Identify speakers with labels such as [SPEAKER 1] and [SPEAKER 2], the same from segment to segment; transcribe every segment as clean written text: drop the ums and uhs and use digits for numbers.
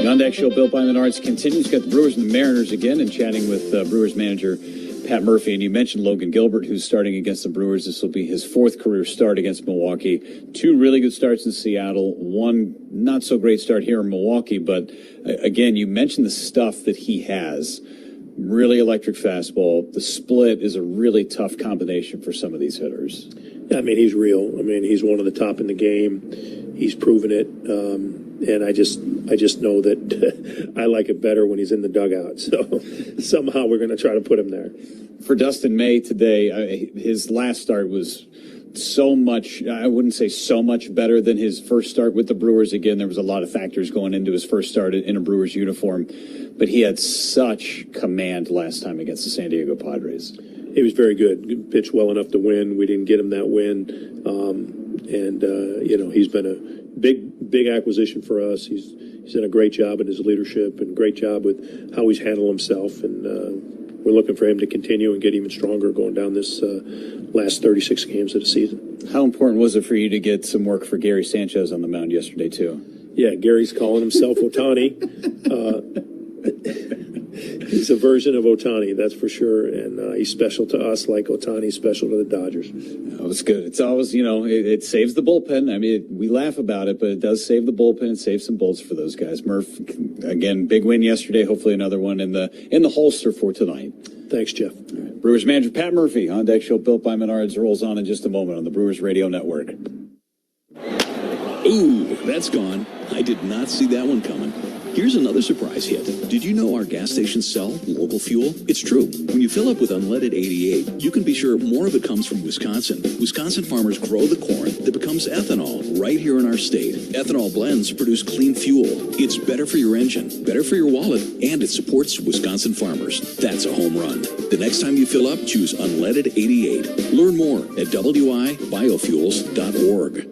[SPEAKER 1] The On Deck Show, built by Menards, continues. Got the Brewers and the Mariners again, and chatting with Brewers manager Pat Murphy. And you mentioned Logan Gilbert, who's starting against the Brewers. This will be his fourth career start against Milwaukee. Two really good starts in Seattle. One not so great start here in Milwaukee. But again, you mentioned the stuff that he has. Really electric fastball. The split is a really tough combination for some of these hitters.
[SPEAKER 2] Yeah, I mean, he's real. I mean, he's one of the top in the game. He's proven it. And I just know that I like it better when he's in the dugout. So somehow we're going to try to put him there.
[SPEAKER 1] For Dustin May today, his last start was so much, I wouldn't say so much better than his first start with the Brewers. Again, there was a lot of factors going into his first start in a Brewers uniform, but he had such command last time against the San Diego Padres.
[SPEAKER 2] He was very good. Pitched well enough to win. We didn't get him that win. He's been a big acquisition for us. He's done a great job in his leadership and great job with how he's handled himself. And we're looking for him to continue and get even stronger going down this last 36 games of the season.
[SPEAKER 1] How important was it for you to get some work for Gary Sanchez on the mound yesterday, too?
[SPEAKER 2] Yeah, Gary's calling himself Ohtani. He's a version of Ohtani, that's for sure, and he's special to us like Ohtani's special to the Dodgers.
[SPEAKER 1] That was good. It's always, it saves the bullpen. I mean, we laugh about it, but it does save the bullpen and save some bolts for those guys. Murph, again, big win yesterday. Hopefully another one in the holster for tonight.
[SPEAKER 2] Thanks, Jeff.
[SPEAKER 1] All right. Brewers manager Pat Murphy, On Deck Show, built by Menards, rolls on in just a moment on the Brewers Radio Network.
[SPEAKER 3] Ooh, that's gone. I did not see that one coming. Here's another surprise hit. Did you know our gas stations sell local fuel? It's true. When you fill up with unleaded 88, you can be sure more of it comes from Wisconsin. Wisconsin farmers grow the corn that becomes ethanol right here in our state. Ethanol blends produce clean fuel. It's better for your engine, better for your wallet, and it supports Wisconsin farmers. That's a home run. The next time you fill up, choose unleaded 88. Learn more at wibiofuels.org.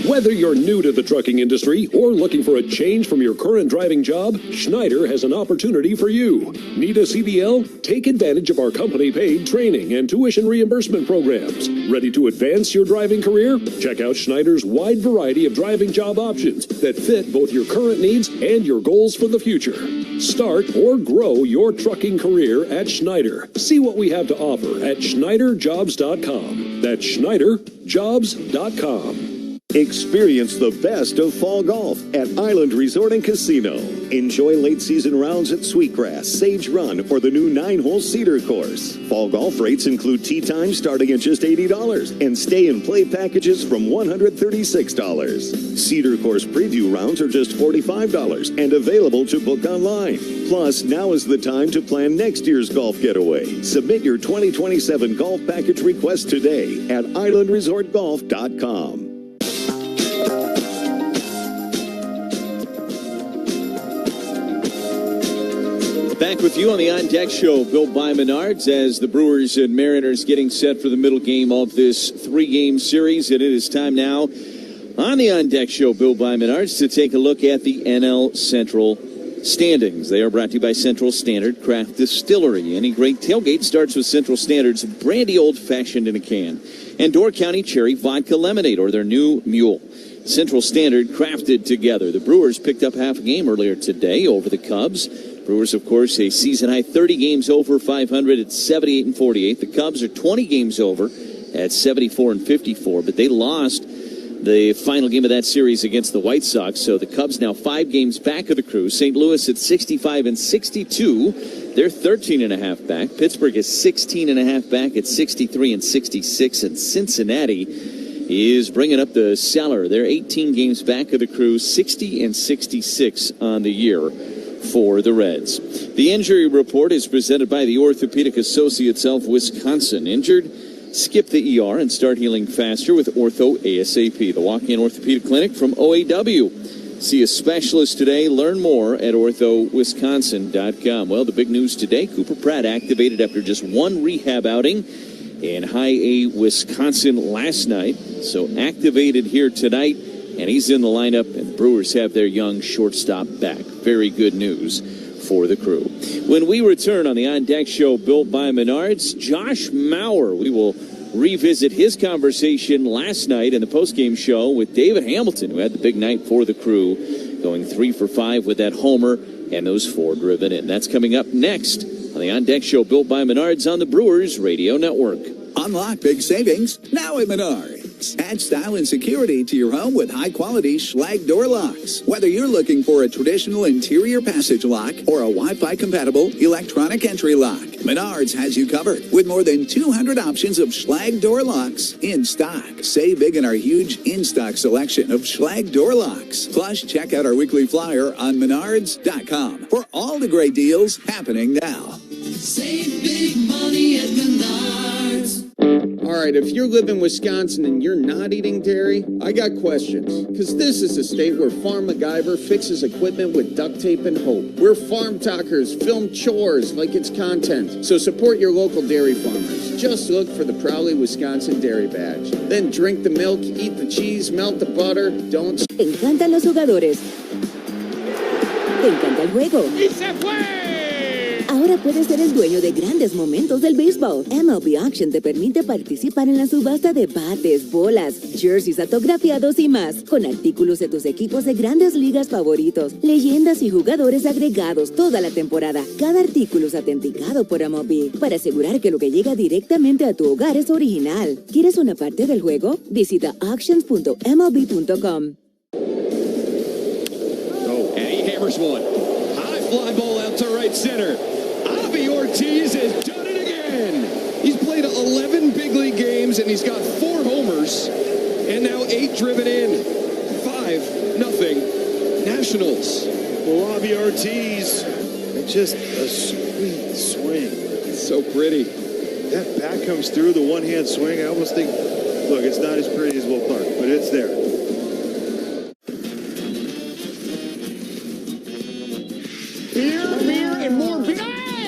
[SPEAKER 4] Whether you're new to the trucking industry or looking for a change from your current driving job, Schneider has an opportunity for you. Need a CDL? Take advantage of our company-paid training and tuition reimbursement programs. Ready to advance your driving career? Check out Schneider's wide variety of driving job options that fit both your current needs and your goals for the future. Start or grow your trucking career at Schneider. See what we have to offer at SchneiderJobs.com. That's SchneiderJobs.com.
[SPEAKER 5] Experience the best of fall golf at Island Resort and Casino. Enjoy late season rounds at Sweetgrass, Sage Run, or the new 9-hole Cedar course. Fall golf rates include tee times starting at just $80 and stay and play packages from $136. Cedar course preview rounds are just $45 and available to book online. Plus, now is the time to plan next year's golf getaway. Submit your 2027 golf package request today at islandresortgolf.com.
[SPEAKER 6] Back with you on the On Deck Show, built by Menards, as the Brewers and Mariners getting set for the middle game of this 3-game series. And it is time now on the On Deck Show, built by Menards, to take a look at the NL Central standings. They are brought to you by Central Standard Craft Distillery. Any great tailgate starts with Central Standard's brandy old-fashioned in a can and Door County Cherry Vodka Lemonade, or their new Mule. Central Standard crafted together. The Brewers picked up half a game earlier today over the Cubs. Brewers, of course, a season-high 30 games over 500 at 78-48. The Cubs are 20 games over at 74-54, but they lost the final game of that series against the White Sox, so the Cubs now 5 games back of the Crew. St. Louis at 65-62. They're 13.5 back. Pittsburgh is 16.5 back at 63-66, and Cincinnati is bringing up the cellar. They're 18 games back of the Crew, 60-66 on the year for the Reds. The injury report is presented by the Orthopedic Associates of Wisconsin. Injured? Skip the ER and start healing faster with Ortho ASAP. The walk-in orthopedic clinic from OAW. See a specialist today. Learn more at orthowisconsin.com. Well, the big news today, Cooper Pratt activated after just one rehab outing in High A, Wisconsin last night. So activated here tonight, and he's in the lineup, and the Brewers have their young shortstop back. Very good news for the Crew. When we return on the On Deck Show, built by Menards, Josh Mauer, we will revisit his conversation last night in the postgame show with David Hamilton, who had the big night for the Crew going 3 for 5 with that homer and those 4 driven in. That's coming up next on the On Deck Show, built by Menards on the Brewers Radio Network.
[SPEAKER 7] Unlock big savings now at Menards. Add style and security to your home with high-quality Schlage door locks. Whether you're looking for a traditional interior passage lock or a Wi-Fi compatible electronic entry lock, Menards has you covered with more than 200 options of Schlage door locks in stock. Save big in our huge in-stock selection of Schlage door locks. Plus, check out our weekly flyer on Menards.com for all the great deals happening now.
[SPEAKER 8] Save big money at Menards.
[SPEAKER 9] All right, if you live in Wisconsin and you're not eating dairy, I got questions. Because this is a state where Farm MacGyver fixes equipment with duct tape and hope. Where farm talkers film chores like it's content. So support your local dairy farmers. Just look for the Proudly Wisconsin Dairy Badge. Then drink the milk, eat the cheese, melt the butter. Don't...
[SPEAKER 10] Te encantan los jugadores. Te encanta el juego.
[SPEAKER 8] ¡Y se fue!
[SPEAKER 10] Ahora puedes ser el dueño de grandes momentos del béisbol. MLB Auction te permite participar en la subasta de bates, bolas, jerseys autografiados y más, con artículos de tus equipos de grandes ligas favoritos, leyendas y jugadores agregados toda la temporada. Cada artículo es autenticado por MLB para asegurar que lo que llega directamente a tu hogar es original. ¿Quieres una parte del juego? Visita auctions.mlb.com.
[SPEAKER 11] Oh, and he hammers one. High fly ball out to right center. Ortiz has done it again. He's played 11 big league games, and he's got 4 homers, and now 8 driven in. 5-0 Nationals.
[SPEAKER 2] Well, Ortiz, just a sweet swing.
[SPEAKER 11] It's so pretty.
[SPEAKER 2] That bat comes through, the one-hand swing. I almost think, look, it's not as pretty as Will Clark, but it's there.
[SPEAKER 9] Beer, and more beer.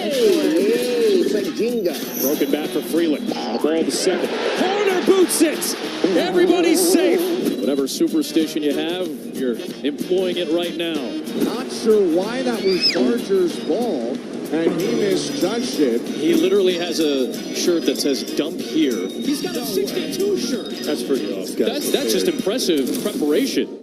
[SPEAKER 9] It's like Jenga.
[SPEAKER 11] Broken bat for Freeland. Ball to second. Corner boots it. Everybody's safe. Whatever superstition you have, you're employing it right now.
[SPEAKER 9] Not sure why that was Barger's ball, and he misjudged it.
[SPEAKER 11] He literally has a shirt that says "Dump Here." He's got a 62 shirt. That's pretty awesome. That's just impressive preparation.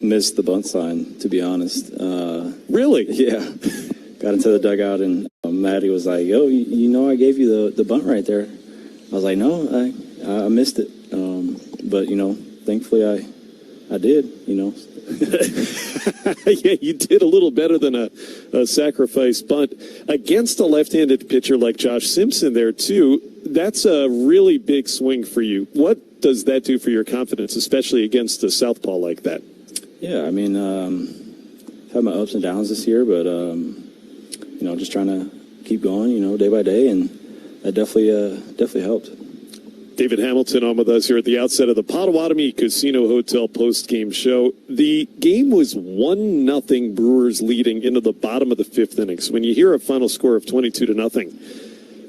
[SPEAKER 12] Missed the bunt sign, to be honest.
[SPEAKER 11] Really?
[SPEAKER 12] Yeah. Got into the dugout and Maddie was like, yo, you know I gave you the bunt right there. I was like, no, I missed it. But, you know, thankfully I did, you know.
[SPEAKER 2] Yeah, you did a little better than a sacrifice bunt. Against a left-handed pitcher like Josh Simpson there, too, that's a really big swing for you. What does that do for your confidence, especially against a southpaw like that?
[SPEAKER 12] Yeah, I mean, had my ups and downs this year, but, you know, just trying to keep going, you know, day by day, and that definitely helped.
[SPEAKER 2] David Hamilton on with us here at the outset of the Potawatomi Casino Hotel post-game show. The game was 1-0 Brewers leading into the bottom of the 5th inning. So when you hear a final score of 22-0,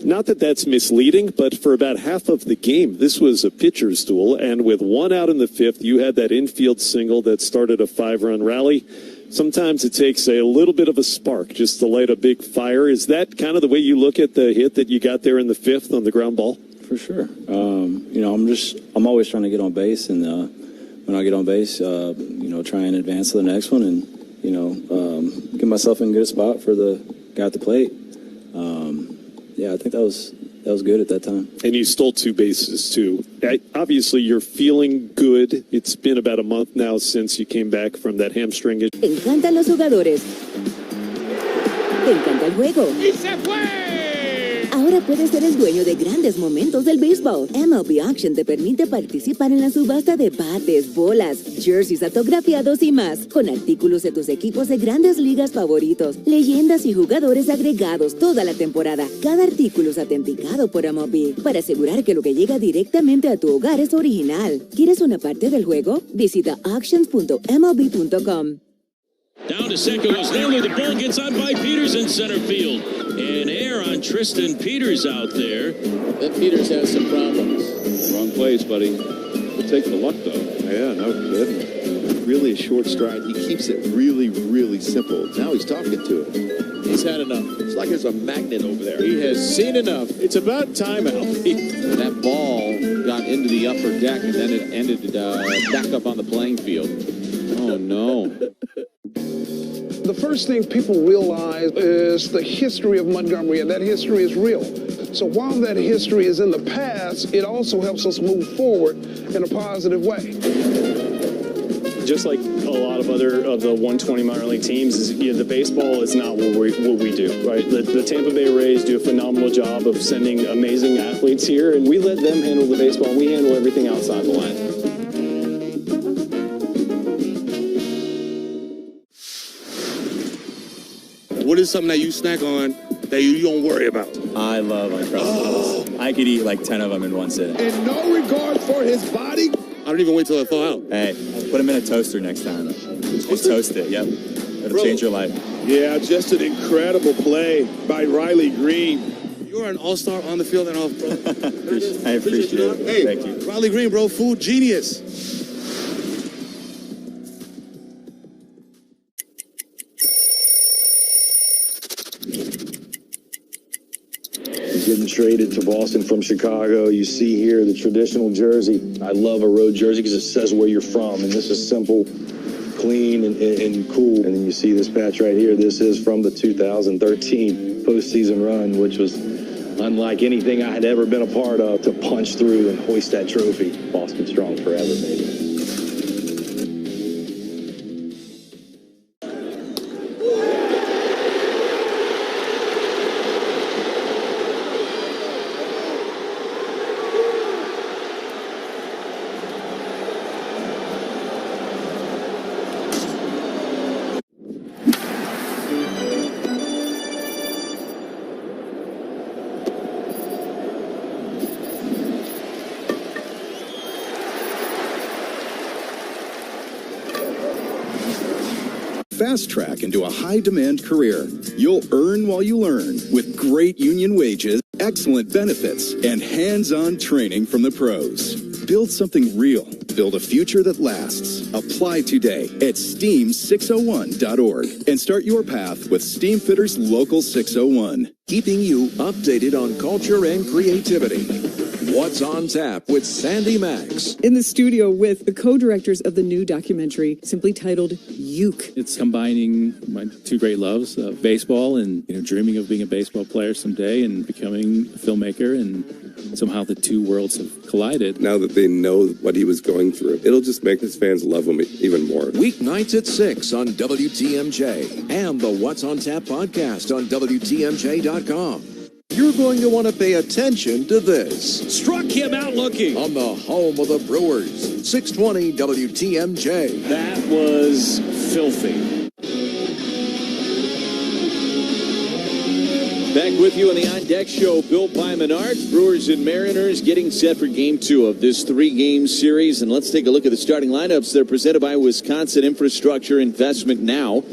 [SPEAKER 2] not that that's misleading, but for about half of the game, this was a pitcher's duel. And with 1 out in the 5th, you had that infield single that started a 5-run rally. Sometimes it takes a little bit of a spark just to light a big fire. Is that kind of the way you look at the hit that you got there in the 5th on the ground ball?
[SPEAKER 12] For sure. You know, I'm always trying to get on base, and when I get on base, you know, try and advance to the next one, and you know, get myself in a good spot for the guy at the plate. Yeah, I think that was good at that time.
[SPEAKER 2] And you stole 2 bases too. Obviously, you're feeling good. It's been about a month now since you came back from that hamstring.
[SPEAKER 10] Te encantan los jugadores. Te encanta el juego.
[SPEAKER 8] ¡Y se fue!
[SPEAKER 10] Ahora puedes ser el dueño de grandes momentos del béisbol. MLB Auction te permite participar en la subasta de bates, bolas, jerseys autografiados y más, con artículos de tus equipos de grandes ligas favoritos, leyendas y jugadores agregados toda la temporada. Cada artículo es autenticado por MLB para asegurar que lo que llega directamente a tu hogar es original. ¿Quieres una parte del juego? Visita auctions.mlb.com.
[SPEAKER 13] Down to second was Naylor. The ball gets on by Peters in center field. And air on Tristan Peters out there.
[SPEAKER 9] That Peters has some problems.
[SPEAKER 11] Wrong place, buddy. We'll take the luck, though.
[SPEAKER 14] Yeah, no kidding. Really a short stride. He keeps it really, really simple. Now he's talking to it.
[SPEAKER 9] He's had enough.
[SPEAKER 14] It's like there's a magnet over there.
[SPEAKER 9] He has seen enough. It's about time, Alfie.
[SPEAKER 6] That ball got into the upper deck, and then it ended back up on the playing field. Oh, no.
[SPEAKER 15] The first thing people realize is the history of Montgomery, and that history is real. So while that history is in the past, it also helps us move forward in a positive way.
[SPEAKER 16] Just like a lot of other of the 120 minor league teams, the baseball is not what we do, right? The Tampa Bay Rays do a phenomenal job of sending amazing athletes here, and we let them handle the baseball, and we handle everything outside the line.
[SPEAKER 17] What is something that you snack on that you don't worry about?
[SPEAKER 12] I love Uncrustables. I could eat like 10 of them in one sitting.
[SPEAKER 17] In no regard for his body? I don't even wait till I thaw out.
[SPEAKER 12] Hey, put them in a toaster next time. Just toast it, yep. It'll change your life.
[SPEAKER 17] Yeah, just an incredible play by Riley Green. You're an all-star on the field and off, bro.
[SPEAKER 12] I appreciate it.
[SPEAKER 17] Hey,
[SPEAKER 12] thank you.
[SPEAKER 17] Riley Green, bro, food genius.
[SPEAKER 18] Getting traded to Boston from Chicago. You see here the traditional jersey. I love a road jersey because it says where you're from, and this is simple, clean, and cool. And then you see this patch right here. This is from the 2013 postseason run, which was unlike anything I had ever been a part of, to punch through and hoist that trophy. Boston strong forever, baby.
[SPEAKER 19] Fast track into a high-demand career. You'll earn while you learn with great union wages, excellent benefits, and hands-on training from the pros. Build something real. Build a future that lasts. Apply today at steam601.org and start your path with Steamfitters Local 601.
[SPEAKER 20] Keeping you updated on culture and creativity. What's on Tap with Sandy Max.
[SPEAKER 21] In the studio with the co-directors of the new documentary, simply titled Uke.
[SPEAKER 22] It's combining my two great loves, baseball and dreaming of being a baseball player someday and becoming a filmmaker, and somehow the two worlds have collided.
[SPEAKER 23] Now that they know what he was going through, it'll just make his fans love him even more.
[SPEAKER 20] Weeknights at 6 on WTMJ and the What's on Tap podcast on WTMJ.com. You're going to want to pay attention to this.
[SPEAKER 11] Struck him out looking.
[SPEAKER 20] On the home of the Brewers, 620 WTMJ.
[SPEAKER 11] That was filthy.
[SPEAKER 6] Back with you on the On Deck Show, built by Menards. Brewers and Mariners getting set for Game 2 of this 3-game series. And let's take a look at the starting lineups. They're presented by Wisconsin Infrastructure Investment Now.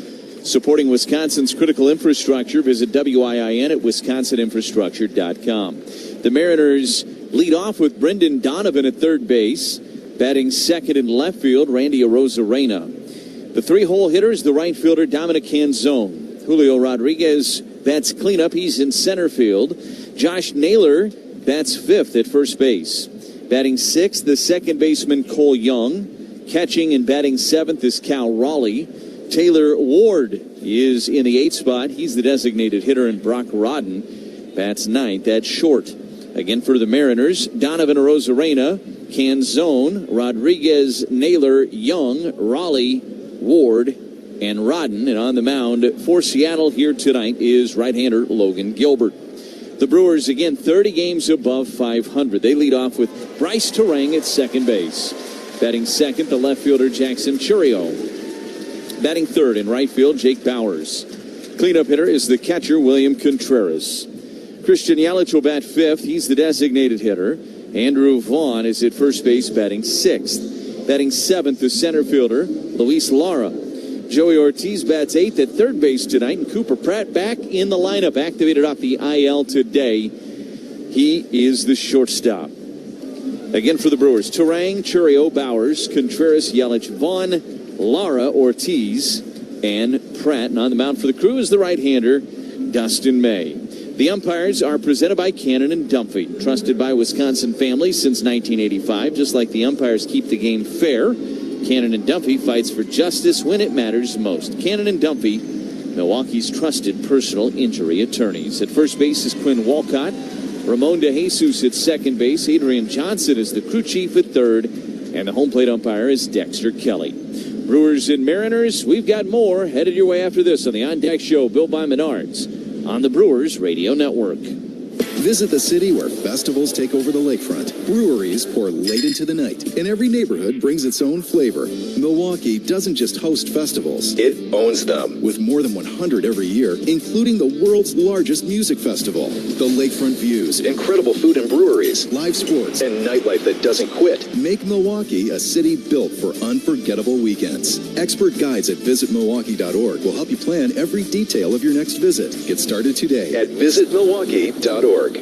[SPEAKER 6] Supporting Wisconsin's critical infrastructure, visit WIIN at wisconsininfrastructure.com. The Mariners lead off with Brendan Donovan at third base. Batting second in left field, Randy Arozarena. The three-hole hitters, the right fielder, Dominic Canzone. Julio Rodriguez bats cleanup. He's in center field. Josh Naylor bats fifth at first base. Batting sixth, the second baseman, Cole Young. Catching and batting seventh is Cal Raleigh. Taylor Ward is in the 8th spot. He's the designated hitter, and Brock Rodden bats ninth at short. Again for the Mariners, Donovan Arozarena, Canzone, Rodriguez, Naylor, Young, Raleigh, Ward, and Rodden. And on the mound for Seattle here tonight is right-hander Logan Gilbert. The Brewers, again, 30 games above 500. They lead off with Bryce Terang at second base. Batting second, the left fielder Jackson Churio. Batting third in right field, Jake Bowers. Cleanup hitter is the catcher, William Contreras. Christian Yelich will bat fifth. He's the designated hitter. Andrew Vaughn is at first base, batting sixth. Batting seventh, the center fielder, Luis Lara. Joey Ortiz bats 8th at third base tonight, and Cooper Pratt back in the lineup, activated off the IL today. He is the shortstop. Again for the Brewers, Turang, Churio, Bowers, Contreras, Yelich, Vaughn, Lara, Ortiz, and Pratt. And on the mound for the Crew is the right-hander, Dustin May. The umpires are presented by Cannon and Dumphy, trusted by Wisconsin families since 1985. Just like the umpires keep the game fair, Cannon and Dumphy fights for justice when it matters most. Cannon and Dumphy, Milwaukee's trusted personal injury attorneys. At first base is Quinn Walcott. Ramon DeJesus at second base. Adrian Johnson is the crew chief at third. And the home plate umpire is Dexter Kelly. Brewers and Mariners, we've got more headed your way after this on the On Deck Show, built by Menards, on the Brewers Radio Network.
[SPEAKER 19] Visit the city where festivals take over the lakefront, breweries pour late into the night, and every neighborhood brings its own flavor. Milwaukee doesn't just host festivals, it owns them. With more than 100 every year, including the world's largest music festival. The lakefront views, incredible food and breweries, live sports, and nightlife that doesn't quit make Milwaukee a city built for unforgettable weekends. Expert guides at visitmilwaukee.org will help you plan every detail of your next visit. Get started today at visitmilwaukee.org.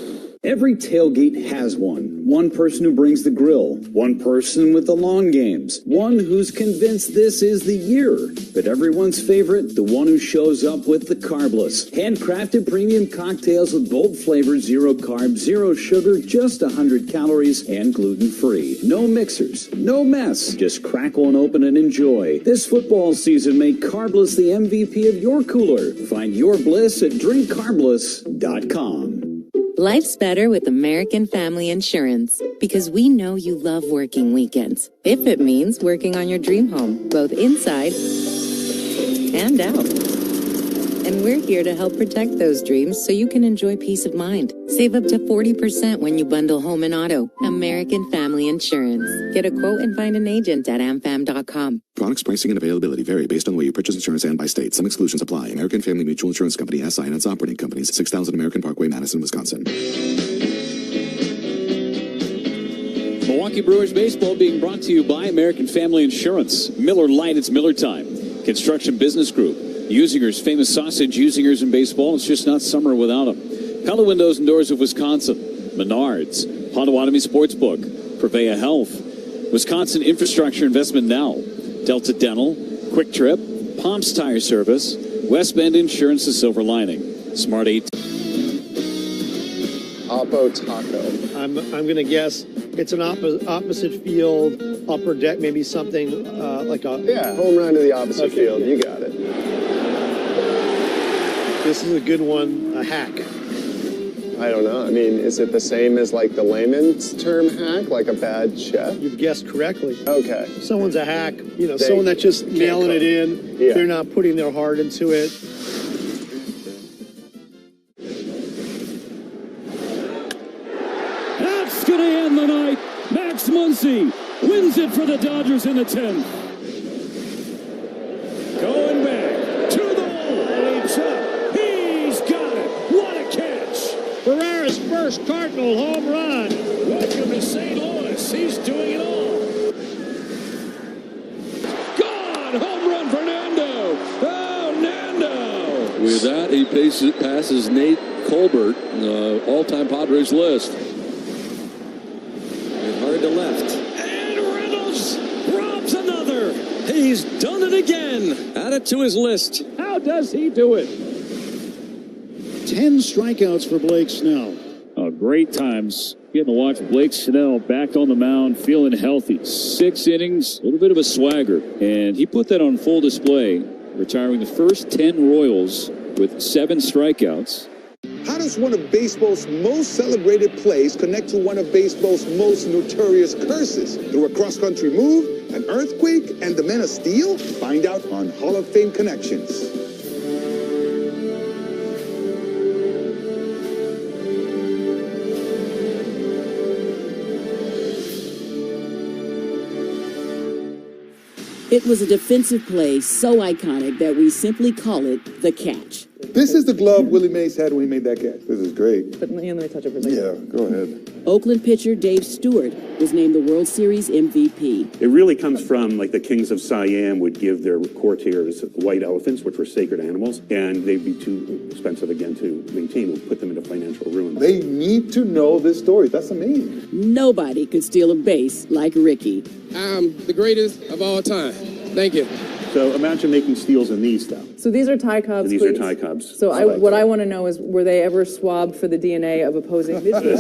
[SPEAKER 1] Every tailgate has one. One person who brings the grill. One person with the long games. One who's convinced this is the year. But everyone's favorite, the one who shows up with the carbless. Handcrafted premium cocktails with bold flavors, 0 carbs, 0 sugar, just 100 calories, and gluten-free. No mixers, no mess. Just crack one open and enjoy. This football season, make Carbless the MVP of your cooler. Find your bliss at drinkcarbless.com.
[SPEAKER 3] Life's better with American Family Insurance because we know you love working weekends. If it means working on your dream home, both inside and out. And we're here to help protect those dreams so you can enjoy peace of mind. Save up to 40% when you bundle home and auto. American Family Insurance. Get a quote and find an agent at amfam.com.
[SPEAKER 4] Products, pricing, and availability vary based on where you purchase insurance and by state. Some exclusions apply. American Family Mutual Insurance Company, SI, and its operating companies. 6000 American Parkway, Madison, Wisconsin.
[SPEAKER 24] Milwaukee Brewers baseball being brought to you by American Family Insurance. Miller Lite, it's Miller time. Construction Business Group. Usinger's famous sausage, Usingers in baseball. It's just not summer without them. Pella Windows and Doors of Wisconsin. Menards. Potawatomi Sportsbook. Purveya Health. Wisconsin Infrastructure Investment Now. Delta Dental. Quick Trip. Palms Tire Service. West Bend Insurance, the Silver Lining. Smart 8.
[SPEAKER 25] Oppo Taco.
[SPEAKER 26] I'm going to guess it's an opposite field, upper deck, maybe something like a...
[SPEAKER 25] Yeah, home run to the opposite field. You got it.
[SPEAKER 26] This is a good one, a hack.
[SPEAKER 25] I don't know. I mean, is it the same as like the layman's term hack, like a bad chef?
[SPEAKER 26] You've guessed correctly.
[SPEAKER 25] Okay.
[SPEAKER 26] Someone's a hack, someone that's just nailing it in.
[SPEAKER 25] Yeah.
[SPEAKER 26] They're not putting their heart into it.
[SPEAKER 13] That's going to end the night. Max Muncy wins it for the Dodgers in the 10th. Going back to the hole. Leaps up. He's got it. What a catch. Ferrara's first Cardinal home run. Welcome to St. Louis. He's doing it all. Gone. Home run for Nando. Oh, Nando.
[SPEAKER 27] With that, he passes Nate Colbert, all-time Padres list.
[SPEAKER 13] Hard to left. And Reynolds robs another. He's done it again. Add it to his list. How does he do it?
[SPEAKER 28] 10 strikeouts for Blake Snell.
[SPEAKER 22] Great times getting to watch Blake Snell back on the mound, feeling healthy. 6 innings, a little bit of a swagger. And he put that on full display, retiring the first 10 Royals with 7 strikeouts.
[SPEAKER 29] How does one of baseball's most celebrated plays connect to one of baseball's most notorious curses? Through a cross-country move, an earthquake, and the Men of Steel? Find out on Hall of Fame Connections.
[SPEAKER 30] It was a defensive play so iconic that we simply call it the catch.
[SPEAKER 29] This is the glove Willie Mays had when he made that catch. This is great.
[SPEAKER 21] But let me touch it for a second.
[SPEAKER 29] Yeah, go ahead.
[SPEAKER 2] Oakland pitcher Dave Stewart was named the World Series MVP.
[SPEAKER 5] It really comes from like the kings of Siam would give their courtiers white elephants, which were sacred animals, and they'd be too expensive again to maintain, would put them into financial ruin.
[SPEAKER 29] They need to know this story. That's amazing.
[SPEAKER 2] Nobody could steal a base like Ricky.
[SPEAKER 7] I'm the greatest of all time. Thank you.
[SPEAKER 5] So imagine making steals in these stuff.
[SPEAKER 21] So these are Thai Cubs.
[SPEAKER 5] These are Thai Cubs.
[SPEAKER 21] So what I want to know is, were they ever swabbed for the DNA of opposing pitchers?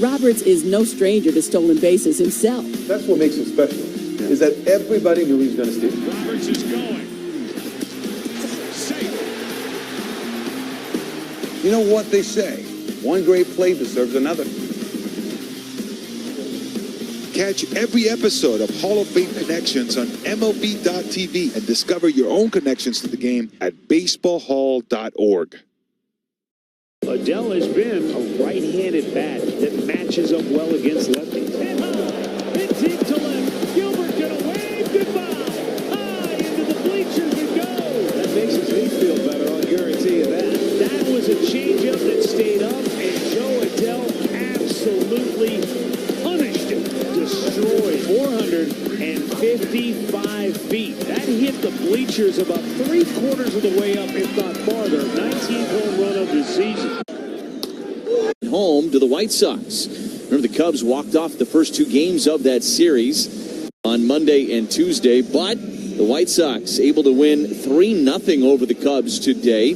[SPEAKER 2] Roberts is no stranger to stolen bases himself.
[SPEAKER 29] That's what makes him special, is that everybody knew he was going to steal.
[SPEAKER 13] Roberts is going.
[SPEAKER 29] You know what they say? One great play deserves another. Catch every episode of Hall of Fame Connections on MLB.tv and discover your own connections to the game at baseballhall.org.
[SPEAKER 13] Adele has been a right-handed bat that matches up well against lefties. Hit deep to left. Gilbert gonna wave goodbye. High into the bleachers and go. That makes his knee feel better, I'll guarantee you that. That was a changeup that stayed up, and Joe Adele absolutely punished it. Destroyed 455 feet. That hit the bleachers about 3/4 of the way up, if not farther. 19th home run of the season.
[SPEAKER 6] Home to the White Sox. Remember, the Cubs walked off the first two games of that series on Monday and Tuesday, but the White Sox able to win 3-0 over the Cubs today.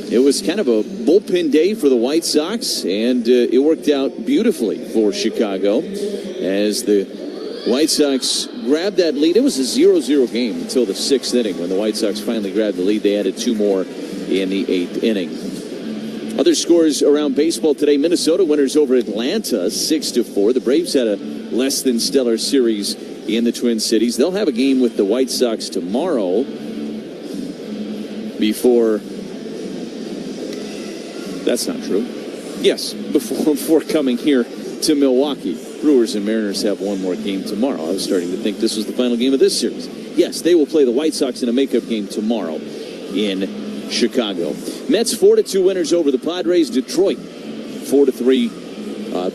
[SPEAKER 6] It was kind of a bullpen day for the White Sox, and it worked out beautifully for Chicago as the White Sox grabbed that lead. It was a 0-0 game until the 6th inning when the White Sox finally grabbed the lead. They added 2 more in the 8th inning. Other scores around baseball today: Minnesota winners over Atlanta 6-4. The Braves had a less than stellar series in the Twin Cities. They'll have a game with the White Sox tomorrow before... That's not true. Yes, before coming here to Milwaukee. Brewers and Mariners have one more game tomorrow. I was starting to think this was the final game of this series. Yes, they will play the White Sox in a makeup game tomorrow in Chicago. Mets 4-2 winners over the Padres. Detroit 4-3.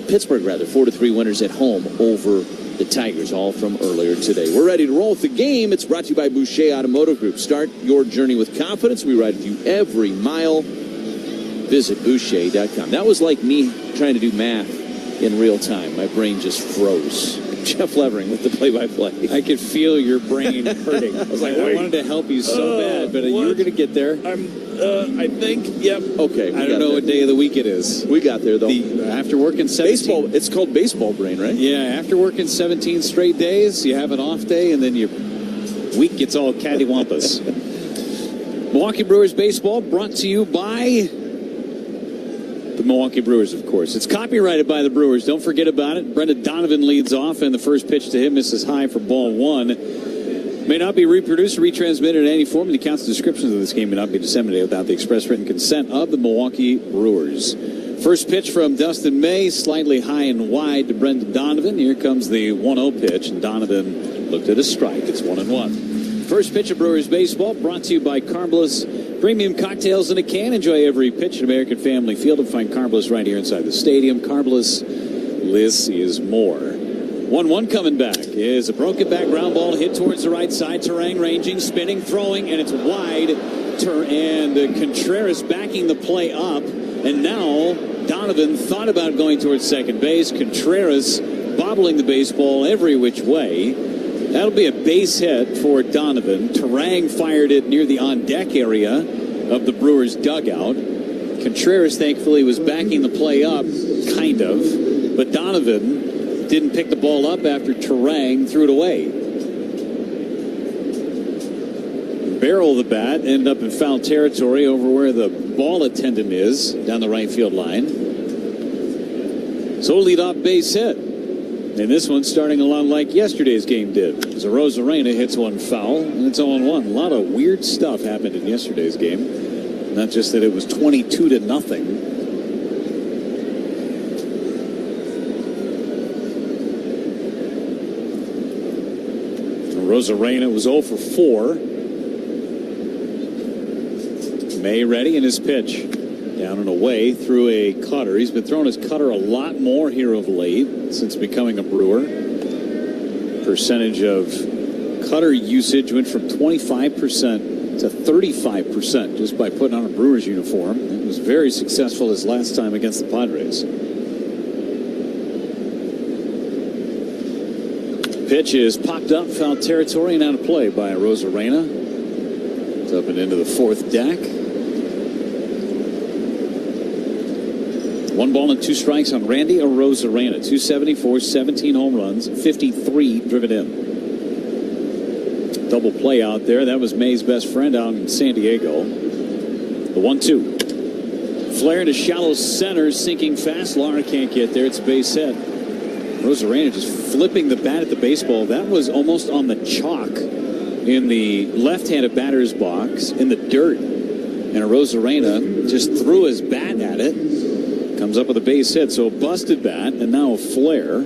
[SPEAKER 6] Pittsburgh 4-3 winners at home over the Tigers, all from earlier today. We're ready to roll with the game. It's brought to you by Boucher Automotive Group. Start your journey with confidence. We ride with you every mile. Visit Boucher.com. That was like me trying to do math in real time. My brain just froze. Jeff Levering with the play-by-play.
[SPEAKER 24] I could feel your brain hurting. I was like, I wanted to help you so bad, but you were going to get there.
[SPEAKER 27] I think, yep.
[SPEAKER 6] Okay.
[SPEAKER 24] I don't know what day of the week it is.
[SPEAKER 6] We got there, though.
[SPEAKER 24] After working 17...
[SPEAKER 6] Baseball, it's called baseball brain, right?
[SPEAKER 24] Yeah, after working 17 straight days, you have an off day, and then your week gets all cattywampus. Milwaukee Brewers baseball brought to you by... the Milwaukee Brewers, of course. It's copyrighted by the Brewers. Don't forget about it. Brendan Donovan leads off, and the first pitch to him misses high for ball 1. May not be reproduced or retransmitted in any form. The accounts and descriptions of this game may not be disseminated without the express written consent of the Milwaukee Brewers. First pitch from Dustin May, slightly high and wide to Brendan Donovan. Here comes the 1-0 pitch, and Donovan looked at a strike. It's 1-1. First pitch of Brewers baseball brought to you by Carbliss Premium Cocktails in a Can. Enjoy every pitch at American Family Field and find Carbliss right here inside the stadium. Carbliss, less is more. 1-1 coming back is a broken back ground ball hit towards the right side. Terang ranging, spinning, throwing, and it's wide. And Contreras backing the play up. And now Donovan thought about going towards second base. Contreras bobbling the baseball every which way. That'll be a base hit for Donovan. Terang fired it near the on-deck area of the Brewers dugout. Contreras, thankfully, was backing the play up, kind of. But Donovan didn't pick the ball up after Terang threw it away. Barrel of the bat ended up in foul territory over where the ball attendant is down the right field line. So lead-off base hit. And this one's starting along like yesterday's game did. As Rosarena hits one foul, and it's 0-1. A lot of weird stuff happened in yesterday's game. Not just that it was 22-0. Rosarena was 0 for 4. May ready in his pitch. Down and away through a cutter. He's been throwing his cutter a lot more here of late since becoming a Brewer. Percentage of cutter usage went from 25% to 35% just by putting on a Brewers uniform. It was very successful his last time against the Padres. Pitch is popped up, foul territory, and out of play by Rosarena. It's up and into the fourth deck. 1 ball and 2 strikes on Randy Arozarena. 274, 17 home runs, 53 driven in. Double play out there. That was May's best friend out in San Diego. The 1-2. Flare into shallow center, sinking fast. Lara can't get there. It's a base hit. Rosarena just flipping the bat at the baseball. That was almost on the chalk in the left-handed batter's box in the dirt. And Rosarena just threw his bat at it. Comes up with a base hit, so a busted bat, and now a flare.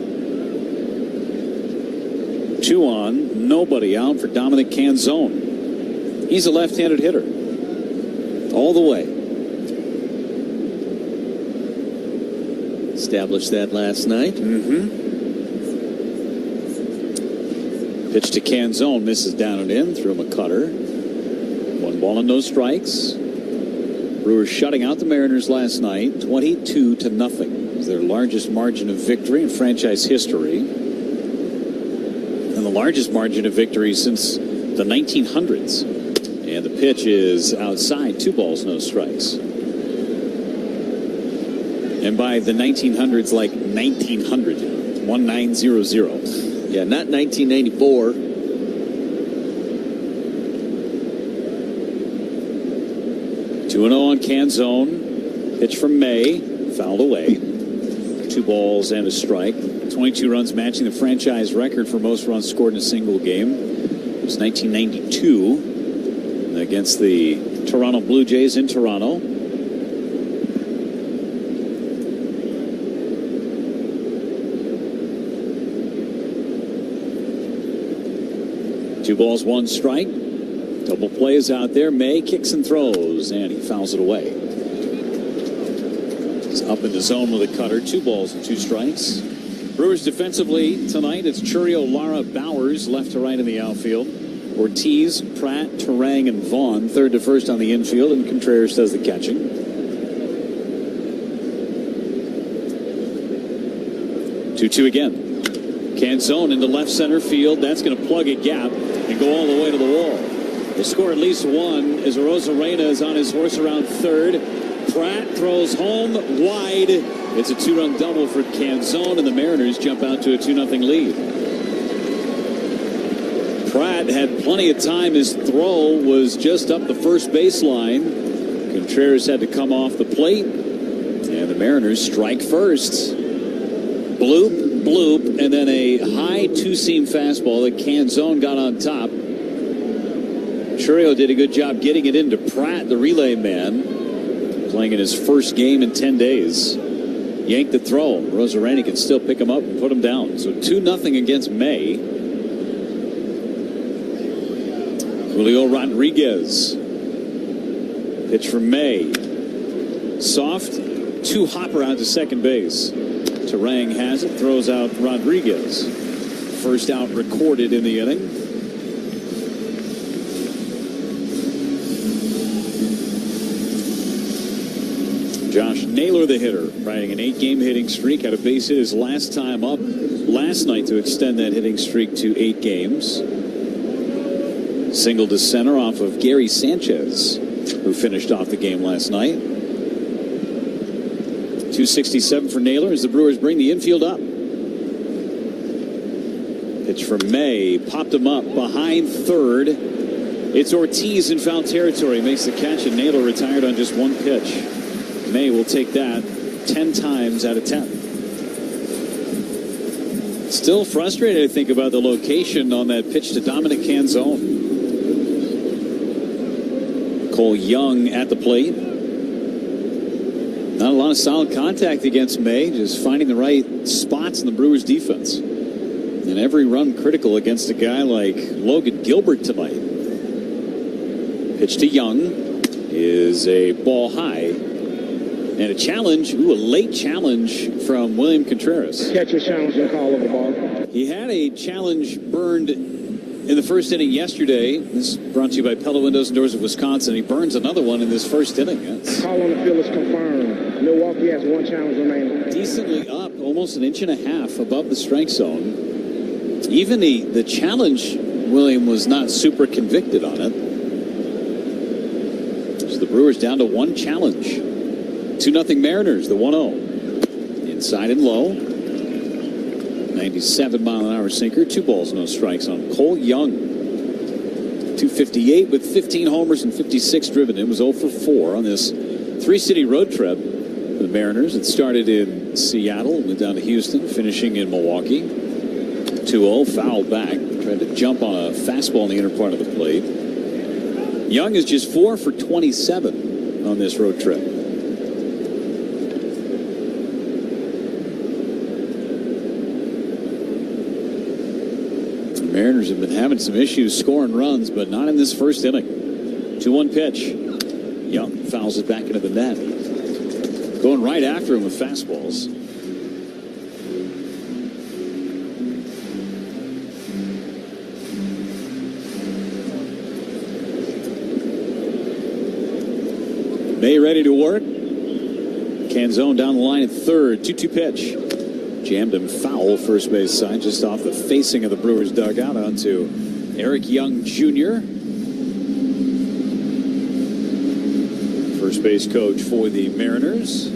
[SPEAKER 24] 2 on, nobody out for Dominic Canzone. He's a left-handed hitter. All the way.
[SPEAKER 6] Established that last night.
[SPEAKER 24] Pitch to Canzone, misses down and in, threw him a cutter. 1 ball and no strikes. Brewers shutting out the Mariners last night, 22-0. It was their largest margin of victory in franchise history. And the largest margin of victory since the 1900s. And the pitch is outside, 2 balls, no strikes. And by the 1900s, like 1900, 1900.
[SPEAKER 6] Yeah, not 1994.
[SPEAKER 24] 2-0 on Canzone. Pitch from May. Fouled away. 2 balls and a strike. 22 runs, matching the franchise record for most runs scored in a single game. It was 1992 against the Toronto Blue Jays in Toronto. Two balls, 1 strike. Double plays out there. May kicks and throws, and he fouls it away. He's up in the zone with a cutter. 2 balls and 2 strikes. Brewers defensively tonight, it's Churio, Lara, Bowers, left to right in the outfield. Ortiz, Pratt, Terang, and Vaughn, third to first on the infield, and Contreras does the catching. 2-2 again. Canzone into left center field. That's going to plug a gap and go all the way to the wall. They'll score at least 1 as Rosarena is on his horse around third. Pratt throws home wide. It's a 2-run double for Canzone, and the Mariners jump out to a 2-0 lead. Pratt had plenty of time. His throw was just up the first baseline. Contreras had to come off the plate, and the Mariners strike first. Bloop, bloop, and then a high 2-seam fastball that Canzone got on top. Churio did a good job getting it into Pratt, the relay man, playing in his first game in 10 days. Yanked the throw. Rosarena can still pick him up and put him down. So 2-0 against May. Julio Rodriguez. Pitch from May. Soft. 2 hopper out to second base. Terang has it. Throws out Rodriguez. First out recorded in the inning. Josh Naylor, the hitter, riding an 8-game hitting streak. Had a base hit his last time up last night to extend that hitting streak to 8 games. Single to center off of Gary Sanchez, who finished off the game last night. 267 for Naylor as the Brewers bring the infield up. Pitch from May. Popped him up behind third. It's Ortiz in foul territory. Makes the catch, and Naylor retired on just 1 pitch. May will take that 10 times out of 10. Still frustrated, I think, about the location on that pitch to Dominic Canzone. Cole Young at the plate. Not a lot of solid contact against May, just finding the right spots in the Brewers defense. And every run critical against a guy like Logan Gilbert tonight. Pitch to Young. is a ball high. And a challenge, a late challenge from William Contreras.
[SPEAKER 8] Catch your challenge and call of the ball.
[SPEAKER 24] He had a challenge burned in the first inning yesterday. This is brought to you by Pella Windows and Doors of Wisconsin. He burns another one in this first inning.
[SPEAKER 8] Call on the field is confirmed. Milwaukee has one challenge remaining.
[SPEAKER 24] Decently up, almost an inch and a half above the strike zone. Even the challenge, William was not super convicted on it. So the Brewers down to one challenge. 2-0 Mariners, the 1-0. Inside and low. 97-mile-an-hour sinker. 2 balls, no strikes on Cole Young. 258 with 15 homers and 56 driven in. Was 0 for 4 on this 3-city road trip for the Mariners. It started in Seattle, went down to Houston, finishing in Milwaukee. 2-0, fouled back. Tried to jump on a fastball in the inner part of the plate. Young is just 4 for 27 on this road trip. Mariners have been having some issues scoring runs, but not in this first inning. 2-1 pitch. Young fouls it back into the net. Going right after him with fastballs. May ready to work. Canzone down the line at third. 2-2 pitch. Jammed him foul first base side, just off the facing of the Brewers dugout onto Eric Young Jr. First base coach for the Mariners.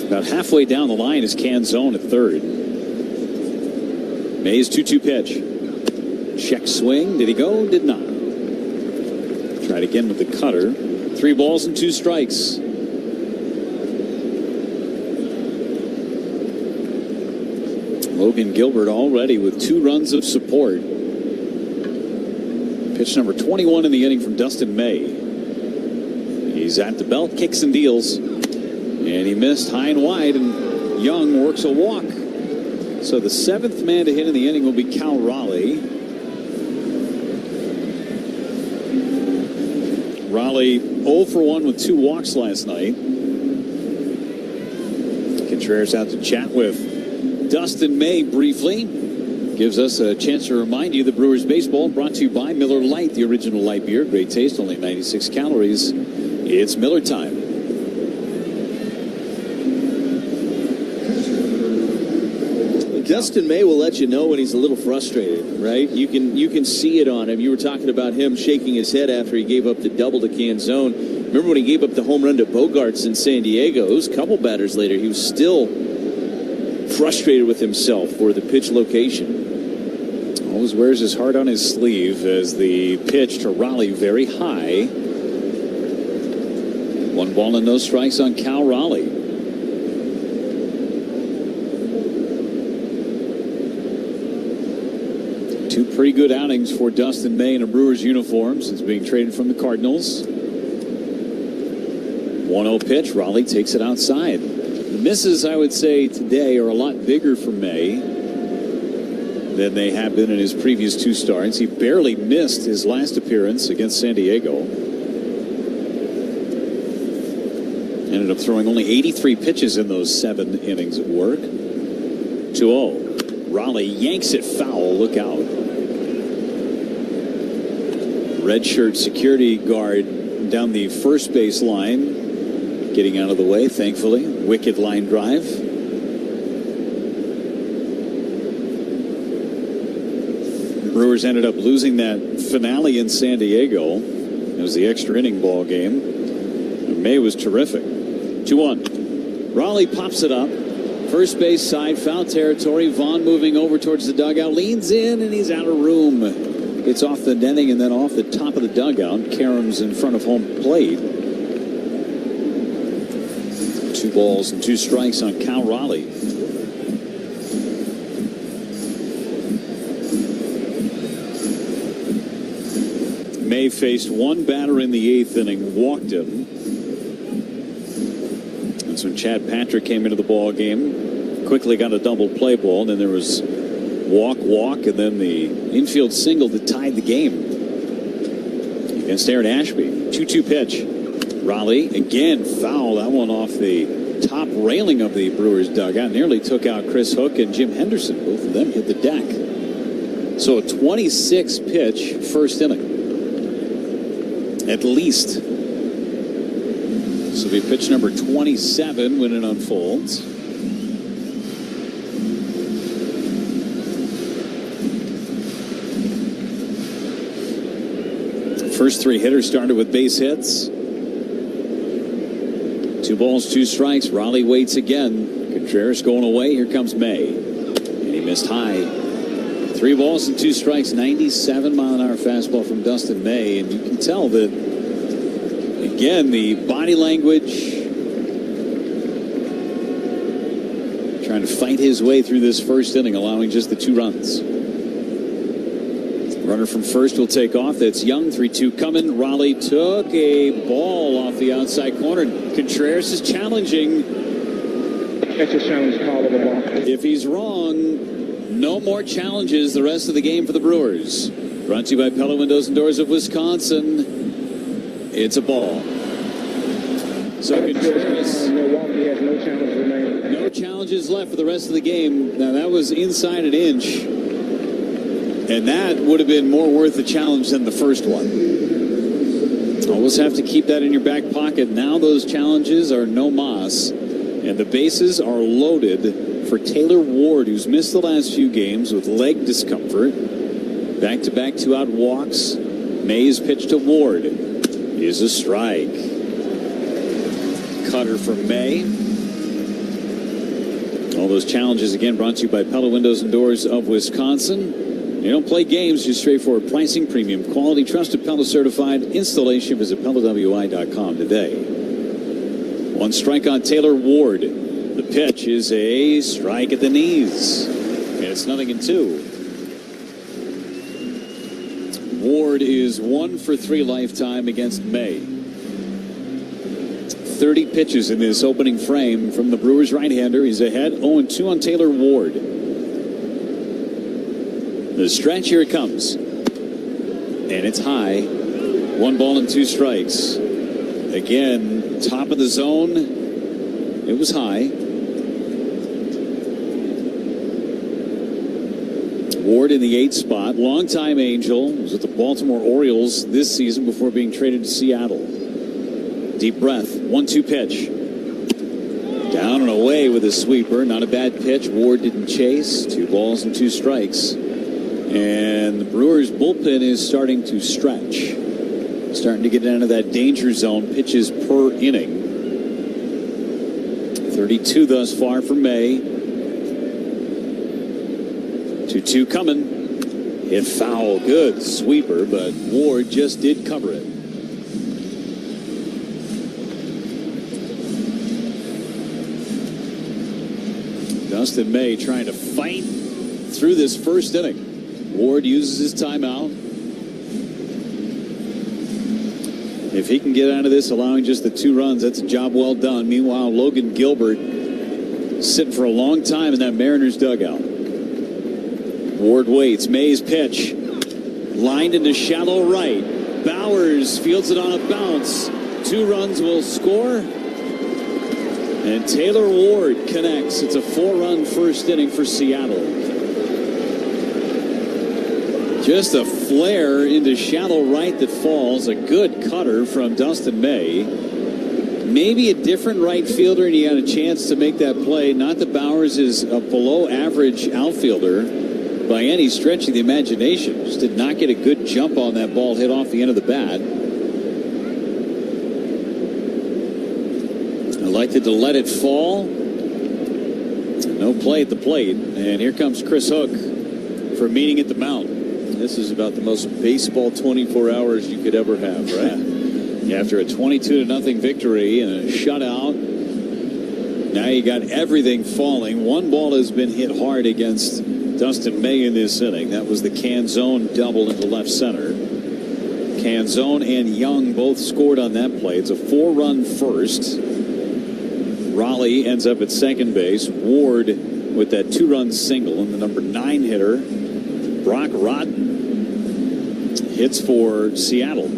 [SPEAKER 24] About halfway down the line is Canzone at third. May's 2-2 pitch. Check swing. Did he go? Did not. Tried again with the cutter. 3 balls and 2 strikes. Logan Gilbert already with 2 runs of support. Pitch number 21 in the inning from Dustin May. He's at the belt, kicks and deals. And he missed high and wide, and Young works a walk. So the 7th man to hit in the inning will be Cal Raleigh. Raleigh 0 for 1 with 2 walks last night. Contreras out to chat with Dustin May briefly. Gives us a chance to remind you the Brewers baseball brought to you by Miller Lite, the original light beer. Great taste, only 96 calories. It's Miller time.
[SPEAKER 6] Dustin May will let you know when he's a little frustrated, right? You can see it on him. You were talking about him shaking his head after he gave up the double to Canzone. Remember when he gave up the home run to Bogarts in San Diego? It was a couple batters later. He was still frustrated with himself for the pitch location.
[SPEAKER 24] Always wears his heart on his sleeve as the pitch to Raleigh very high. 1 ball and no strikes on Cal Raleigh. Two pretty good outings for Dustin May in a Brewers uniform since being traded from the Cardinals. 1-0 pitch. Raleigh takes it outside. The misses, I would say, today are a lot bigger for May than they have been in his previous 2 starts. He barely missed his last appearance against San Diego. Ended up throwing only 83 pitches in those 7 innings of work. 2-0. Raleigh yanks it foul. Look out. Red shirt security guard down the first base line, getting out of the way, thankfully. Wicked line drive. Brewers ended up losing that finale in San Diego. It was the extra inning ball game. May was terrific. 2-1. Raleigh pops it up. First base side, foul territory. Vaughn moving over towards the dugout. Leans in, and he's out of room. It's off the netting and then off the top of the dugout. Karam's in front of home plate. 2 balls and 2 strikes on Cal Raleigh. May faced 1 batter in the 8th inning, walked him. That's when Chad Patrick came into the ball game. Quickly got a double play ball, and then there was walk, and then the infield single that tied the game against Aaron Ashby. 2-2 pitch. Raleigh again foul. That one off the top railing of the Brewers dugout. Nearly took out Chris Hook and Jim Henderson. Both of them hit the deck. So a 26 pitch first inning. At least. This will be pitch number 27 when it unfolds. First three hitters started with base hits. 2 balls, 2 strikes. Raleigh waits again. Contreras going away. Here comes May. And he missed high. 3 balls and 2 strikes. 97-mile-an-hour fastball from Dustin May. And you can tell that, again, the body language, trying to fight his way through this first inning, allowing just the 2 runs. Runner from first will take off. That's Young. 3-2 coming. Raleigh took a ball off the outside corner. Contreras is challenging.
[SPEAKER 8] Catcher's challenge call of the ball.
[SPEAKER 24] If he's wrong, no more challenges the rest of the game for the Brewers. Brought to you by Pella Windows and Doors of Wisconsin. It's a ball. So Contreras.
[SPEAKER 8] Milwaukee has no challenge remaining.
[SPEAKER 24] No challenges left for the rest of the game. Now that was inside an inch. And that would have been more worth a challenge than the first one. Always have to keep that in your back pocket. Now those challenges are no mas. And the bases are loaded for Taylor Ward, who's missed the last few games with leg discomfort. Back-to-back 2-out walks. May's pitch to Ward is a strike. Cutter from May. All those challenges again brought to you by Pella Windows and Doors of Wisconsin. You don't play games, just straightforward pricing, premium quality, trusted Pella certified installation. Visit PellaWI.com today. 1 strike on Taylor Ward. The pitch is a strike at the knees. And it's 0-2. Ward is 1 for 3 lifetime against May. 30 pitches in this opening frame from the Brewers right-hander. He's ahead 0-2 on Taylor Ward. The stretch, here it comes. And it's high. 1 ball and 2 strikes. Again, top of the zone. It was high. Ward in the 8th spot. Longtime Angel. Was with the Baltimore Orioles this season before being traded to Seattle. Deep breath. 1-2 pitch. Down and away with a sweeper. Not a bad pitch. Ward didn't chase. 2 balls and 2 strikes. And the Brewers bullpen is starting to stretch. Starting to get into that danger zone. Pitches per inning. 32 thus far for May. 2-2 coming. Hit foul. Good sweeper, but Ward just did cover it. Dustin May trying to fight through this first inning. Ward uses his timeout. If he can get out of this allowing just the 2 runs, that's a job well done. Meanwhile, Logan Gilbert sitting for a long time in that Mariners dugout. Ward waits. May's pitch. Lined into shallow right. Bowers fields it on a bounce. 2 runs will score. And Taylor Ward connects. It's a 4-run first inning for Seattle. Just a flare into shallow right that falls. A good cutter from Dustin May. Maybe a different right fielder, and he had a chance to make that play. Not that Bowers is a below-average outfielder by any stretch of the imagination. Just did not get a good jump on that ball, hit off the end of the bat. Elected to let it fall. No play at the plate. And here comes Chris Hook for a meeting at the mound.
[SPEAKER 6] This is about the most baseball 24 hours you could ever have, right?
[SPEAKER 24] Yeah. After a 22-0 victory and a shutout, now you got everything falling. 1 ball has been hit hard against Dustin May in this inning. That was the Canzone double into left center. Canzone and Young both scored on that play. It's a 4-run first. Raleigh ends up at second base. Ward
[SPEAKER 22] with that 2-run single, and the number 9 hitter, Brock Rodden, hits for Seattle.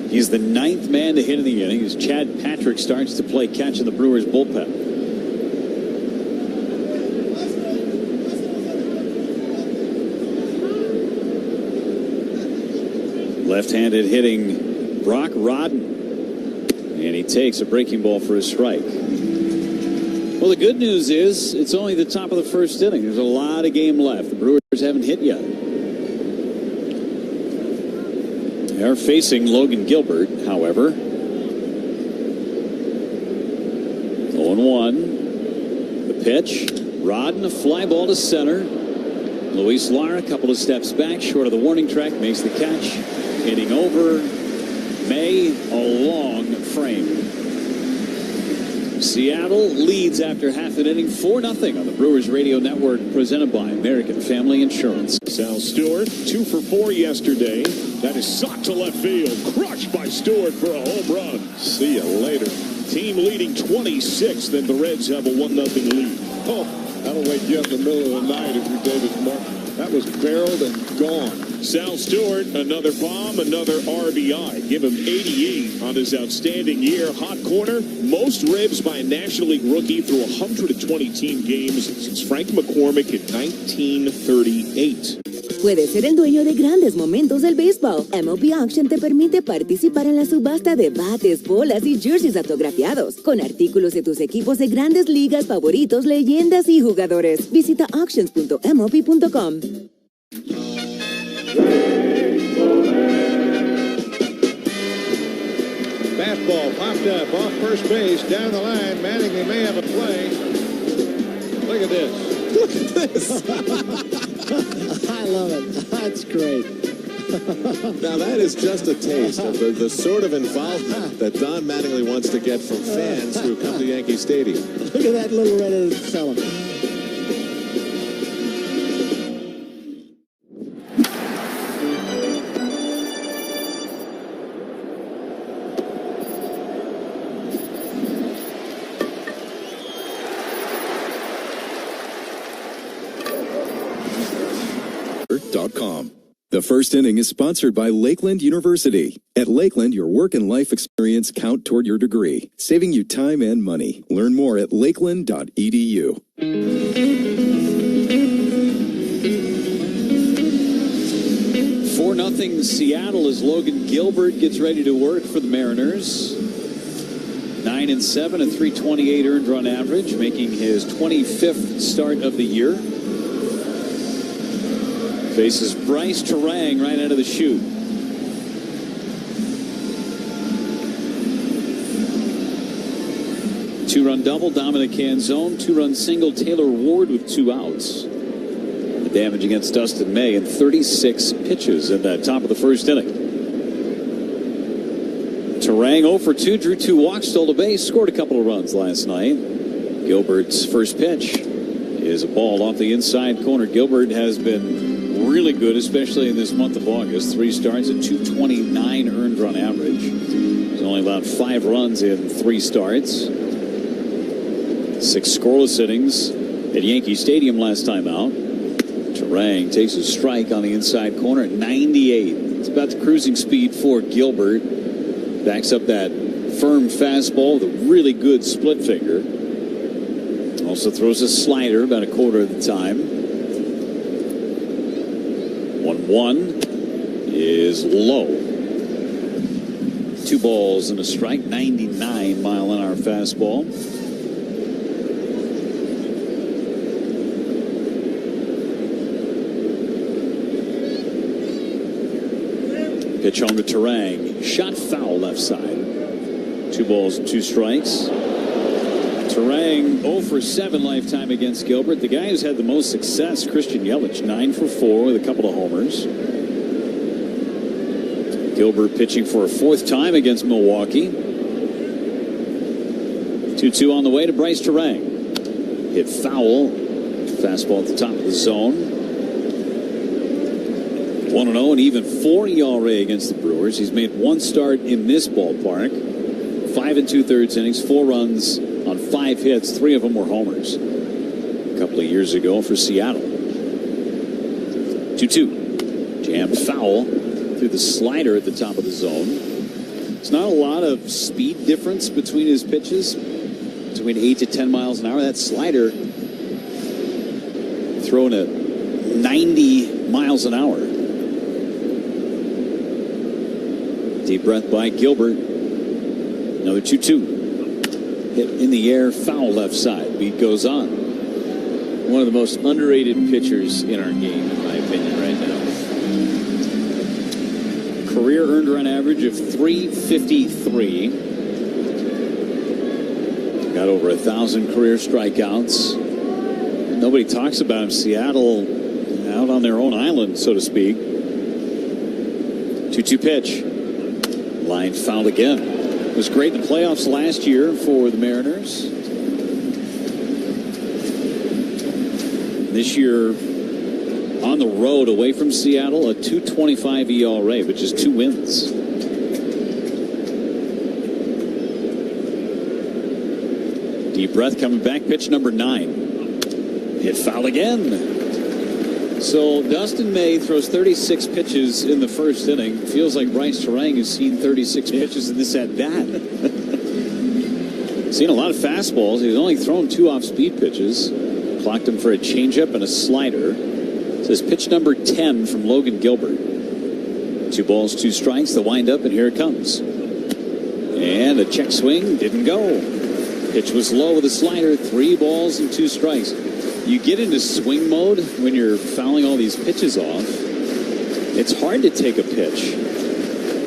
[SPEAKER 22] He's the 9th man to hit in the inning as Chad Patrick starts to play catch in the Brewers bullpen. Left-handed hitting Brock Rodden, and he takes a breaking ball for a strike. Well, the good news is it's only the top of the first inning. There's a lot of game left. The Brewers haven't hit yet. They are facing Logan Gilbert, however. 0-1. The pitch. Rodden, a fly ball to center. Luis Lara, a couple of steps back, short of the warning track, makes the catch. Hitting over May, a long frame. Seattle leads after half an inning, 4-0 on the Brewers Radio Network, presented by American Family Insurance.
[SPEAKER 13] Sal Stewart, 2 for 4 yesterday. That is socked to left field, crushed by Stewart for a home run. See you later. Team leading 26th, and the Reds have a 1-0 lead.
[SPEAKER 28] Oh, that'll wake you up in the middle of the night if you're David Martin. That was barreled and gone.
[SPEAKER 13] Sal Stewart, another bomb, another RBI. Give him 88 on his outstanding year. Hot corner, most ribs by a National League rookie through 120 team games since Frank McCormick in 1938.
[SPEAKER 9] Puedes ser el dueño de grandes momentos del béisbol. MLB Auction te permite participar en la subasta de bates, bolas y jerseys autografiados, con artículos de tus equipos de grandes ligas favoritos, leyendas y jugadores. Visita auctions.mlb.com.
[SPEAKER 28] Fastball popped up off first base, down the line. Mattingly may have a play. Look at this.
[SPEAKER 10] Look at this. I love it. That's great.
[SPEAKER 12] Now that is just a taste of the sort of involvement that Don Mattingly wants to get from fans who come to Yankee Stadium.
[SPEAKER 10] Look at that little red-headed fella.
[SPEAKER 19] The first inning is sponsored by Lakeland University. At Lakeland, your work and life experience count toward your degree, saving you time and money. Learn more at lakeland.edu.
[SPEAKER 22] 4-0 Seattle as Logan Gilbert gets ready to work for the Mariners. 9-7, a .328 earned run average, making his 25th start of the year. Faces Bryce Terang right out of the chute. Two-run double, Dominic Canzone. Two-run single, Taylor Ward with 2 outs. The damage against Dustin May in 36 pitches in that top of the first inning. Terang 0 for 2, drew 2 walks, stole a base, scored a couple of runs last night. Gilbert's first pitch is a ball off the inside corner. Gilbert has been really good, especially in this month of August. 3 starts, a .229 earned run average. He's only allowed 5 runs in 3 starts. 6 scoreless innings at Yankee Stadium last time out. Terang takes a strike on the inside corner at 98. It's about the cruising speed for Gilbert. Backs up that firm fastball with a really good split finger. Also throws a slider about a quarter of the time. 1-1 is low. 2 balls and a strike, 99-mile-an-hour fastball. Pitch home to Terang. Shot foul left side. 2 balls and 2 strikes. Terang 0 for 7 lifetime against Gilbert. The guy who's had the most success, Christian Yelich, 9 for 4 with a couple of homers. Gilbert pitching for a 4th time against Milwaukee. 2-2 on the way to Bryce Terang. Hit foul. Fastball at the top of the zone. 1-0, an even 4 ERA against the Brewers. He's made 1 start in this ballpark. 5 2/3 innings, 4 runs on 5 hits. 3 of them were homers.
[SPEAKER 24] couple of years ago for Seattle. 2-2. Jammed foul through the slider at the top of the zone. It's not a lot of speed difference between his pitches, between 8 to 10 miles an hour. That slider throwing at 90 miles an hour. Deep breath by Gilbert. Another 2-2. Hit in the air, foul left side. Beat goes on.
[SPEAKER 6] One of the most underrated pitchers in our game, in my opinion, right now.
[SPEAKER 24] Career earned run average of 353. Got over 1,000 career strikeouts. Nobody talks about him. Seattle out on their own island, so to speak. 2-2 pitch. Line fouled again. It was great in the playoffs last year for the Mariners. This year, on the road away from Seattle, a 2.25 ERA, but just 2 wins. Deep breath coming back. Pitch number 9. Hit foul again. So Dustin May throws 36 pitches in the first inning. Feels like Bryce Terang has seen 36 pitches in this at-bat. Seen a lot of fastballs. He's only thrown 2 off-speed pitches. Clocked him for a changeup and a slider. This is pitch number 10 from Logan Gilbert. 2 balls, 2 strikes. The windup, and here it comes. And a check swing didn't go. Pitch was low with a slider. 3 balls and 2 strikes. You get into swing mode when you're fouling all these pitches off. It's hard to take a pitch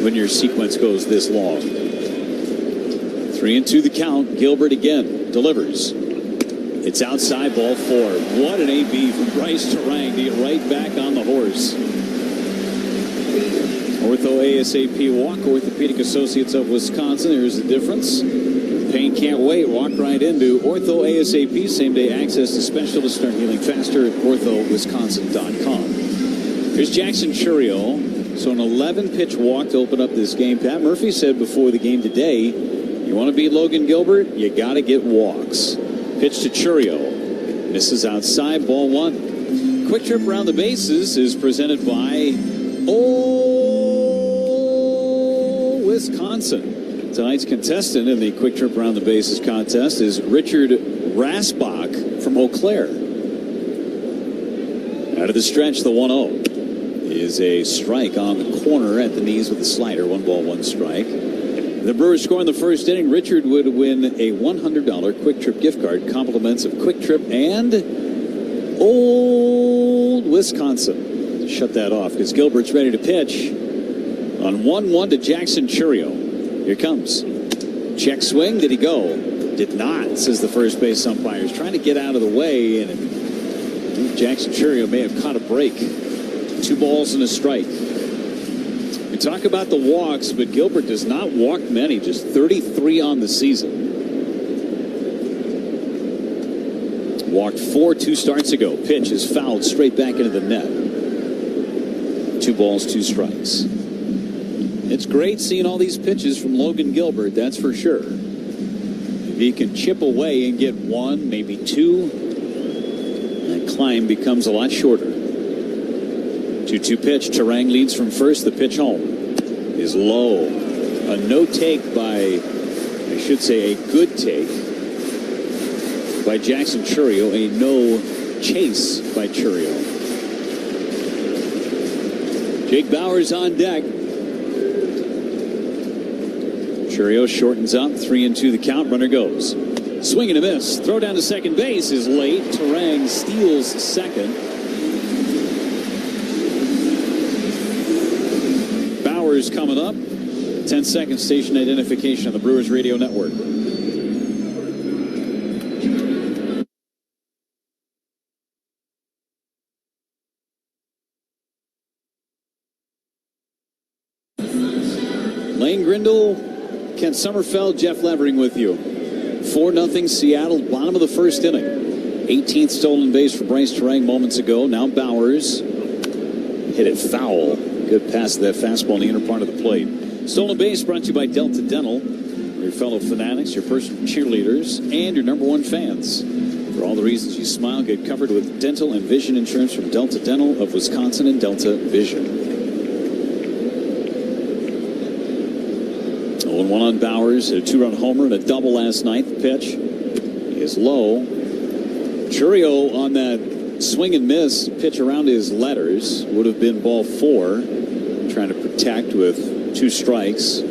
[SPEAKER 24] when your sequence goes this long. 3-2 the count. Gilbert again delivers. It's outside, ball 4. What an AB from Bryce Terang to get right back on the horse. Ortho ASAP Walk, Orthopedic Associates of Wisconsin. There's the difference. Pain can't wait. Walk right into Ortho ASAP. Same day access to specialists. Start healing faster at orthowisconsin.com. Here's Jackson Chourio. So an 11-pitch walk to open up this game. Pat Murphy said before the game today, you want to beat Logan Gilbert, you got to get walks. Pitch to Chourio. Misses outside, ball 1. Quick Trip Around the Bases is presented by Wisconsin. Tonight's contestant in the Quick Trip Around the Bases contest is Richard Rasbach from Eau Claire. Out of the stretch, the 1-0 is a strike on the corner at the knees with a slider. 1 ball, 1 strike. The Brewers score in the first inning. Richard would win a $100 Quick Trip gift card. Compliments of Quick Trip and Old Wisconsin. Shut that off because Gilbert's ready to pitch on 1-1 to Jackson Chourio. Here comes. Check swing. Did he go? Did not, says the first base umpire. He's trying to get out of the way, and Jackson Chourio may have caught a break. 2 balls and a strike. We talk about the walks, but Gilbert does not walk many, just 33 on the season. Walked 4 2 starts ago. Pitch is fouled straight back into the net. 2 balls, 2 strikes. It's great seeing all these pitches from Logan Gilbert, that's for sure. If he can chip away and get 1, maybe 2, that climb becomes a lot shorter. 2-2 pitch. Terang leads from first. The pitch home is low. A no take by, I should say, a good take by Jackson Chourio. A no chase by Chourio. Jake Bauers on deck. Chourio shortens up. 3-2 the count. Runner goes. Swing and a miss. Throw down to second base is late. Terang steals second. Bauers coming up. 10-second station identification on the Brewers Radio Network. Lane Grindle, Kent Sommerfeld, Jeff Levering with you. 4-0 Seattle, bottom of the first inning. 18th stolen base for Bryce Terang moments ago. Now Bauers hit it foul. Good pass to that fastball in the inner part of the plate. Stolen base brought to you by Delta Dental. Your fellow fanatics, your personal cheerleaders, and your #1 fans. For all the reasons you smile, get covered with dental and vision insurance from Delta Dental of Wisconsin and Delta Vision. 0-1 on Bowers, a 2-run homer and a double last night. The pitch is low. Churio on that swing and miss pitch around his letters would have been ball 4. Trying to protect with 2 strikes.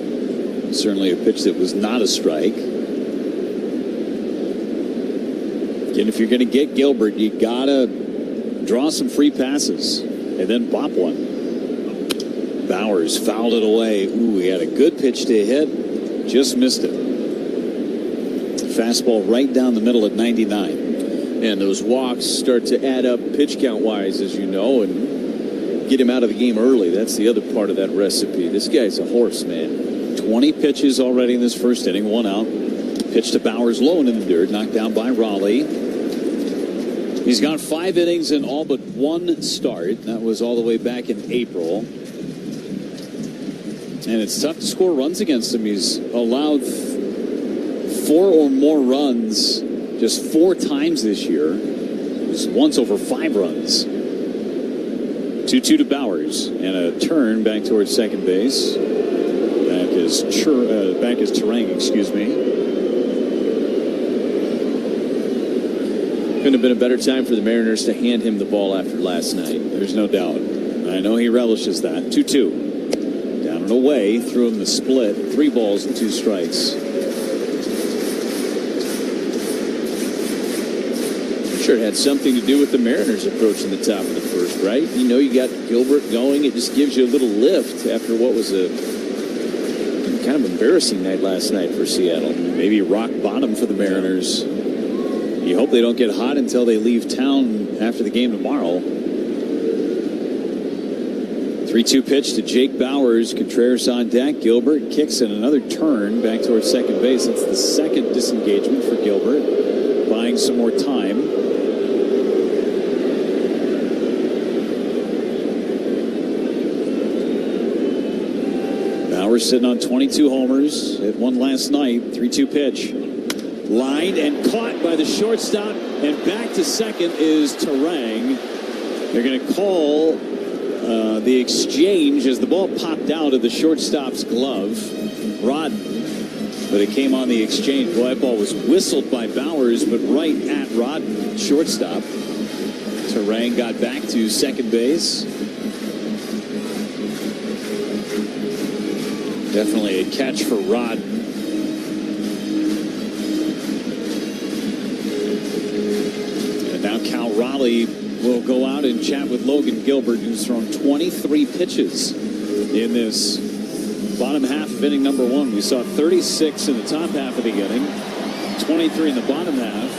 [SPEAKER 24] Certainly a pitch that was not a strike. Again, if you're going to get Gilbert, you got to draw some free passes and then bop one. Bowers fouled it away. Ooh, he had a good pitch to hit. Just missed it. Fastball right down the middle at 99.
[SPEAKER 6] And those walks start to add up pitch count wise, as you know, and get him out of the game early. That's the other part of that recipe. This guy's a horse, man.
[SPEAKER 24] 20 pitches already in this first inning. 1 out. Pitch to Bowers low and in the dirt. Knocked down by Raleigh. He's gone 5 innings in all but 1 start. That was all the way back in April. And it's tough to score runs against him. He's allowed 4 or more runs just 4 times this year. He's once over 5 runs. 2-2 to Bowers. And a turn back towards second base. Back is Terang, excuse me.
[SPEAKER 6] Couldn't have been a better time for the Mariners to hand him the ball after last night.
[SPEAKER 24] There's no doubt. I know he relishes that. 2-2. Down and away. Threw him the split. 3 balls and 2 strikes.
[SPEAKER 6] I'm sure it had something to do with the Mariners approaching the top of the first, right? You know, you got Gilbert going. It just gives you a little lift after what was a kind of embarrassing night last night for Seattle.
[SPEAKER 24] Maybe rock bottom for the Mariners. You hope they don't get hot until they leave town after the game tomorrow. 3-2 pitch to Jake Bowers. Contreras on deck. Gilbert kicks in another turn back towards second base. That's the second disengagement for Gilbert. Buying some more time. Bowers sitting on 22 homers. Hit 1 last night. 3-2 pitch. Lined and caught by the shortstop, and back to second is Terang. They're going to call the exchange as the ball popped out of the shortstop's glove. Rodden, but it came on the exchange. Boy, that ball was whistled by Bowers, but right at Rodden, shortstop. Terang got back to second base. Definitely a catch for Rodden. Cal Raleigh will go out and chat with Logan Gilbert, who's thrown 23 pitches in this bottom half of inning number 1. We saw 36 in the top half of the inning, 23 in the bottom half.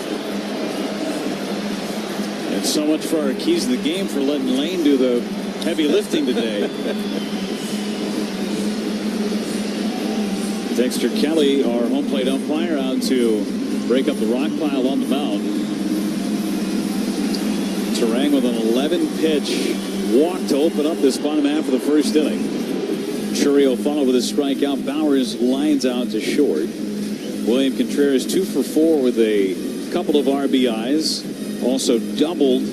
[SPEAKER 24] And so much for our keys to the game for letting Lane do the heavy lifting today. Dexter Kelly, our home plate umpire, out to break up the rock pile on the mound. Terang with an 11-pitch walk to open up this bottom half of the first inning. Churio followed with a strikeout. Bowers lines out to short. William Contreras 2 for 4 with a couple of RBIs. Also doubled.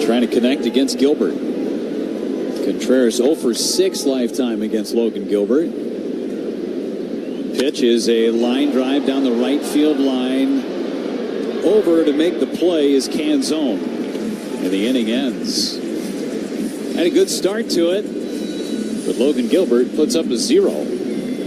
[SPEAKER 24] Trying to connect against Gilbert. Contreras 0 for 6 lifetime against Logan Gilbert. Pitch is a line drive down the right field line. Over to make the play is Canzone. And the inning ends. Had a good start to it, but Logan Gilbert puts up a 0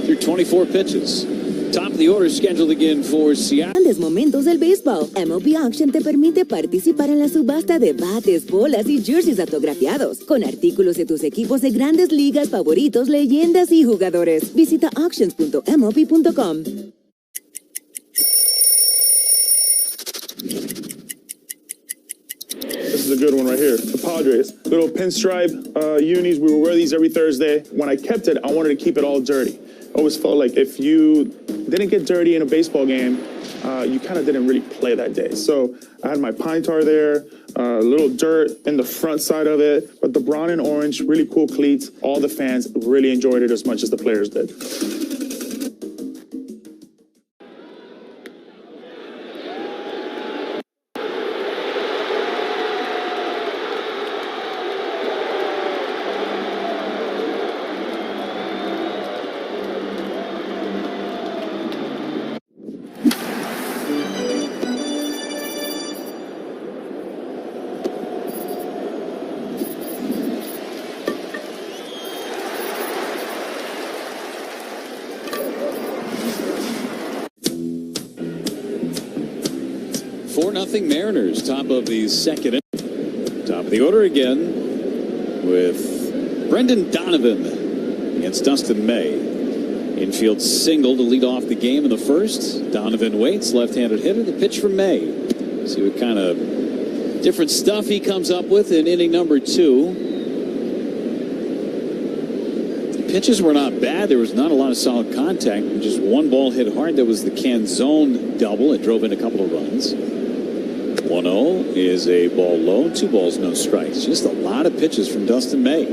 [SPEAKER 24] through 24 pitches. Top of the order scheduled again for Seattle.
[SPEAKER 9] Grandes momentos del béisbol. MLB Auction te permite participar en la subasta de bates, bolas y jerseys autografiados, con artículos de tus equipos de grandes ligas favoritos, leyendas y jugadores. Visita auctions.mlb.com.
[SPEAKER 1] This is a good one right here. The Padres. Little pinstripe unis. We would wear these every Thursday. When I kept it, I wanted to keep it all dirty. I always felt like if you didn't get dirty in a baseball game, you kind of didn't really play that day. So I had my pine tar there, a little dirt in the front side of it, but the brown and orange, really cool cleats. All the fans really enjoyed it as much as the players did.
[SPEAKER 24] 4-0 Mariners, top of the second inning. Top of the order again with Brendan Donovan against Dustin May. Infield single to lead off the game in the first. Donovan waits, left-handed hitter. The pitch from May. See what kind of different stuff he comes up with in inning number 2. Pitches were not bad. There was not a lot of solid contact. Just one ball hit hard. That was the Canzone double. It drove in a couple of runs. 1-0 is a ball low. 2 balls, no strikes. Just a lot of pitches from Dustin May.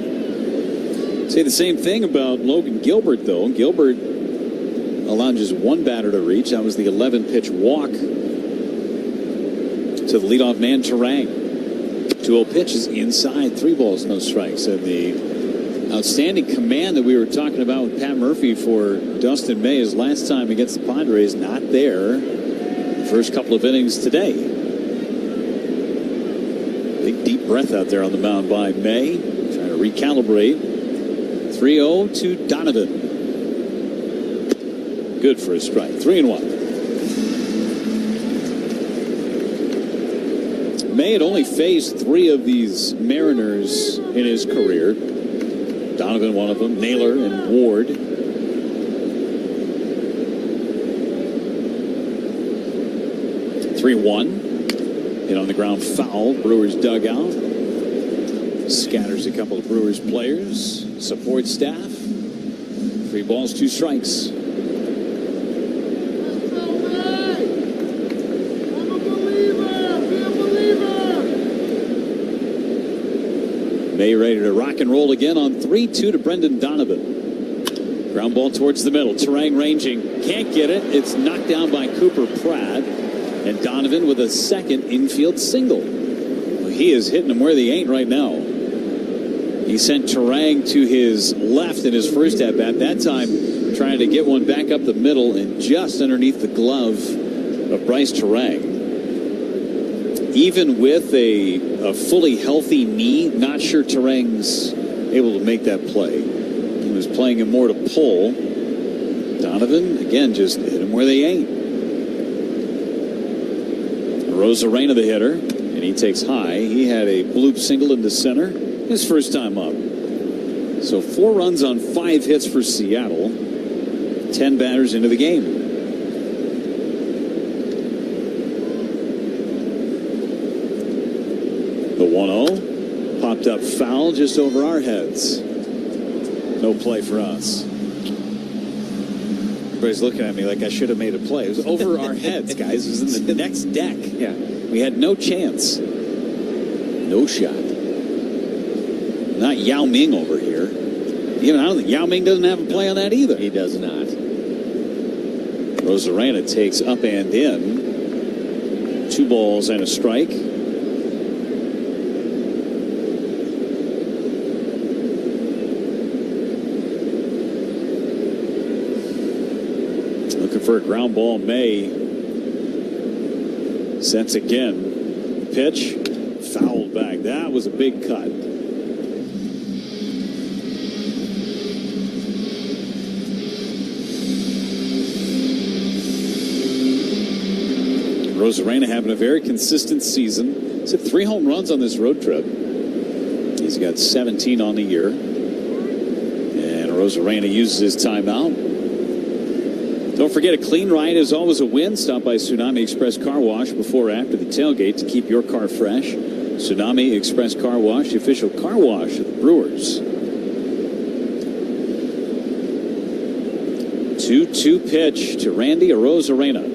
[SPEAKER 24] Say the same thing about Logan Gilbert, though. Gilbert allowed just one batter to reach. That was the 11-pitch walk to the leadoff man, Turang. 2-0 pitch is inside. 3 balls, no strikes. And the outstanding command that we were talking about with Pat Murphy for Dustin May his last time against the Padres, not there the first couple of innings today. Big deep breath out there on the mound by May, trying to recalibrate. 3-0 to Donovan. Good for a strike. 3-1. May had only faced 3 of these Mariners in his career. Donovan, one of them, Naylor and Ward. Hit on the ground foul. Brewers dugout. Scatters a couple of Brewers players. Support staff. 3 balls, 2 strikes. May ready to rock and roll again on 3-2 to Brendan Donovan. Ground ball towards the middle. Turang ranging. Can't get it. It's knocked down by Cooper Pratt. And Donovan with a second infield single. Well, he is hitting them where they ain't right now. He sent Turang to his left in his first at-bat. That time trying to get one back up the middle and just underneath the glove of Bryce Turang. Even with a fully healthy knee, not sure Turang's able to make that play. He was playing him more to pull. Donovan, again, just hit him where they ain't. Rosarena, the hitter, and he takes high. He had a bloop single into center his first time up. So 4 runs on 5 hits for Seattle. 10 batters into the game. The 1-0 popped up foul just over our heads. No play for us. Everybody's looking at me like I should have made a play. It was over our heads, guys. It was in the next deck. Yeah. We had no chance. No shot. Not Yao Ming over here. Even I don't think Yao Ming doesn't have a play on that either. He does not. Rosarena takes up and in. 2 balls and a strike. For a ground ball, May sets again. Pitch fouled back. That was a big cut. Rosarena having a very consistent season. He's hit 3 home runs on this road trip. He's got 17 on the year. And Rosarena uses his timeout. Don't forget, a clean ride is always a win. Stop by Tsunami Express Car Wash before or after the tailgate to keep your car fresh. Tsunami Express Car Wash, the official car wash of the Brewers. 2-2 pitch to Randy Arozarena.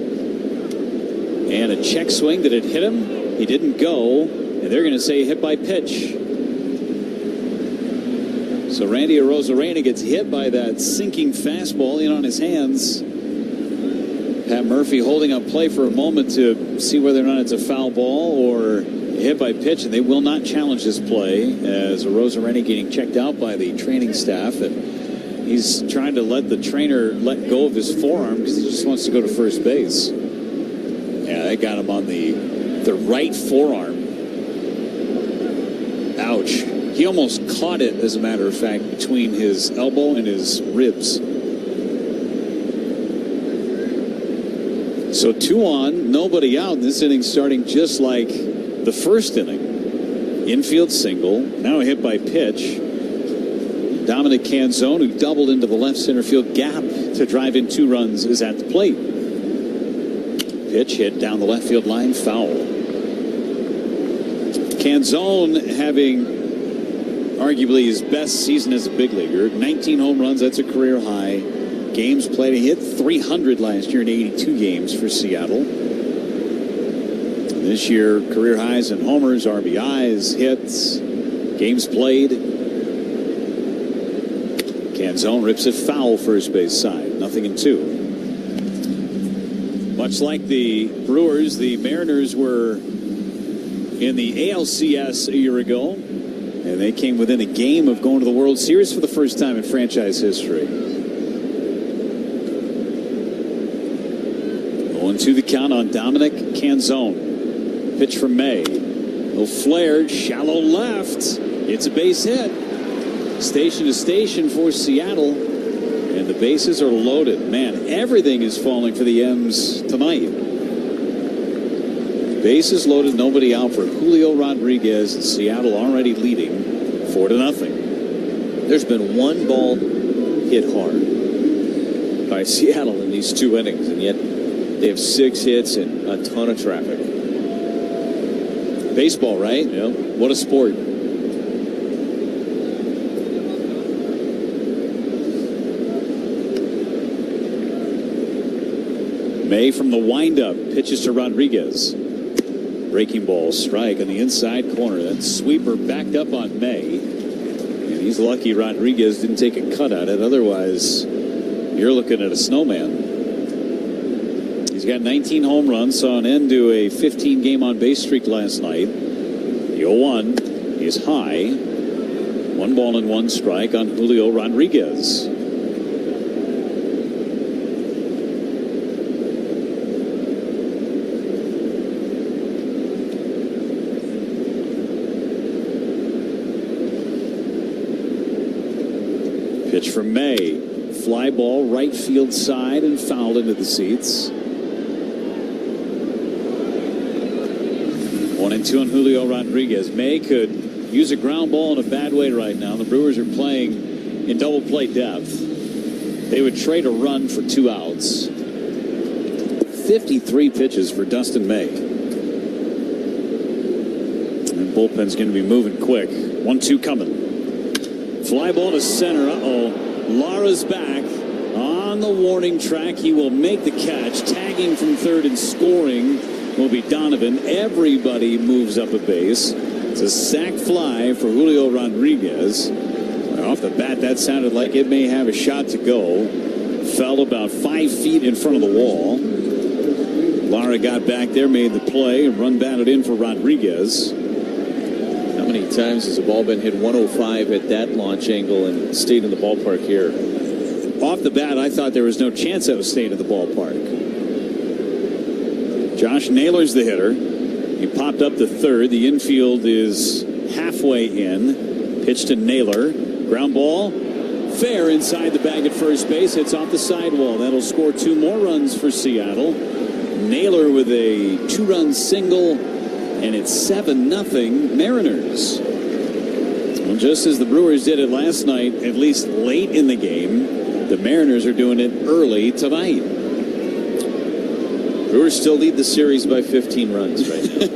[SPEAKER 24] And a check swing that had hit him. He didn't go, and they're going to say hit by pitch. So Randy Arozarena gets hit by that sinking fastball in on his hands. Pat Murphy holding up play for a moment to see whether or not it's a foul ball or a hit by pitch, and they will not challenge this play as Arozarena getting checked out by the training staff, and he's trying to let the trainer let go of his forearm because he just wants to go to first base. Yeah, they got him on the right forearm. Ouch. He almost caught it, as a matter of fact, between his elbow and his ribs. So 2 on, nobody out. This inning starting just like the first inning. Infield single, now a hit by pitch. Dominic Canzone, who doubled into the left center field gap to drive in 2 runs, is at the plate. Pitch hit down the left field line, foul. Canzone having arguably his best season as a big leaguer. 19 home runs, that's a career high. Games played, he hit 300 last year in 82 games for Seattle. This year, career highs in homers, RBIs, hits, games played. Canzone rips it foul first base side. 0-2. Much like the Brewers, the Mariners were in the ALCS a year ago, and they came within a game of going to the World Series for the first time in franchise history. 0-2 the count on Dominic Canzone. Pitch from May. Little flared, shallow left. It's a base hit. Station to station for Seattle, and the bases are loaded. Man, everything is falling for the M's tonight. Bases loaded, nobody out for Julio Rodriguez, and Seattle already leading 4-0.
[SPEAKER 6] There's been 1 ball hit hard by Seattle in these 2 innings, and yet they have 6 hits and a ton of traffic. Baseball, right?
[SPEAKER 24] Yeah.
[SPEAKER 6] What a sport.
[SPEAKER 24] May from the windup pitches to Rodriguez. Breaking ball, strike on the inside corner. That sweeper backed up on May. And he's lucky Rodriguez didn't take a cut at it. Otherwise, you're looking at a snowman. He's got 19 home runs, saw an end to a 15-game on-base streak last night. The 0-1 is high. 1 ball and 1 strike on Julio Rodriguez. Pitch from May. Fly ball right field side and fouled into the seats. 1-2 on Julio Rodriguez. May could use a ground ball in a bad way right now. The Brewers are playing in double play depth. They would trade a run for 2 outs. 53 pitches for Dustin May. And bullpen's going to be moving quick. 1-2 coming. Fly ball to center. Lara's back on the warning track. He will make the catch. Tagging from third and scoring will be Donovan. Everybody moves up a base. It's a sac fly for Julio Rodriguez. Off the bat, that sounded like it may have a shot to go. Fell about 5 feet in front of the wall. Lara got back there, made the play, and run batted in for Rodriguez.
[SPEAKER 6] How many times has the ball been hit 105 at that launch angle and stayed in the ballpark here?
[SPEAKER 24] Off the bat, I thought there was no chance that was staying at the ballpark. Josh Naylor's the hitter. He popped up to third. The infield is halfway in. Pitch to Naylor. Ground ball. Fair inside the bag at first base. Hits off the sidewall. That'll score 2 more runs for Seattle. Naylor with a 2-run single, and it's 7-0 Mariners. Well, just as the Brewers did it last night, at least late in the game, the Mariners are doing it early tonight.
[SPEAKER 6] Brewers still lead the series by 15 runs right now.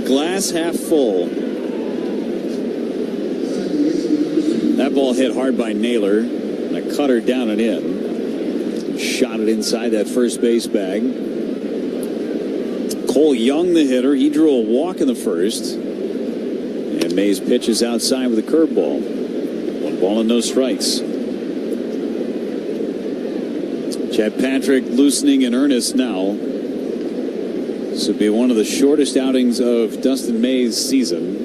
[SPEAKER 24] Glass half full. That ball hit hard by Naylor. And a cutter down and in. Shot it inside that first base bag. Cole Young, the hitter, he drew a walk in the first. And May's pitch is outside with a curveball. 1 ball and no strikes. Chad Patrick loosening in earnest now. This would be one of the shortest outings of Dustin May's season.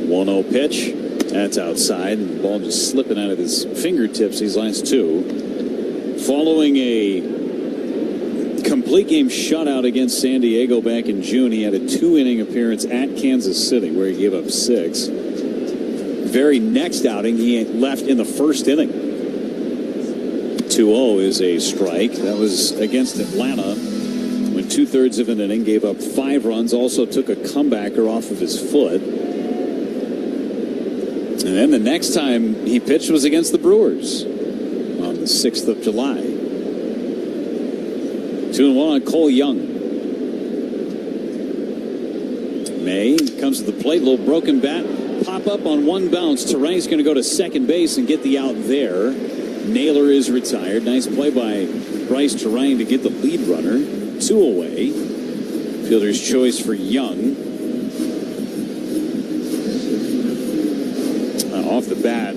[SPEAKER 24] 1-0 pitch. That's outside. And the ball just slipping out of his fingertips these last 2. Following a complete game shutout against San Diego back in June, he had a 2-inning appearance at Kansas City where he gave up 6. very next outing, he left in the first inning. 2-0 is a strike. That was against Atlanta when 2/3 of an inning, gave up 5 runs, also took a comebacker off of his foot. And then the next time he pitched was against the Brewers on the 6th of July. 2-1 on Cole Young. May comes to the plate, little broken bat, pop up on one bounce. Terang's going to go to second base and get the out there. Naylor is retired. Nice play by Bryce Terang to get the lead runner. 2 away. Fielder's choice for Young. Off the bat,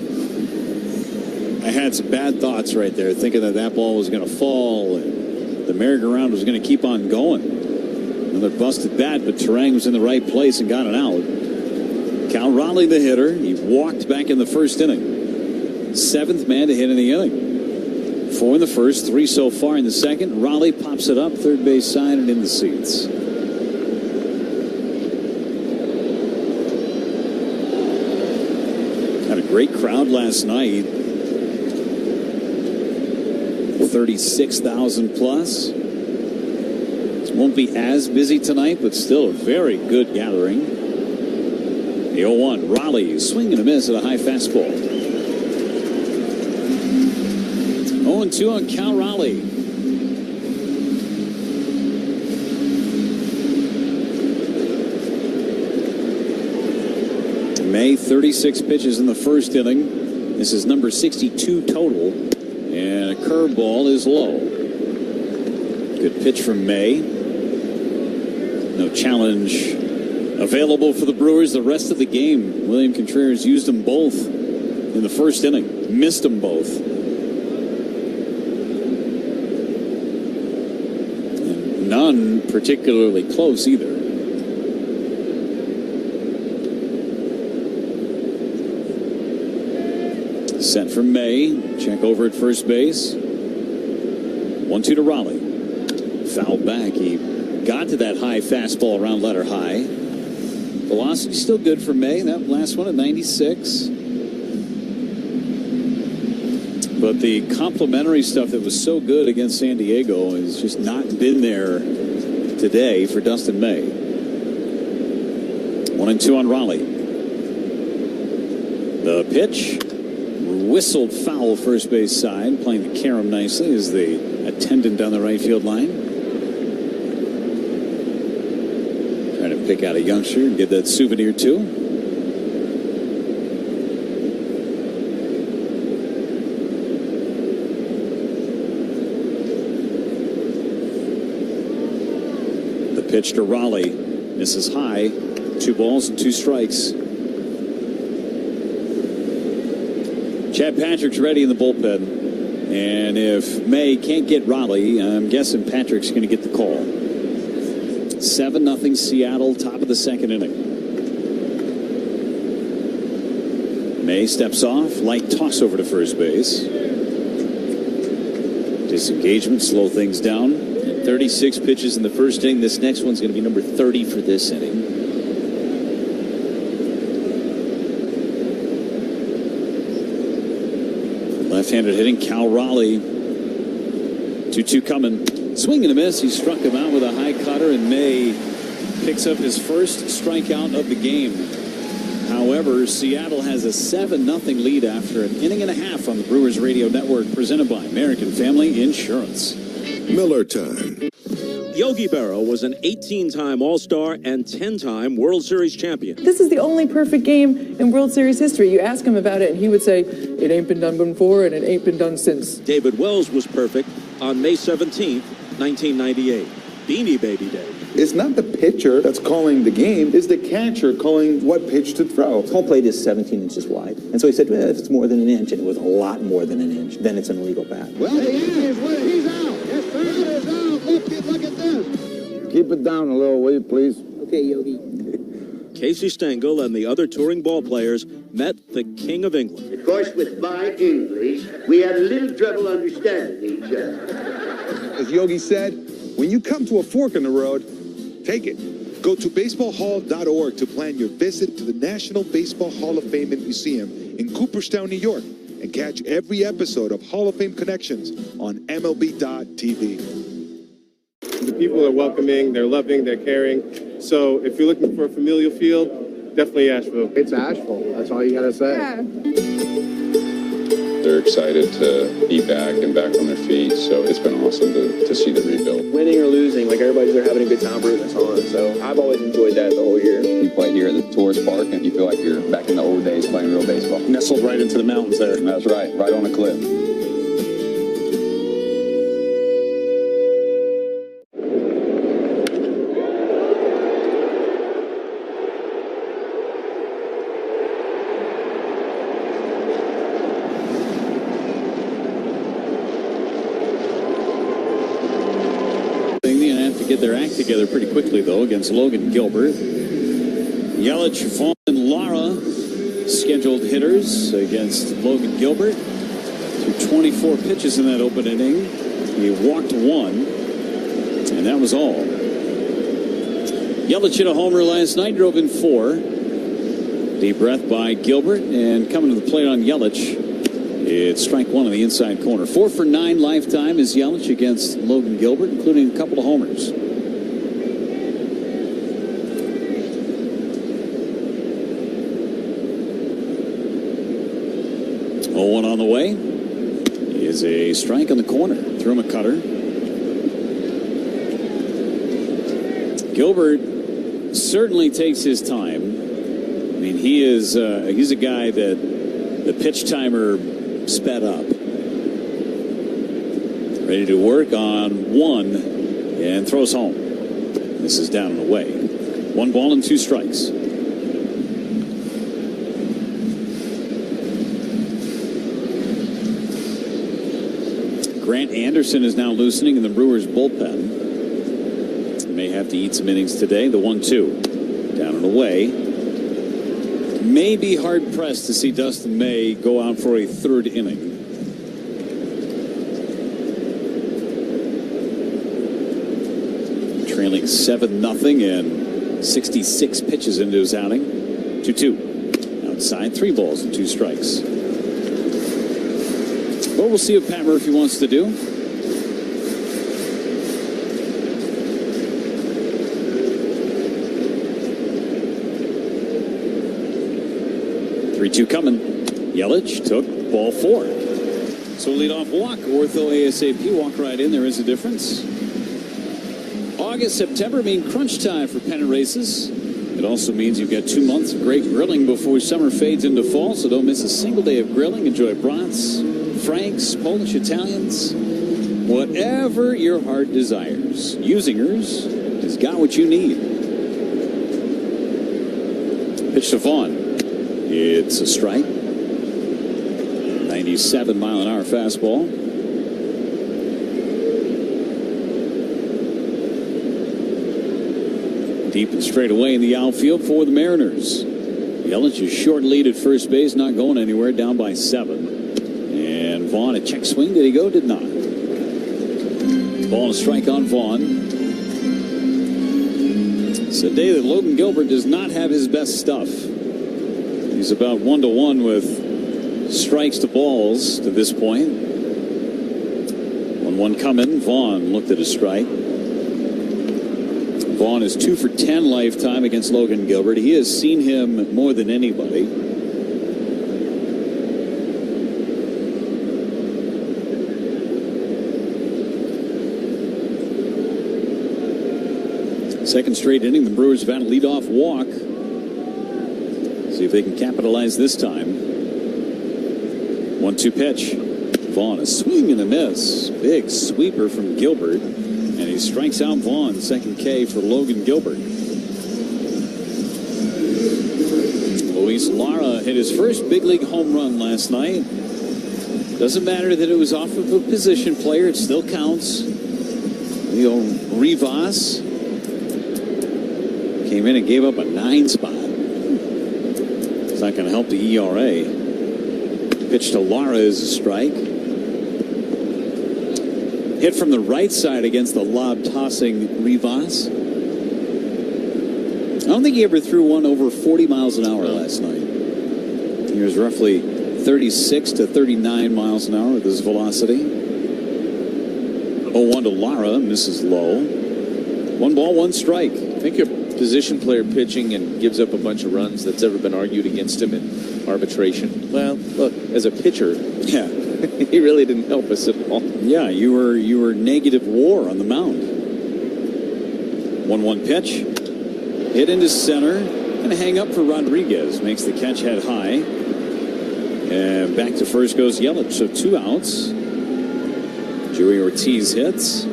[SPEAKER 24] I had some bad thoughts right there, thinking that ball was going to fall and the merry-go-round was going to keep on going. Another busted bat, but Terang was in the right place and got it out. Cal Raleigh, the hitter, he walked back in the first inning. 7th man to hit in the inning. 4 in the first, 3 so far in the second. Raleigh pops it up, third base side and in the seats. Had a great crowd last night. 36,000 plus. Won't be as busy tonight, but still a very good gathering. The 0-1, Raleigh swing and a miss at a high fastball. 0-2 on Cal Raleigh. May, 36 pitches in the first inning. This is number 62 total. And a curveball is low. Good pitch from May. No challenge available for the Brewers the rest of the game. William Contreras used them both in the first inning. Missed them both. And none particularly close either. Set for May. Check over at first base. 1-2 to Raleigh. Foul back. He got to that high fastball around letter high. Velocity still good for May. That last one at 96. But the complimentary stuff that was so good against San Diego has just not been there today for Dustin May. 1-2 on Raleigh. The pitch. Whistled foul first base side. Playing the carom nicely as the attendant down the right field line. Trying to pick out a youngster and give that souvenir to. The pitch to Raleigh. Misses high. 2 balls and 2 strikes. Chad Patrick's ready in the bullpen. And if May can't get Raleigh, I'm guessing Patrick's going to get the call. 7-0 Seattle, top of the second inning. May steps off, light toss over to first base. Disengagement, slow things down. 36 pitches in the first inning. This next one's going to be number 30 for this inning. Left-handed hitting, Cal Raleigh. 2-2 coming. Swing and a miss. He struck him out with a high cutter, and May picks up his first strikeout of the game. However, Seattle has a 7-0 lead after an inning and a half on the Brewers Radio Network, presented by American Family Insurance.
[SPEAKER 3] Miller time.
[SPEAKER 11] Yogi Berra was an 18-time All-Star and 10-time World Series champion.
[SPEAKER 21] This is the only perfect game in World Series history. You ask him about it, and he would say, it ain't been done before, and it ain't been done since.
[SPEAKER 11] David Wells was perfect on May 17th, 1998. Beanie Baby Day.
[SPEAKER 29] It's not the pitcher that's calling the game, it's the catcher calling what pitch to throw.
[SPEAKER 14] Home plate is 17 inches wide. And so he said, well, if it's more than an inch, and it was a lot more than an inch, then it's an illegal bat.
[SPEAKER 28] Well, he is. He's out. Yes, sir. He's out. Look at this. Keep it down a little, will you, please?
[SPEAKER 14] Okay, Yogi.
[SPEAKER 11] Casey Stengel and the other touring ball players met the King of England.
[SPEAKER 15] Of course, with my English, we had a little trouble understanding each other.
[SPEAKER 29] As Yogi said, when you come to a fork in the road, take it.
[SPEAKER 4] Go to baseballhall.org to plan your visit to the National Baseball Hall of Fame and Museum in Cooperstown, New York, and catch every episode of Hall of Fame Connections on MLB.tv.
[SPEAKER 7] The people are welcoming, they're loving, they're caring. So if you're looking for a familial feel, definitely Asheville.
[SPEAKER 8] It's Asheville. That's all you gotta say.
[SPEAKER 16] Yeah. They're excited to be back and back on their feet, so it's been awesome to see the rebuild.
[SPEAKER 17] Winning or losing, like everybody's there having a good time rooting us on, so I've always enjoyed that the whole year.
[SPEAKER 16] You play here at the tourist park and you feel like you're back in the old days playing real baseball.
[SPEAKER 11] Nestled right into the mountains there.
[SPEAKER 16] That's right on a cliff.
[SPEAKER 24] Get their act together pretty quickly, though, against Logan Gilbert. Yelich, Vaughn, and Lara, scheduled hitters against Logan Gilbert. Through 24 pitches in that open inning, he walked one, and that was all. Yelich hit a homer last night, drove in 4. Deep breath by Gilbert, and coming to the plate on Yelich, it's strike 1 on the inside corner. 4 for 9 lifetime is Yelich against Logan Gilbert, including a couple of homers. 0-1 on the way is a strike on the corner. Threw him a cutter. Gilbert certainly takes his time. I mean, he's a guy that the pitch timer sped up. Ready to work on 1 and throws home. This is down and away. 1 ball and 2 strikes. Grant Anderson is now loosening in the Brewers bullpen. May have to eat some innings today. The 1-2 down and away. May be hard pressed to see Dustin May go out for a 3rd inning. Trailing 7-0 and 66 pitches into his outing. 2-2 outside, 3 balls and 2 strikes. Well, we'll see what Pat Murphy wants to do. Three-two coming. Yelich took ball 4. So lead off walk. Ortho ASAP. Walk right in. There is a difference. August, September mean crunch time for pennant races. It also means you've got 2 months of great grilling before summer fades into fall. So don't miss a single day of grilling. Enjoy brats, Franks, Polish, Italians, whatever your heart desires. Usinger's has got what you need. Pitch to Vaughn. It's a strike. 97-mile-an-hour fastball. Deep and straight away in the outfield for the Mariners. Yelich is short lead at first base, not going anywhere, down by 7. And Vaughn, a check swing. Did he go? Did not. Ball and a strike on Vaughn. It's a day that Logan Gilbert does not have his best stuff. He's about 1-to-1 with strikes to balls to this point. 1-1 coming. Vaughn looked at a strike. Vaughn is 2 for 10 lifetime against Logan Gilbert. He has seen him more than anybody. Second straight inning, the Brewers have had a leadoff walk. See if they can capitalize this time. 1-2 pitch. Vaughn, a swing and a miss. Big sweeper from Gilbert. And he strikes out Vaughn. Second K for Logan Gilbert. Luis Lara hit his first big league home run last night. Doesn't matter that it was off of a position player. It still counts. Leo Rivas came in and gave up a 9 spot. It's not going to help the ERA. Pitch to Lara is a strike. Hit from the right side against the lob tossing Rivas. don't think he ever threw one over 40 miles an hour last night. He was roughly 36 to 39 miles an hour with his velocity. 0-1 to Lara, misses low. 1 ball, 1 strike.
[SPEAKER 6] I think a position player pitching and gives up a bunch of runs, that's ever been argued against him in arbitration. Well, look, as a pitcher,
[SPEAKER 24] yeah,
[SPEAKER 6] he really didn't help us at all.
[SPEAKER 24] Yeah, you were negative WAR on the mound. 1-1 pitch. Hit into center. And a hang up for Rodriguez. Makes the catch head high. And back to first goes Yelich. So 2 outs. Joey Ortiz hits.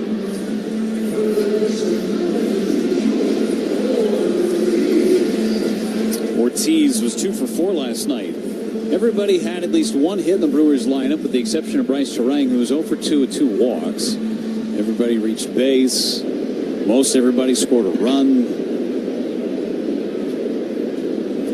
[SPEAKER 24] Ortiz was 2 for 4 last night. Everybody had at least 1 hit in the Brewers lineup, with the exception of Bryce Terang, who was 0 for 2 with 2 walks. Everybody reached base. Most everybody scored a run.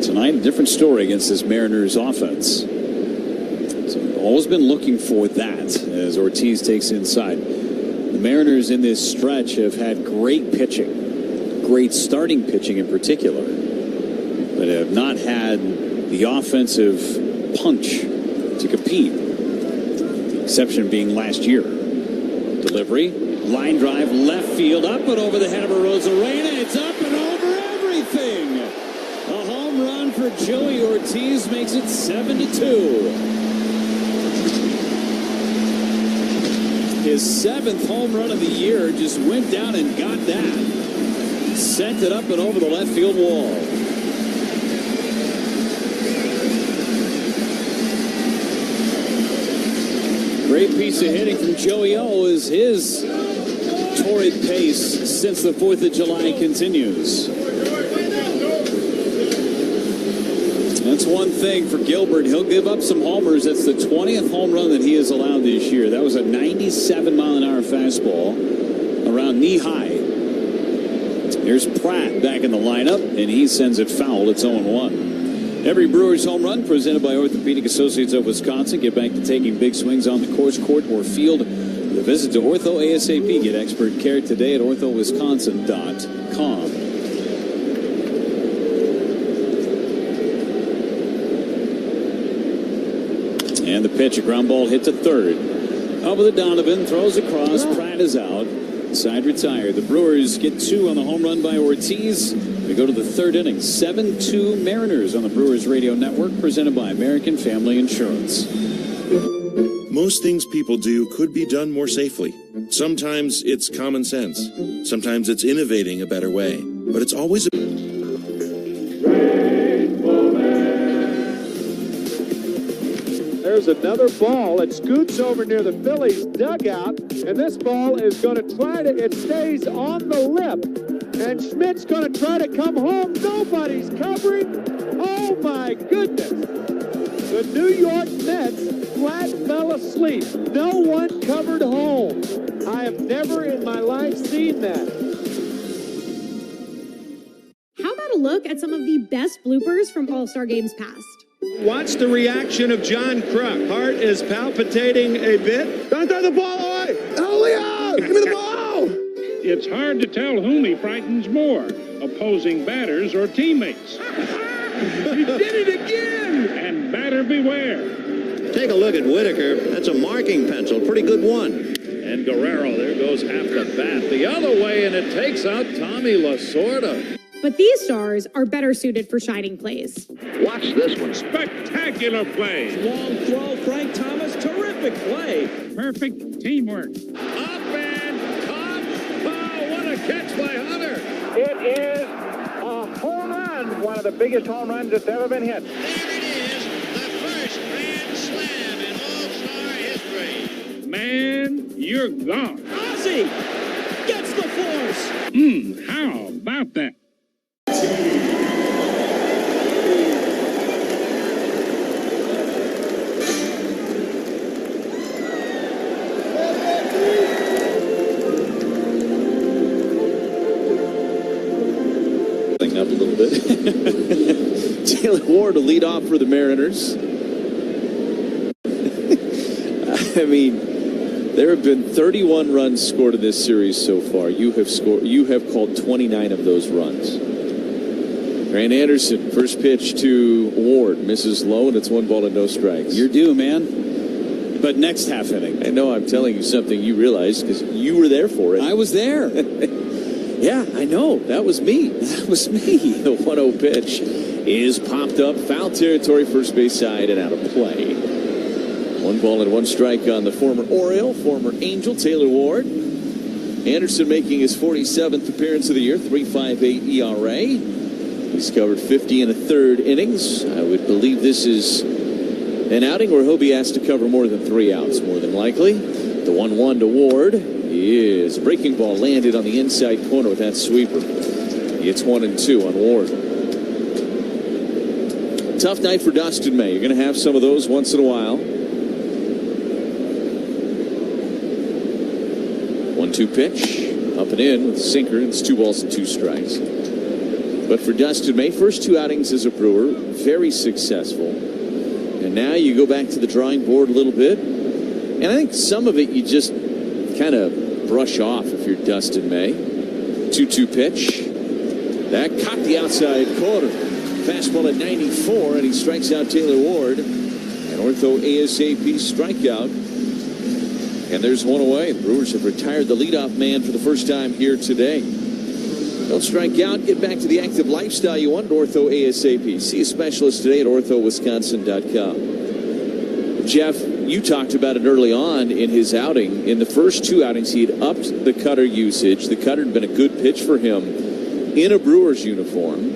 [SPEAKER 24] Tonight, a different story against this Mariners offense. So always been looking for that as Ortiz takes inside. The Mariners in this stretch have had great pitching, great starting pitching in particular, but have not had the offensive punch to compete. The exception being last year. Delivery, line drive, left field, up and over the head of Arozarena. It's up and over everything. A home run for Joey Ortiz makes it 7-2. His 7th home run of the year, just went down and got that. Sent it up and over the left field wall. Great piece of hitting from Joey O as his torrid pace since the 4th of July continues. That's one thing for Gilbert. He'll give up some homers. That's the 20th home run that he has allowed this year. That was a 97-mile-an-hour fastball around knee-high. Here's Pratt back in the lineup, and he sends it foul. It's 0-1. Every Brewers home run presented by Orthopedic Associates of Wisconsin. Get back to taking big swings on the course, court, or field with a visit to Ortho ASAP. Get expert care today at orthowisconsin.com. And the pitch, a ground ball hit to third. Up with Donovan, throws across. Pratt is out. Side retired. The Brewers get 2 on the home run by Ortiz. We go to the 3rd inning. 7-2 Mariners on the Brewers Radio Network, presented by American Family Insurance.
[SPEAKER 2] Most things people do could be done more safely. Sometimes it's common sense. Sometimes it's innovating a better way. But it's always
[SPEAKER 28] There's another ball. It scoots over near the Phillies dugout, and this ball is going to try to, it stays on the lip, and Schmidt's going to try to come home. Nobody's covering. Oh my goodness. The New York Mets flat fell asleep. No one covered home. I have never in my life seen that.
[SPEAKER 5] How about a look at some of the best bloopers from All-Star games past?
[SPEAKER 28] Watch the reaction of John Kruk. Heart is palpitating a bit. Don't throw the ball away! Julio! Give me the ball!
[SPEAKER 13] It's hard to tell whom he frightens more, opposing batters or teammates.
[SPEAKER 28] He did it again!
[SPEAKER 13] And batter beware.
[SPEAKER 18] Take a look at Whitaker. That's a marking pencil. Pretty good one.
[SPEAKER 13] And Guerrero, there goes half the bat the other way, and it takes out Tommy Lasorda.
[SPEAKER 5] But these stars are better suited for shining plays.
[SPEAKER 13] Watch this one. Spectacular play.
[SPEAKER 11] Long throw, Frank Thomas. Terrific play.
[SPEAKER 13] Perfect teamwork. Up and caught. Oh, what a catch by Hunter.
[SPEAKER 28] It is a home run. One of the biggest home runs that's ever been hit.
[SPEAKER 18] There it is. The first grand slam in All-Star history.
[SPEAKER 13] Man, you're gone.
[SPEAKER 11] Ozzie gets the force.
[SPEAKER 13] How about that?
[SPEAKER 6] Up a little bit. Taylor Ward to lead off for the Mariners. I mean, there have been 31 runs scored in this series so far. You have called 29 of those runs. Grant Anderson, first pitch to Ward, misses low, and it's 1 ball and no strikes.
[SPEAKER 24] You're due, man. But next half inning.
[SPEAKER 6] I know I'm telling you something you realize because you were there for it.
[SPEAKER 24] I was there.
[SPEAKER 6] Yeah, I know. That was me.
[SPEAKER 24] That was me.
[SPEAKER 6] The 1-0 pitch is popped up, foul territory, first base side, and out of play. 1 ball and 1 strike on the former Oriole, former Angel, Taylor Ward. Anderson making his 47th appearance of the year, 3.58 ERA. He's covered 50 1/3 innings. I would believe this is an outing where he'll be asked to cover more than 3 outs, more than likely. The 1-1 to Ward is a breaking ball landed on the inside corner with that sweeper. It's 1-2 on Ward. Tough night for Dustin May. You're going to have some of those once in a while. 1-2 pitch, up and in with a sinker, and it's 2 balls and 2 strikes. But for Dustin May, first 2 outings as a Brewer, very successful. And now you go back to the drawing board a little bit. And I think some of it you just kind of brush off if you're Dustin May. 2-2 pitch. That caught the outside corner. Fastball at 94, and he strikes out Taylor Ward. An ortho ASAP strikeout. And there's 1 away. The Brewers have retired the leadoff man for the first time here today. Don't strike out. Get back to the active lifestyle you want at Ortho ASAP. See a specialist today at orthowisconsin.com. Jeff, you talked about it early on in his outing. In the first 2 outings, he had upped the cutter usage. The cutter had been a good pitch for him in a Brewers uniform.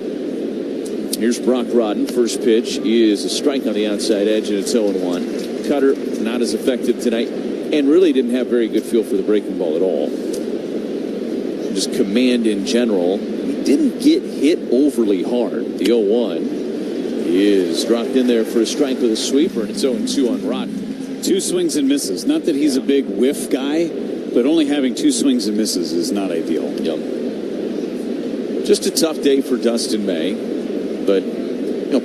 [SPEAKER 6] Here's Brock Rodden. First pitch is a strike on the outside edge, and it's 0-1. Cutter not as effective tonight, and really didn't have very good feel for the breaking ball at all. Just command in general. He didn't get hit overly hard. The 0-1 is dropped in there for a strike with a sweeper, and it's 0-2 on Rodden.
[SPEAKER 24] 2 swings and misses. Not that he's a big whiff guy, but only having 2 swings and misses is not ideal.
[SPEAKER 6] Yep. Just a tough day for Dustin May, but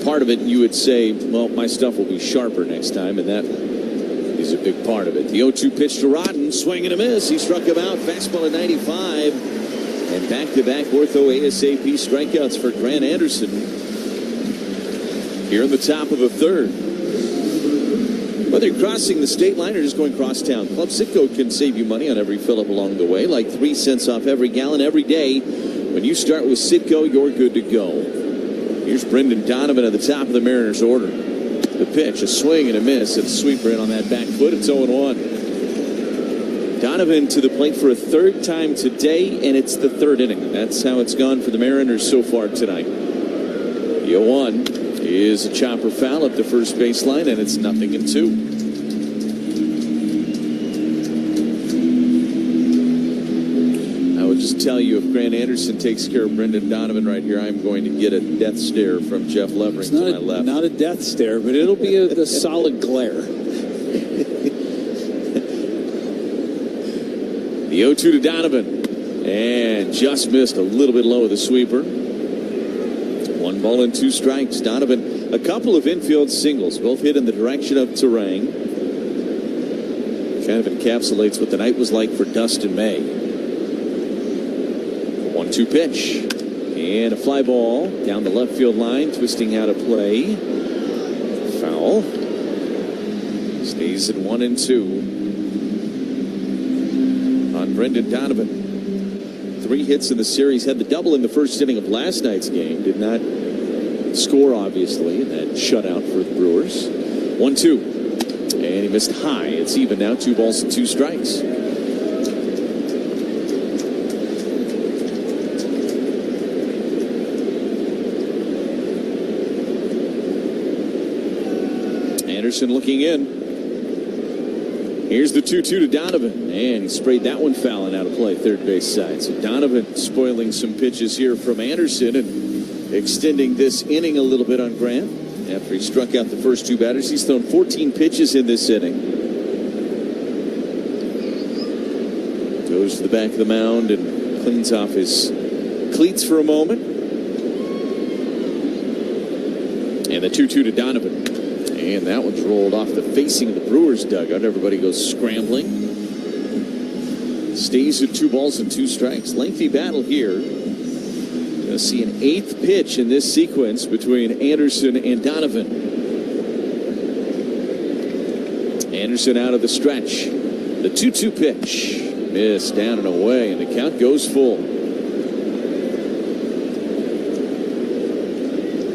[SPEAKER 6] part of it you would say, well, my stuff will be sharper next time, and that is a big part of it. The 0-2 pitch to Rodden, swing and a miss. He struck him out. Fastball at 95. And back-to-back ortho ASAP strikeouts for Grant Anderson here in the top of the 3rd. Whether you're crossing the state line or just going cross town, Club Citgo can save you money on every fill-up along the way, like 3 cents off every gallon every day. When you start with Citgo, you're good to go. Here's Brendan Donovan at the top of the Mariners' order. The pitch, a swing and a miss, and a sweeper in on that back foot. It's 0-1. Donovan to the plate for a 3rd time today, and it's the 3rd inning. That's how it's gone for the Mariners so far tonight. The 0-1 is a chopper foul up the first baseline, and it's 0-2. I would just tell you, if Grant Anderson takes care of Brendan Donovan right here, I'm going to get a death stare from Jeff Levering to my left.
[SPEAKER 24] Not a death stare, but it'll be a solid glare.
[SPEAKER 6] The 0-2 to Donovan, and just missed a little bit low with the sweeper. 1 ball and 2 strikes. Donovan, a couple of infield singles, both hit in the direction of Terang. Kind of encapsulates what the night was like for Dustin May. 1-2 pitch, and a fly ball down the left field line, twisting out of play. Foul. Stays at 1-2. Brendan Donovan. 3 hits in the series. Had the double in the first inning of last night's game. Did not score, obviously, in that shutout for the Brewers. 1-2. And he missed high. It's even now. 2 balls and 2 strikes. Anderson looking in. Here's the 2-2 to Donovan, and he sprayed that one foul and out of play, 3rd base side. So Donovan spoiling some pitches here from Anderson and extending this inning a little bit on Grant. After he struck out the first 2 batters, he's thrown 14 pitches in this inning. Goes to the back of the mound and cleans off his cleats for a moment. And the 2-2 to Donovan. And that one's rolled off the facing of the Brewers dugout. Everybody goes scrambling. Stays at 2 balls and 2 strikes. Lengthy battle here. Going to see an 8th pitch in this sequence between Anderson and Donovan. Anderson out of the stretch. The 2-2 pitch. Missed, down and away, and the count goes full.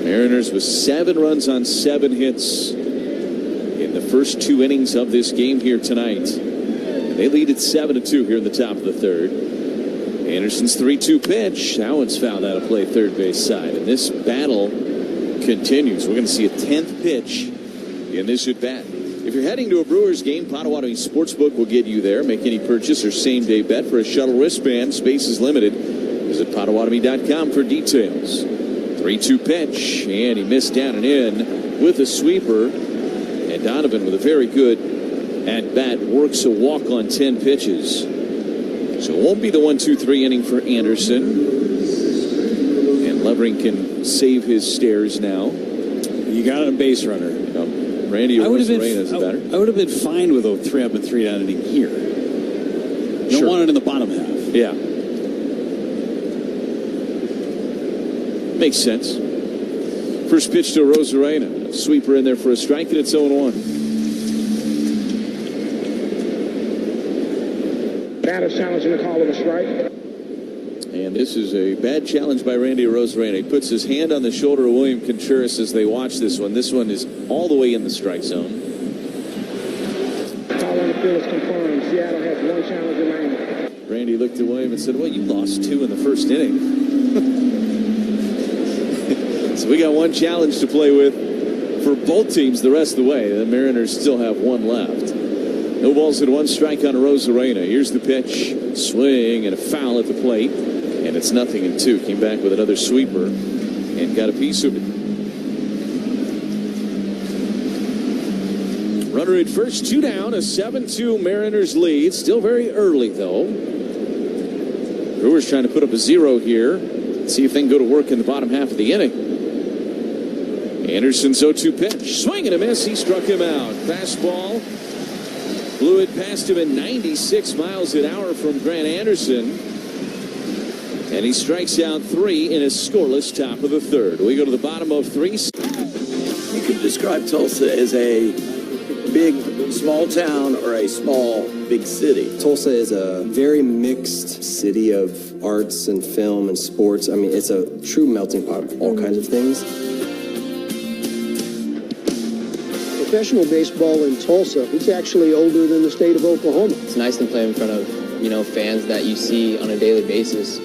[SPEAKER 6] Mariners with 7 runs on 7 hits in the first 2 innings of this game here tonight. They lead at 7-2 here in the top of the 3rd. Anderson's 3-2 pitch. That one's fouled out of play third base side. And this battle continues. We're going to see a 10th pitch in this at bat. If you're heading to a Brewers game, Potawatomi Sportsbook will get you there. Make any purchase or same-day bet for a shuttle wristband. Space is limited. Visit Potawatomi.com for details. 3-2 pitch, and he missed down and in with a sweeper. And Donovan, with a very good at-bat, works a walk on 10 pitches. So it won't be the 1-2-3 inning for Anderson. And Levering can save his stares now.
[SPEAKER 24] You got a base runner.
[SPEAKER 6] Randy Arozarena better.
[SPEAKER 24] I would have been fine with a 3-up and 3-down inning here. You don't want it in the bottom half.
[SPEAKER 6] Yeah. Makes sense. First pitch to Arozarena. Sweeper in there for a strike, and it's 0-1.
[SPEAKER 8] Batter's challenging the call of a strike.
[SPEAKER 6] And this is a bad challenge by Randy Arozarena. He puts his hand on the shoulder of William Contreras as they watch this one. This one is all the way in the strike zone.
[SPEAKER 8] Call on the field is confirmed. Seattle has 1 challenge remaining.
[SPEAKER 6] Randy looked at William and said, well, you lost 2 in the first inning. So we got 1 challenge to play with for both teams the rest of the way. The Mariners still have 1 left. No balls and 1 strike on Arozarena. Here's the pitch. Swing and a foul at the plate. And it's 0-2. Came back with another sweeper and got a piece of it. Runner at first, 2 down, a 7-2 Mariners lead. Still very early, though. Brewers trying to put up a 0 here. See if they can go to work in the bottom half of the inning. Anderson's 0-2 pitch. Swing and a miss. He struck him out. Fastball. Blew it past him at 96 miles an hour from Grant Anderson. And he strikes out 3 in a scoreless top of the 3rd. We go to the bottom of 3.
[SPEAKER 10] You could describe Tulsa as a big, small town or a small, big city.
[SPEAKER 12] Tulsa is a very mixed city of arts and film and sports. I mean, it's a true melting pot of all kinds of things.
[SPEAKER 19] Professional baseball in Tulsa, it's actually older than the state of Oklahoma.
[SPEAKER 20] It's nice to play in front of, fans that you see on a daily basis.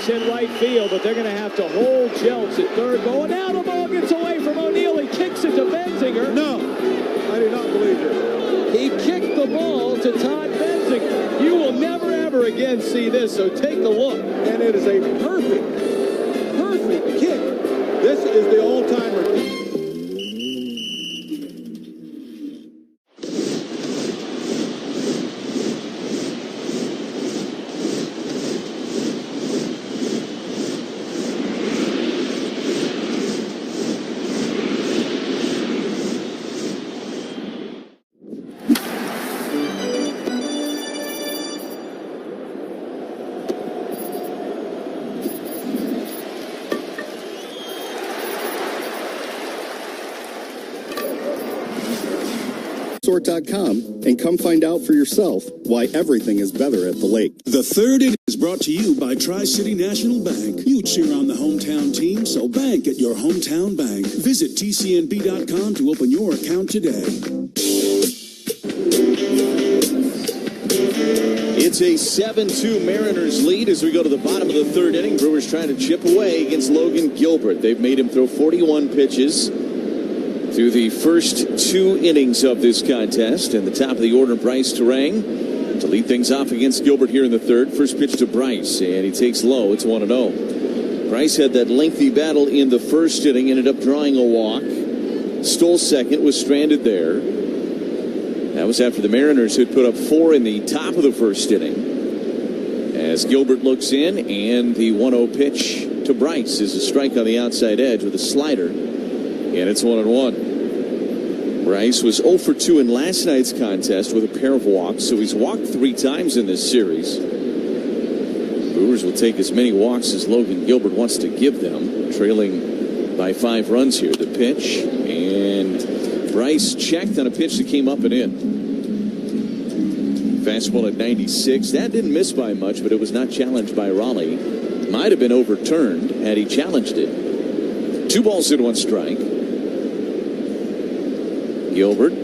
[SPEAKER 13] In right field, but they're going to have to hold Jeltz at third. Going now, the ball gets away from O'Neill. He kicks it to Benzinger.
[SPEAKER 28] No, I do not believe it.
[SPEAKER 13] He kicked the ball to Todd Benzinger. You will never, ever again see this, so take a look.
[SPEAKER 28] And it is a perfect kick. This is the all-timer.
[SPEAKER 22] Resort.com and come find out for yourself why everything is better at the lake.
[SPEAKER 23] The 3rd inning is brought to you by Tri-City National Bank. You cheer on the hometown team, so bank at your hometown bank. Visit tcnb.com to open your account today.
[SPEAKER 6] It's a 7-2 Mariners lead as we go to the bottom of the 3rd inning. Brewers trying to chip away against Logan Gilbert. They've made him throw 41 pitches through the first 2 innings of this contest. And the top of the order, Bryce Terang to lead things off against Gilbert here in the 3rd. First pitch to Bryce, and he takes low. It's 1-0. Bryce had that lengthy battle in the 1st inning, ended up drawing a walk. Stole second, was stranded there. That was after the Mariners had put up 4 in the top of the 1st inning. As Gilbert looks in, and the 1-0 pitch to Bryce is a strike on the outside edge with a slider And it's 1-1. Bryce was 0 for 2 in last night's contest with a pair of walks, so he's walked 3 times in this series. Brewers will take as many walks as Logan Gilbert wants to give them, trailing by 5 runs here. The pitch, and Bryce checked on a pitch that came up and in. Fastball at 96. That didn't miss by much, but it was not challenged by Raleigh. Might have been overturned had he challenged it. 2 balls and 1 strike. Gilbert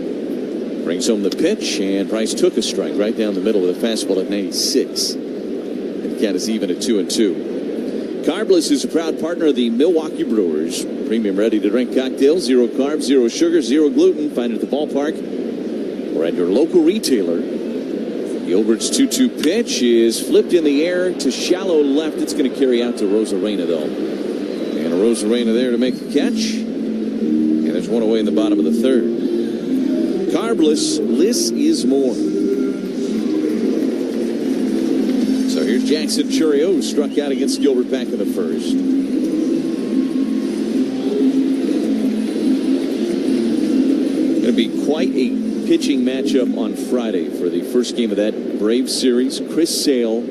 [SPEAKER 6] brings home the pitch, and Bryce took a strike right down the middle with a fastball at 96. And the count is even at 2-2. Carbless is a proud partner of the Milwaukee Brewers. Premium ready-to-drink cocktails, 0 carbs, 0 sugar, 0 gluten. Find it at the ballpark or at your local retailer. Gilbert's 2-2 pitch is flipped in the air to shallow left. It's going to carry out to Rosarena, though. And a Rosarena there to make the catch. And there's 1 away in the bottom of the 3rd. Carbless, less is more. So here's Jackson Churio, who struck out against Gilbert back in the 1st. Going to be quite a pitching matchup on Friday for the first game of that Braves series. Chris Sale,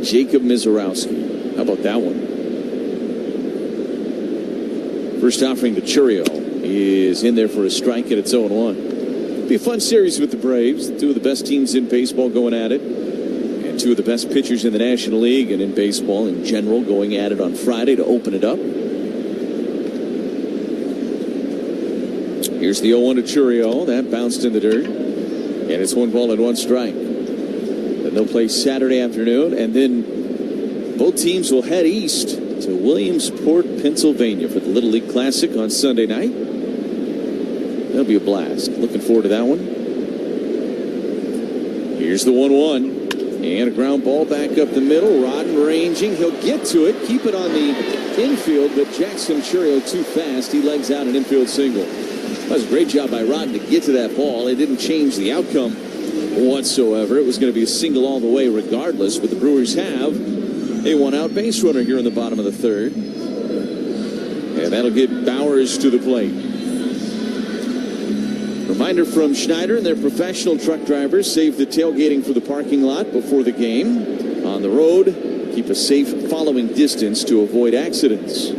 [SPEAKER 6] Jacob Mizorowski. How about that one? First offering to Churio is in there for a strike, and it's 0-1. Be a fun series with the Braves. 2 of the best teams in baseball going at it, and 2 of the best pitchers in the National League and in baseball in general going at it on Friday to open it up. Here's the 0-1 to Churio. That bounced in the dirt. And it's 1 ball and 1 strike. Then they'll play Saturday afternoon. And then both teams will head east to Williamsport, Pennsylvania for the Little League Classic on Sunday night. That'll be a blast. Looking forward to that one. Here's the 1-1. And a ground ball back up the middle. Rodden ranging. He'll get to it. Keep it on the infield. But Jackson Churio too fast. He legs out an infield single. That was a great job by Rodden to get to that ball. It didn't change the outcome whatsoever. It was going to be a single all the way regardless, but the Brewers have a 1-out base runner here in the bottom of the 3rd. And that'll get Bowers to the plate. Reminder from Schneider and their professional truck drivers: save the tailgating for the parking lot before the game. On the road, keep a safe following distance to avoid accidents.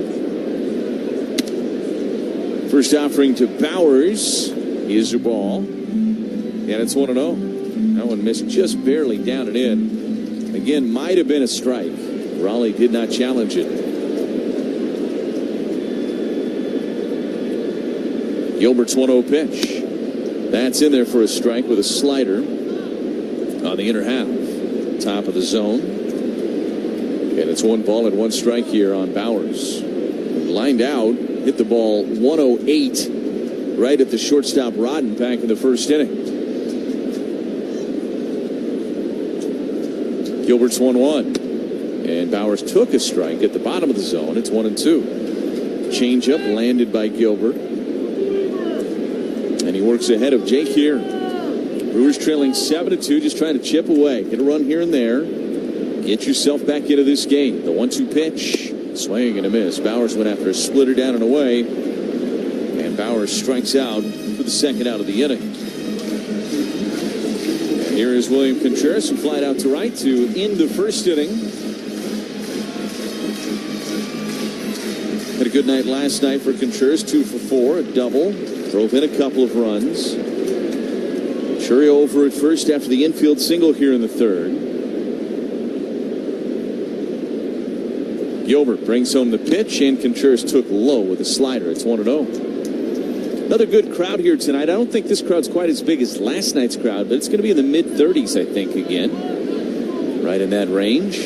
[SPEAKER 6] First offering to Bowers is a ball, and it's 1-0. That one missed just barely down and in. Again, might have been a strike. Raleigh did not challenge it. Gilbert's 1-0 pitch. That's in there for a strike with a slider on the inner half. Top of the zone. And it's 1 ball and 1 strike here on Bowers. Lined out. Hit the ball 108 right at the shortstop Rodden back in the 1st inning. Gilbert's 1-1. And Bowers took a strike at the bottom of the zone. It's 1-2. Changeup landed by Gilbert. And he works ahead of Jake here. Brewers trailing 7-2, just trying to chip away. Get a run here and there. Get yourself back into this game. The 1-2 pitch. Swing and a miss. Bowers went after a splitter down and away. And Bowers strikes out for the 2nd out of the inning. And here is William Contreras, who flied out to right to end the 1st inning. Had a good night last night for Contreras. 2 for 4, a double. Drove in a couple of runs. Churio over at first after the infield single here in the 3rd. Gilbert brings home the pitch, and Contreras took low with a slider. It's 1-0. Another good crowd here tonight. I don't think this crowd's quite as big as last night's crowd, but it's going to be in the mid-30s, I think, again. Right in that range.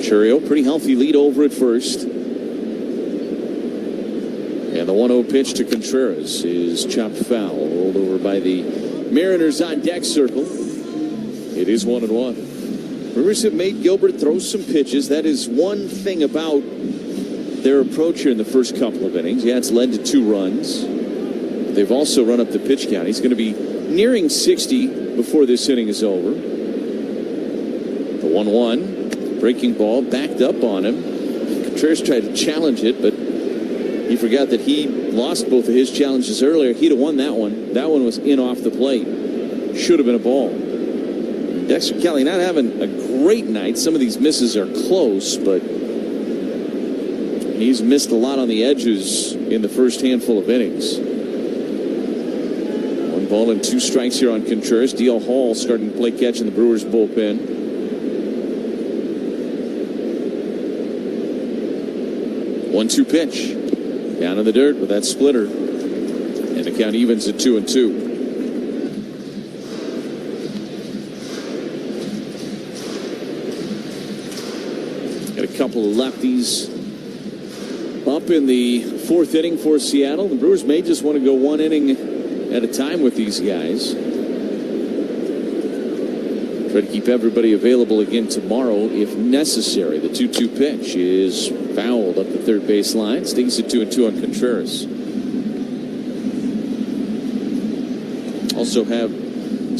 [SPEAKER 6] Churio, pretty healthy lead over at first. And the 1-0 pitch to Contreras is chopped foul. Rolled over by the Mariners on deck circle. It is 1-1. Brewers have made Gilbert throw some pitches. That is one thing about their approach here in the first couple of innings. Yeah, it's led to 2 runs. But they've also run up the pitch count. He's going to be nearing 60 before this inning is over. The 1-1. Breaking ball, backed up on him. Contreras tried to challenge it, but he forgot that he lost both of his challenges earlier. He'd have won that one. That one was in off the plate. Should have been a ball. Dexter Kelly not having a great night. Some of these misses are close, but he's missed a lot on the edges in the first handful of innings. 1 ball and 2 strikes here on Contreras. D.L. Hall starting to play catch in the Brewers bullpen. 1-2 pitch. Down in the dirt with that splitter. And the count evens at 2-2. Got a couple of lefties up in the 4th inning for Seattle. The Brewers may just want to go 1 inning at a time with these guys. Try to keep everybody available again tomorrow if necessary. The 2-2 pitch is fouled up the third base line. Stays at 2-2 on Contreras. Also have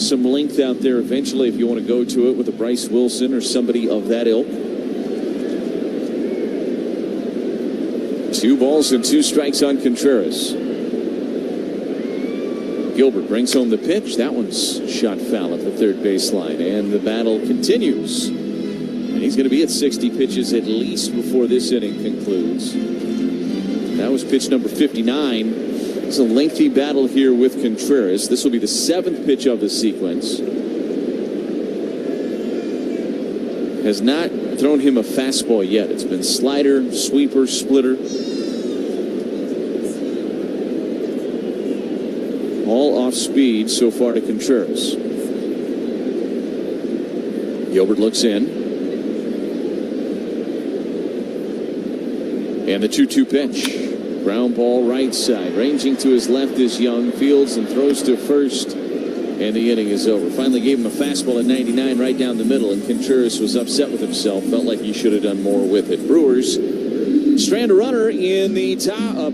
[SPEAKER 6] some length out there eventually if you want to go to it with a Bryce Wilson or somebody of that ilk. 2 balls and 2 strikes on Contreras. Gilbert brings home the pitch. That one's shot foul at the third baseline, and the battle continues. And he's going to be at 60 pitches at least before this inning concludes. That was pitch number 59. It's a lengthy battle here with Contreras. This will be the 7th pitch of the sequence. Has not thrown him a fastball yet. It's been slider, sweeper, splitter. All off speed so far to Contreras. Gilbert looks in. And the 2-2 pitch. Ground ball right side. Ranging to his left is Young. Fields and throws to first. And the inning is over. Finally gave him a fastball at 99 right down the middle. And Contreras was upset with himself. Felt like he should have done more with it. Brewers strand a runner in the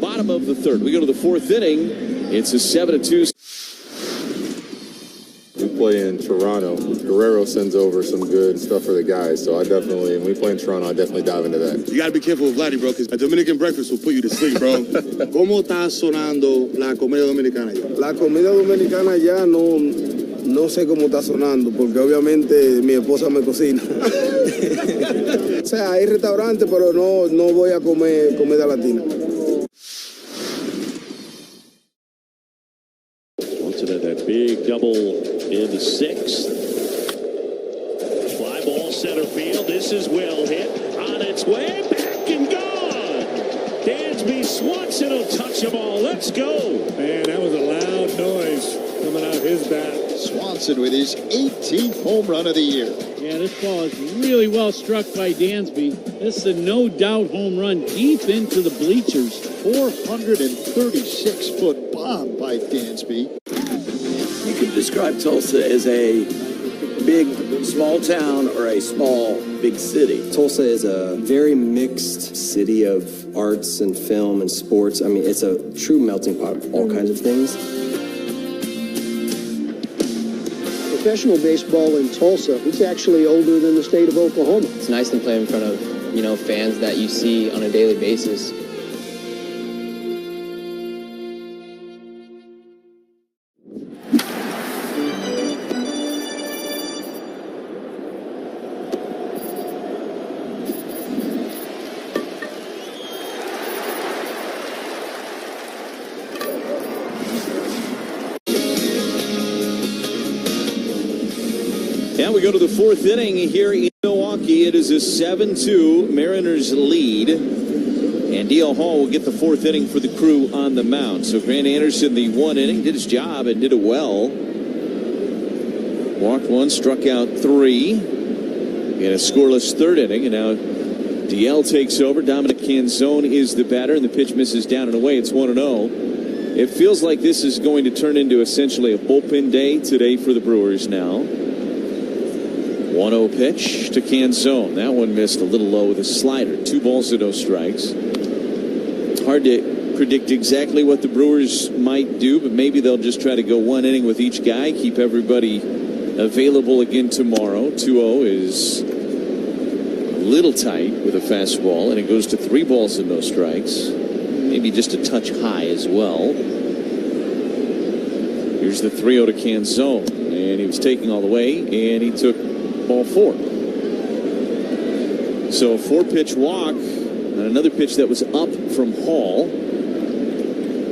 [SPEAKER 6] bottom of the 3rd. We go to the 4th inning. It's a 7-2.
[SPEAKER 1] We play in Toronto. Guerrero sends over some good stuff for the guys, so when we play in Toronto, I definitely dive into that.
[SPEAKER 3] You gotta be careful with Vladdy, bro, because a Dominican breakfast will put you to sleep, bro. ¿Cómo está sonando la comida dominicana ya?
[SPEAKER 19] La comida dominicana ya no sé cómo está sonando, porque obviamente mi esposa me cocina. O sea, hay restaurantes, pero no voy a comer comida latina.
[SPEAKER 13] That big double in the 6th. Fly ball center field. This is well hit. On its way. Back and gone. Dansby Swanson will touch them all. Let's go.
[SPEAKER 9] Man, that was a loud noise coming out of his bat.
[SPEAKER 14] Swanson with his 18th home run of the year.
[SPEAKER 15] Yeah, this ball is really well struck by Dansby. This is a no-doubt home run deep into the bleachers.
[SPEAKER 14] 436-foot bomb by Dansby.
[SPEAKER 10] You can describe Tulsa as a big, small town or a small, big city.
[SPEAKER 12] Tulsa is a very mixed city of arts and film and sports. I mean, it's a true melting pot of all kinds of things.
[SPEAKER 19] Professional baseball in Tulsa, it's actually older than the state of Oklahoma.
[SPEAKER 20] It's nice to play in front of, fans that you see on a daily basis.
[SPEAKER 6] Now we go to the 4th inning here in Milwaukee. It is a 7-2 Mariners lead. And D.L. Hall will get the 4th inning for the Crew on the mound. So Grant Anderson, the 1 inning, did his job and did it well. Walked 1, struck out 3. In a scoreless 3rd inning. And now DL takes over. Dominic Canzone is the batter, and the pitch misses down and away. It's 1-0. It feels like this is going to turn into essentially a bullpen day today for the Brewers now. 1-0 pitch to Canzone. That one missed a little low with a slider. 2 balls and no strikes. Hard to predict exactly what the Brewers might do, but maybe they'll just try to go 1 inning with each guy, keep everybody available again tomorrow. 2-0 is a little tight with a fastball, and it goes to 3 balls and no strikes. Maybe just a touch high as well. Here's the 3-0 to Canzone, and he was taking all the way, and he took ball 4. So a 4-pitch walk, and another pitch that was up from Hall.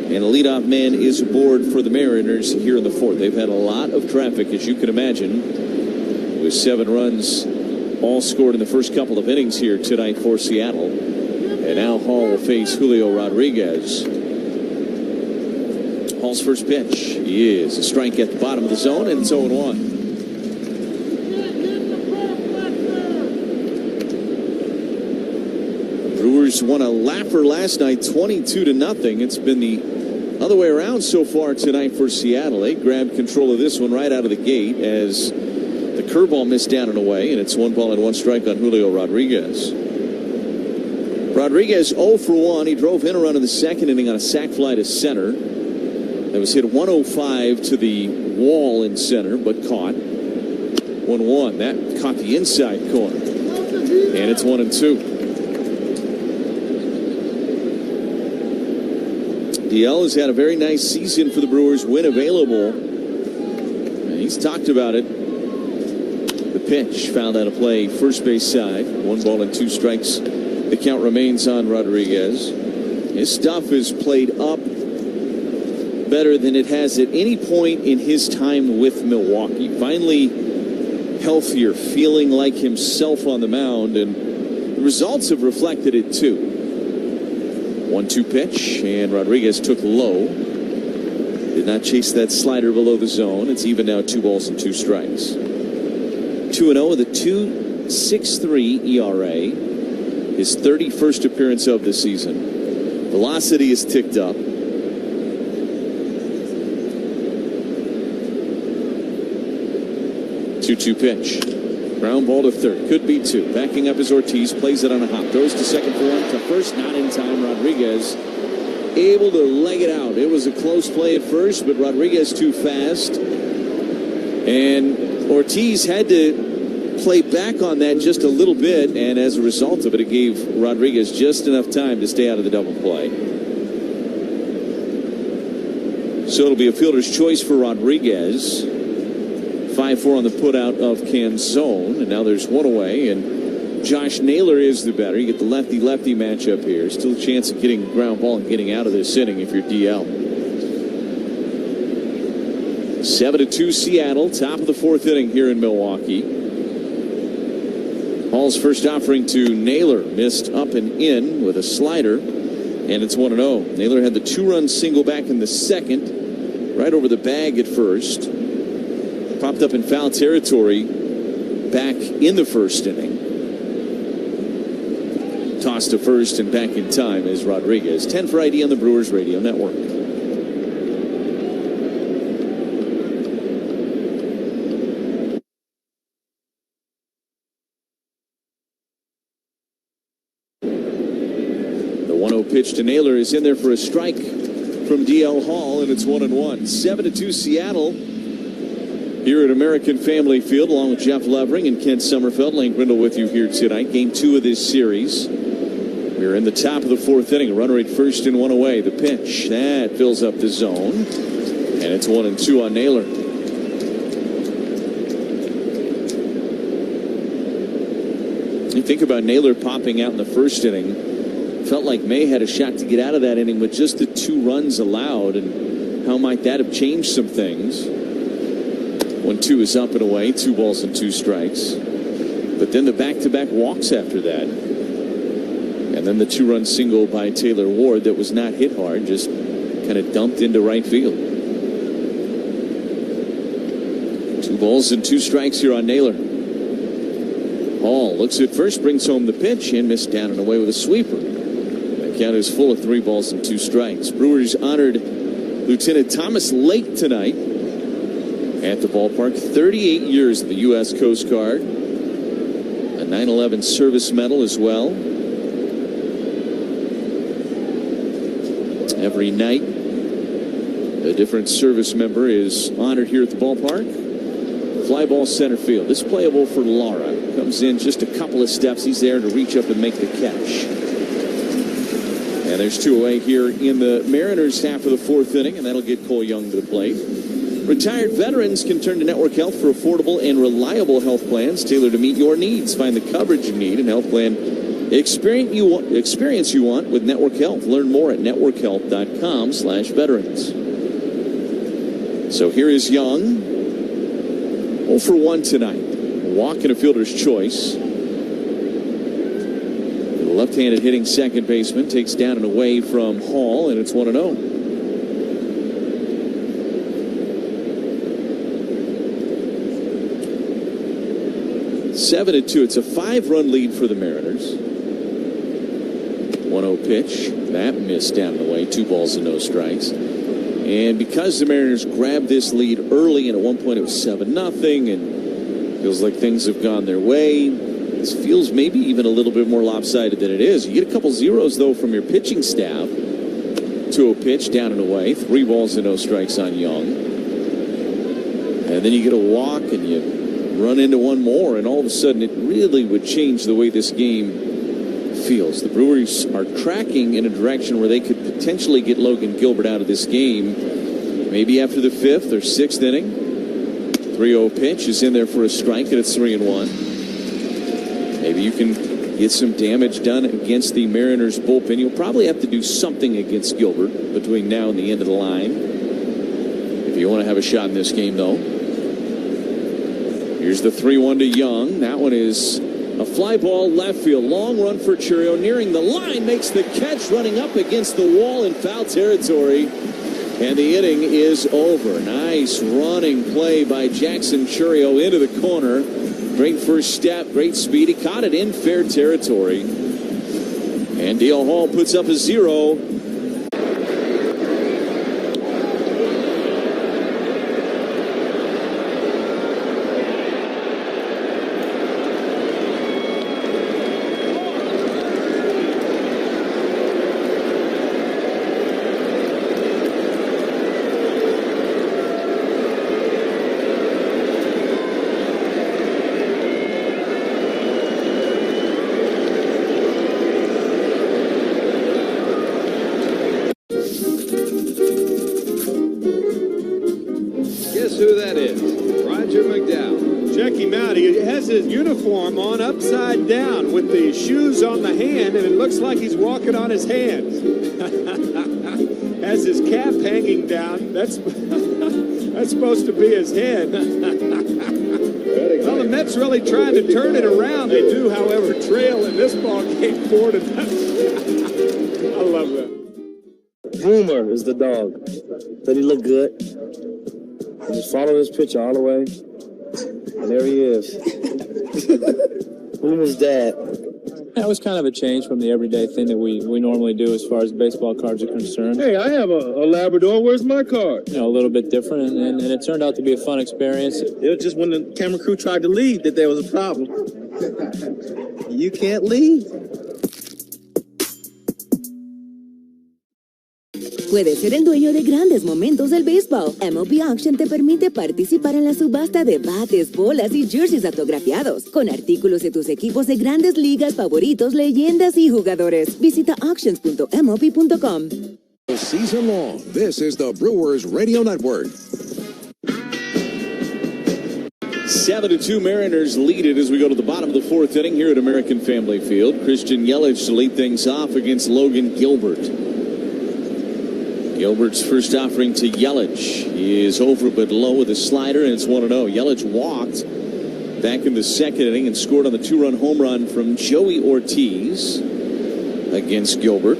[SPEAKER 6] And a leadoff man is aboard for the Mariners here in the 4th. They've had a lot of traffic, as you can imagine, with 7 runs all scored in the first couple of innings here tonight for Seattle. And now Hall will face Julio Rodriguez. Hall's first pitch is a strike at the bottom of the zone, and it's 0-1. Brewers won a lapper last night, 22-0. It's been the other way around so far tonight for Seattle. They grabbed control of this one right out of the gate as the curveball missed down and away, and it's 1 ball and 1 strike on Julio Rodriguez. Rodriguez 0 for 1. He drove in a run in the second inning on a sac fly to center. That was hit 105 to the wall in center, but caught. 1-1. That caught the inside corner. And it's 1-2. DL has had a very nice season for the Brewers. Win available. And he's talked about it. The pitch found out of play first base side. 1 ball and 2 strikes. The count remains on Rodriguez. His stuff is played up better than it has at any point in his time with Milwaukee. Finally healthier, feeling like himself on the mound, and the results have reflected it too. 1-2 pitch, and Rodriguez took low. Did not chase that slider below the zone. It's even now 2 balls and 2 strikes. 2-0 with a 2.63 ERA. His 31st appearance of the season. Velocity is ticked up. 2-2 pitch. Ground ball to third. Could be 2. Backing up is Ortiz. Plays it on a hop. Throws to second for 1. To first. Not in time. Rodriguez able to leg it out. It was a close play at first, but Rodriguez too fast. And Ortiz had to play back on that just a little bit, and as a result of it, it gave Rodriguez just enough time to stay out of the double play. So it'll be a fielder's choice for Rodriguez. 5-4 on the putout of Canzone, and now there's 1 away, and Josh Naylor is the batter. You get the lefty-lefty matchup here. Still a chance of getting a ground ball and getting out of this inning if you're DL. 7-2 Seattle, top of the 4th inning here in Milwaukee. Hall's first offering to Naylor missed up and in with a slider, and it's 1-0. Naylor had the 2-run single back in the second, right over the bag at first. Popped up in foul territory back in the first inning. Tossed to first and back in time is Rodriguez. 10 for ID on the Brewers Radio Network. The 1-0 pitch to Naylor is in there for a strike from DL Hall, and it's 1-1. 7-2 Seattle. Here at American Family Field, along with Jeff Levering and Kent Sommerfeld. Lane Grindle with you here tonight. Game 2 of this series. We're in the top of the 4th inning. A runner at first and 1 away. The pitch, that fills up the zone. And it's 1-2 on Naylor. You think about Naylor popping out in the first inning. Felt like May had a shot to get out of that inning with just the 2 runs allowed. And how might that have changed some things? 1-2 is up and away, 2 balls and 2 strikes. But then the back-to-back walks after that. And then the 2-run single by Taylor Ward that was not hit hard, just kind of dumped into right field. 2 balls and 2 strikes here on Naylor. Hall looks at first, brings home the pitch, and missed down and away with a sweeper. That count is full of 3 balls and 2 strikes. Brewers honored Lieutenant Thomas Lake tonight at the ballpark. 38 years of the U.S. Coast Guard. A 9/11 service medal as well. Every night, a different service member is honored here at the ballpark. Fly ball center field. This playable for Lara. comes in just a couple of steps. He's there to reach up and make the catch. And there's 2 away here in the Mariners' half of the 4th inning, and that'll get Cole Young to the plate. Retired veterans can turn to Network Health for affordable and reliable health plans tailored to meet your needs. Find the coverage you need and health plan experience you want with Network Health. Learn more at networkhealth.com/veterans. So here is Young. 0 for 1 tonight. Walk and a fielder's choice. The left-handed hitting second baseman takes down and away from Hall, and it's 1-0. Seven and 2. It's a 5-run lead for the Mariners. 1-0 pitch. That missed down and away. 2 balls and no strikes. And because the Mariners grabbed this lead early, and at one point it was 7-0, and feels like things have gone their way, this feels maybe even a little bit more lopsided than it is. You get a couple zeros, though, from your pitching staff. 2-0 pitch, down and away. 3 balls and no strikes on Young. And then you get a walk, and you run into one more, and all of a sudden it really would change the way this game feels. The Brewers are tracking in a direction where they could potentially get Logan Gilbert out of this game maybe after the 5th or 6th inning. 3-0 pitch is in there for a strike, and it's 3-1. Maybe you can get some damage done against the Mariners bullpen. You'll probably have to do something against Gilbert between now and the end of the line if you want to have a shot in this game, though. Here's the 3-1 to Young. That one is a fly ball left field. Long run for Churio. Nearing the line. Makes the catch, running up against the wall in foul territory. And the inning is over. Nice running play by Jackson Churio into the corner. Great first step. Great speed. He caught it in fair territory. And Dale Hall puts up a 0.
[SPEAKER 28] Uniform on upside down with the shoes on the hand, and it looks like he's walking on his hands. Has his cap hanging down. That's supposed to be his head. Well, the Mets really trying to turn it around. They do, however, trail in this ball game 4-0. I love that.
[SPEAKER 4] Boomer is the dog. Does he look good? I just follow this picture all the way. And there he is. Boomer's dad.
[SPEAKER 20] That was kind of a change from the everyday thing that we normally do as far as baseball cards are concerned.
[SPEAKER 4] Hey, I have a Labrador. Where's my card?
[SPEAKER 20] You know, a little bit different, and it turned out to be a fun experience.
[SPEAKER 4] It was just when the camera crew tried to leave that there was a problem. You can't leave.
[SPEAKER 7] Puedes ser el dueño de grandes momentos del béisbol. MLB Auction te permite participar en la subasta de bates, bolas y jerseys autografiados, con artículos de tus equipos de grandes ligas favoritos, leyendas y jugadores. Visita auctions.mlb.com.
[SPEAKER 16] Season long, this is the Brewers Radio Network.
[SPEAKER 6] 7-2 Mariners lead it as we go to the bottom of the 4th inning here at American Family Field. Christian Yelich to lead things off against Logan Gilbert. Gilbert's first offering to Yelich is over but low with a slider, and it's 1-0. Yelich walked back in the 2nd inning and scored on the 2-run home run from Joey Ortiz against Gilbert.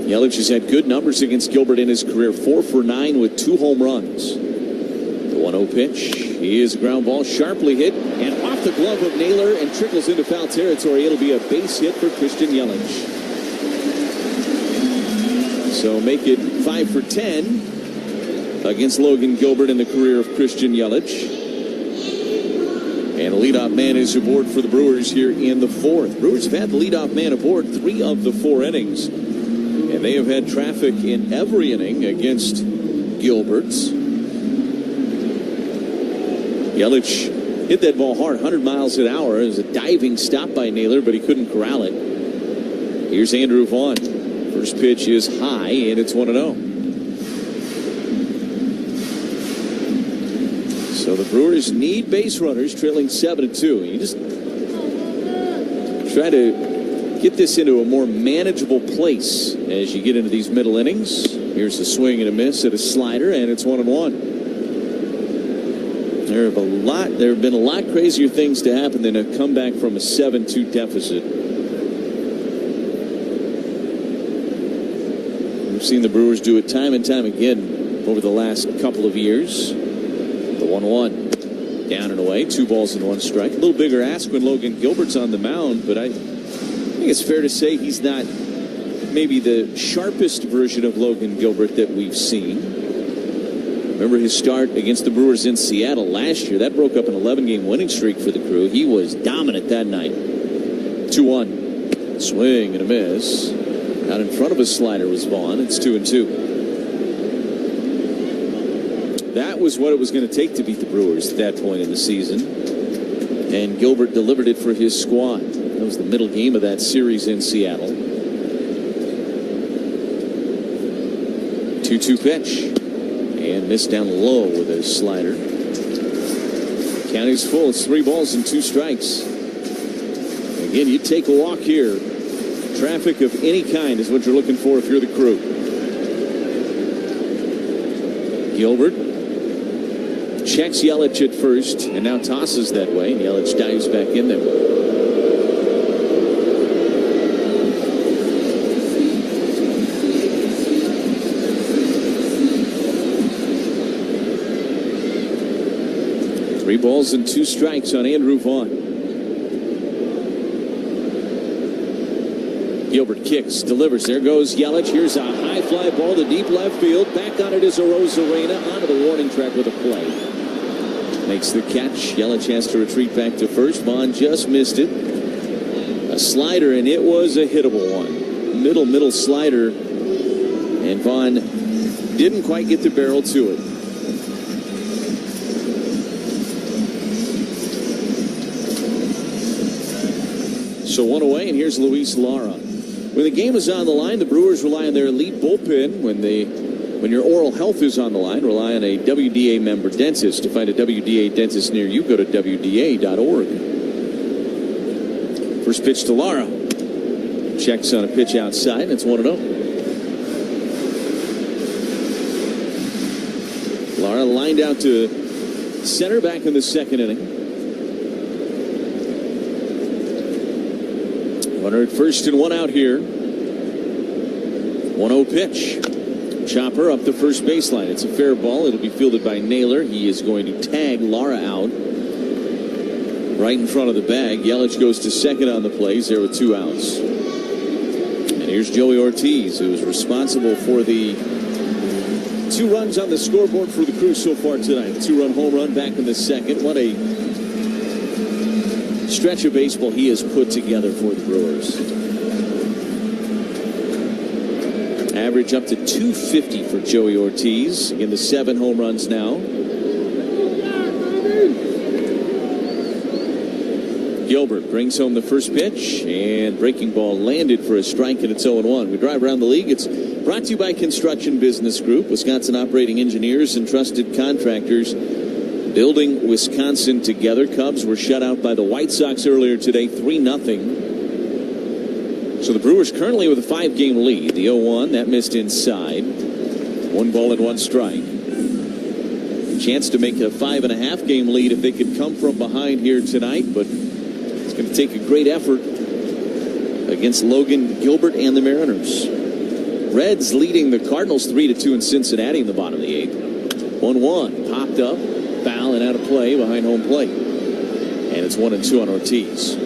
[SPEAKER 6] Yelich has had good numbers against Gilbert in his career, 4 for 9 with 2 home runs. The 1-0 pitch is a ground ball, sharply hit, and off the glove of Naylor and trickles into foul territory. It'll be a base hit for Christian Yelich. So make it 5 for 10 against Logan Gilbert in the career of Christian Yelich. And a leadoff man is aboard for the Brewers here in the 4th. Brewers have had the leadoff man aboard 3 of the 4 innings. And they have had traffic in every inning against Gilbert's. Yelich hit that ball hard, 100 miles an hour. It was a diving stop by Naylor, but he couldn't corral it. Here's Andrew Vaughn. First pitch is high, and it's 1-0. So the Brewers need base runners, trailing 7-2. You just try to get this into a more manageable place as you get into these middle innings. Here's a swing and a miss at a slider, and it's 1-1. There have been a lot crazier things to happen than a comeback from a 7-2 deficit. We've seen the Brewers do it time and time again over the last couple of years. The 1-1 down and away, 2 balls and 1 strike. A little bigger ask when Logan Gilbert's on the mound, but I think it's fair to say he's not maybe the sharpest version of Logan Gilbert that we've seen. Remember his start against the Brewers in Seattle last year. That broke up an 11-game winning streak for the Crew. He was dominant that night. 2-1. Swing and a miss. Out in front of his slider was Vaughn. It's 2-2. That was what it was going to take to beat the Brewers at that point in the season. And Gilbert delivered it for his squad. That was the middle game of that series in Seattle. 2-2 pitch. And missed down low with a slider. Count is full. It's 3 balls and 2 strikes. Again, you take a walk here. Traffic of any kind is what you're looking for if you're the Crew. Gilbert checks Yelich at first and now tosses that way. And Yelich dives back in there. Three balls and 2 strikes on Andrew Vaughn. Gilbert kicks, delivers. There goes Yelich. Here's a high fly ball to deep left field. Back on it is Arozarena onto the warning track with a play. Makes the catch. Yelich has to retreat back to first. Vaughn just missed it. A slider, and it was a hittable one. Middle slider. And Vaughn didn't quite get the barrel to it. So 1 away, and here's Luis Lara. When the game is on the line, the Brewers rely on their elite bullpen. When your oral health is on the line, rely on a WDA member dentist. To find a WDA dentist near you, go to WDA.org. First pitch to Lara. Checks on a pitch outside, and it's 1-0. Lara lined out to center back in the second inning. Runner at first and 1 out here. 1-0 pitch. Chopper up the first baseline. It's a fair ball. It'll be fielded by Naylor. He is going to tag Lara out right in front of the bag. Yelich goes to second on the play. He's there with 2 outs. And here's Joey Ortiz, who is responsible for the 2 runs on the scoreboard for the Crew so far tonight. 2-run home run back in the second. What a stretch of baseball he has put together for the Brewers. Average up to 250 for Joey Ortiz. Again, the 7 home runs now. Gilbert brings home the first pitch, and breaking ball landed for a strike, and it's 0-1. We drive around the league. It's brought to you by Construction Business Group, Wisconsin operating engineers and trusted contractors. Building Wisconsin together. Cubs were shut out by the White Sox earlier today, 3-0. So the Brewers currently with a 5-game lead. The 0-1, that missed inside. 1 ball and 1 strike. Chance to make a 5.5-game lead if they could come from behind here tonight, but it's going to take a great effort against Logan Gilbert and the Mariners. Reds leading the Cardinals 3-2 in Cincinnati in the bottom of the 8th. 1-1, popped up. Foul and out of play behind home plate. And it's 1-2 on Ortiz.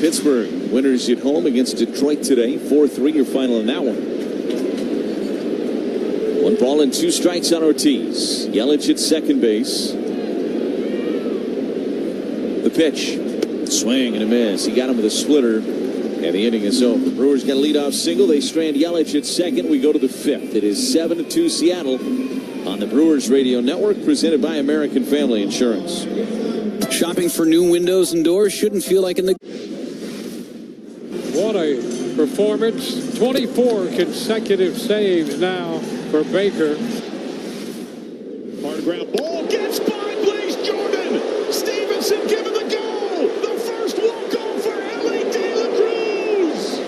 [SPEAKER 6] Pittsburgh winners at home against Detroit today. 4-3 your final in that one. 1 ball and 2 strikes on Ortiz. Yelich at second base. The pitch. Swing and a miss. He got him with a splitter. And the inning is over. Brewers got a leadoff single. They strand Yelich at second. We go to the fifth. It is 7-2 Seattle on the Brewers Radio Network, presented by American Family Insurance.
[SPEAKER 24] Shopping for new windows and doors shouldn't feel like in the...
[SPEAKER 9] What a performance. 24 consecutive saves now for Baker.
[SPEAKER 13] Hard ground ball gets by Blaze Jordan. Stevenson given the goal. The first walk-off for Ellie De La Cruz.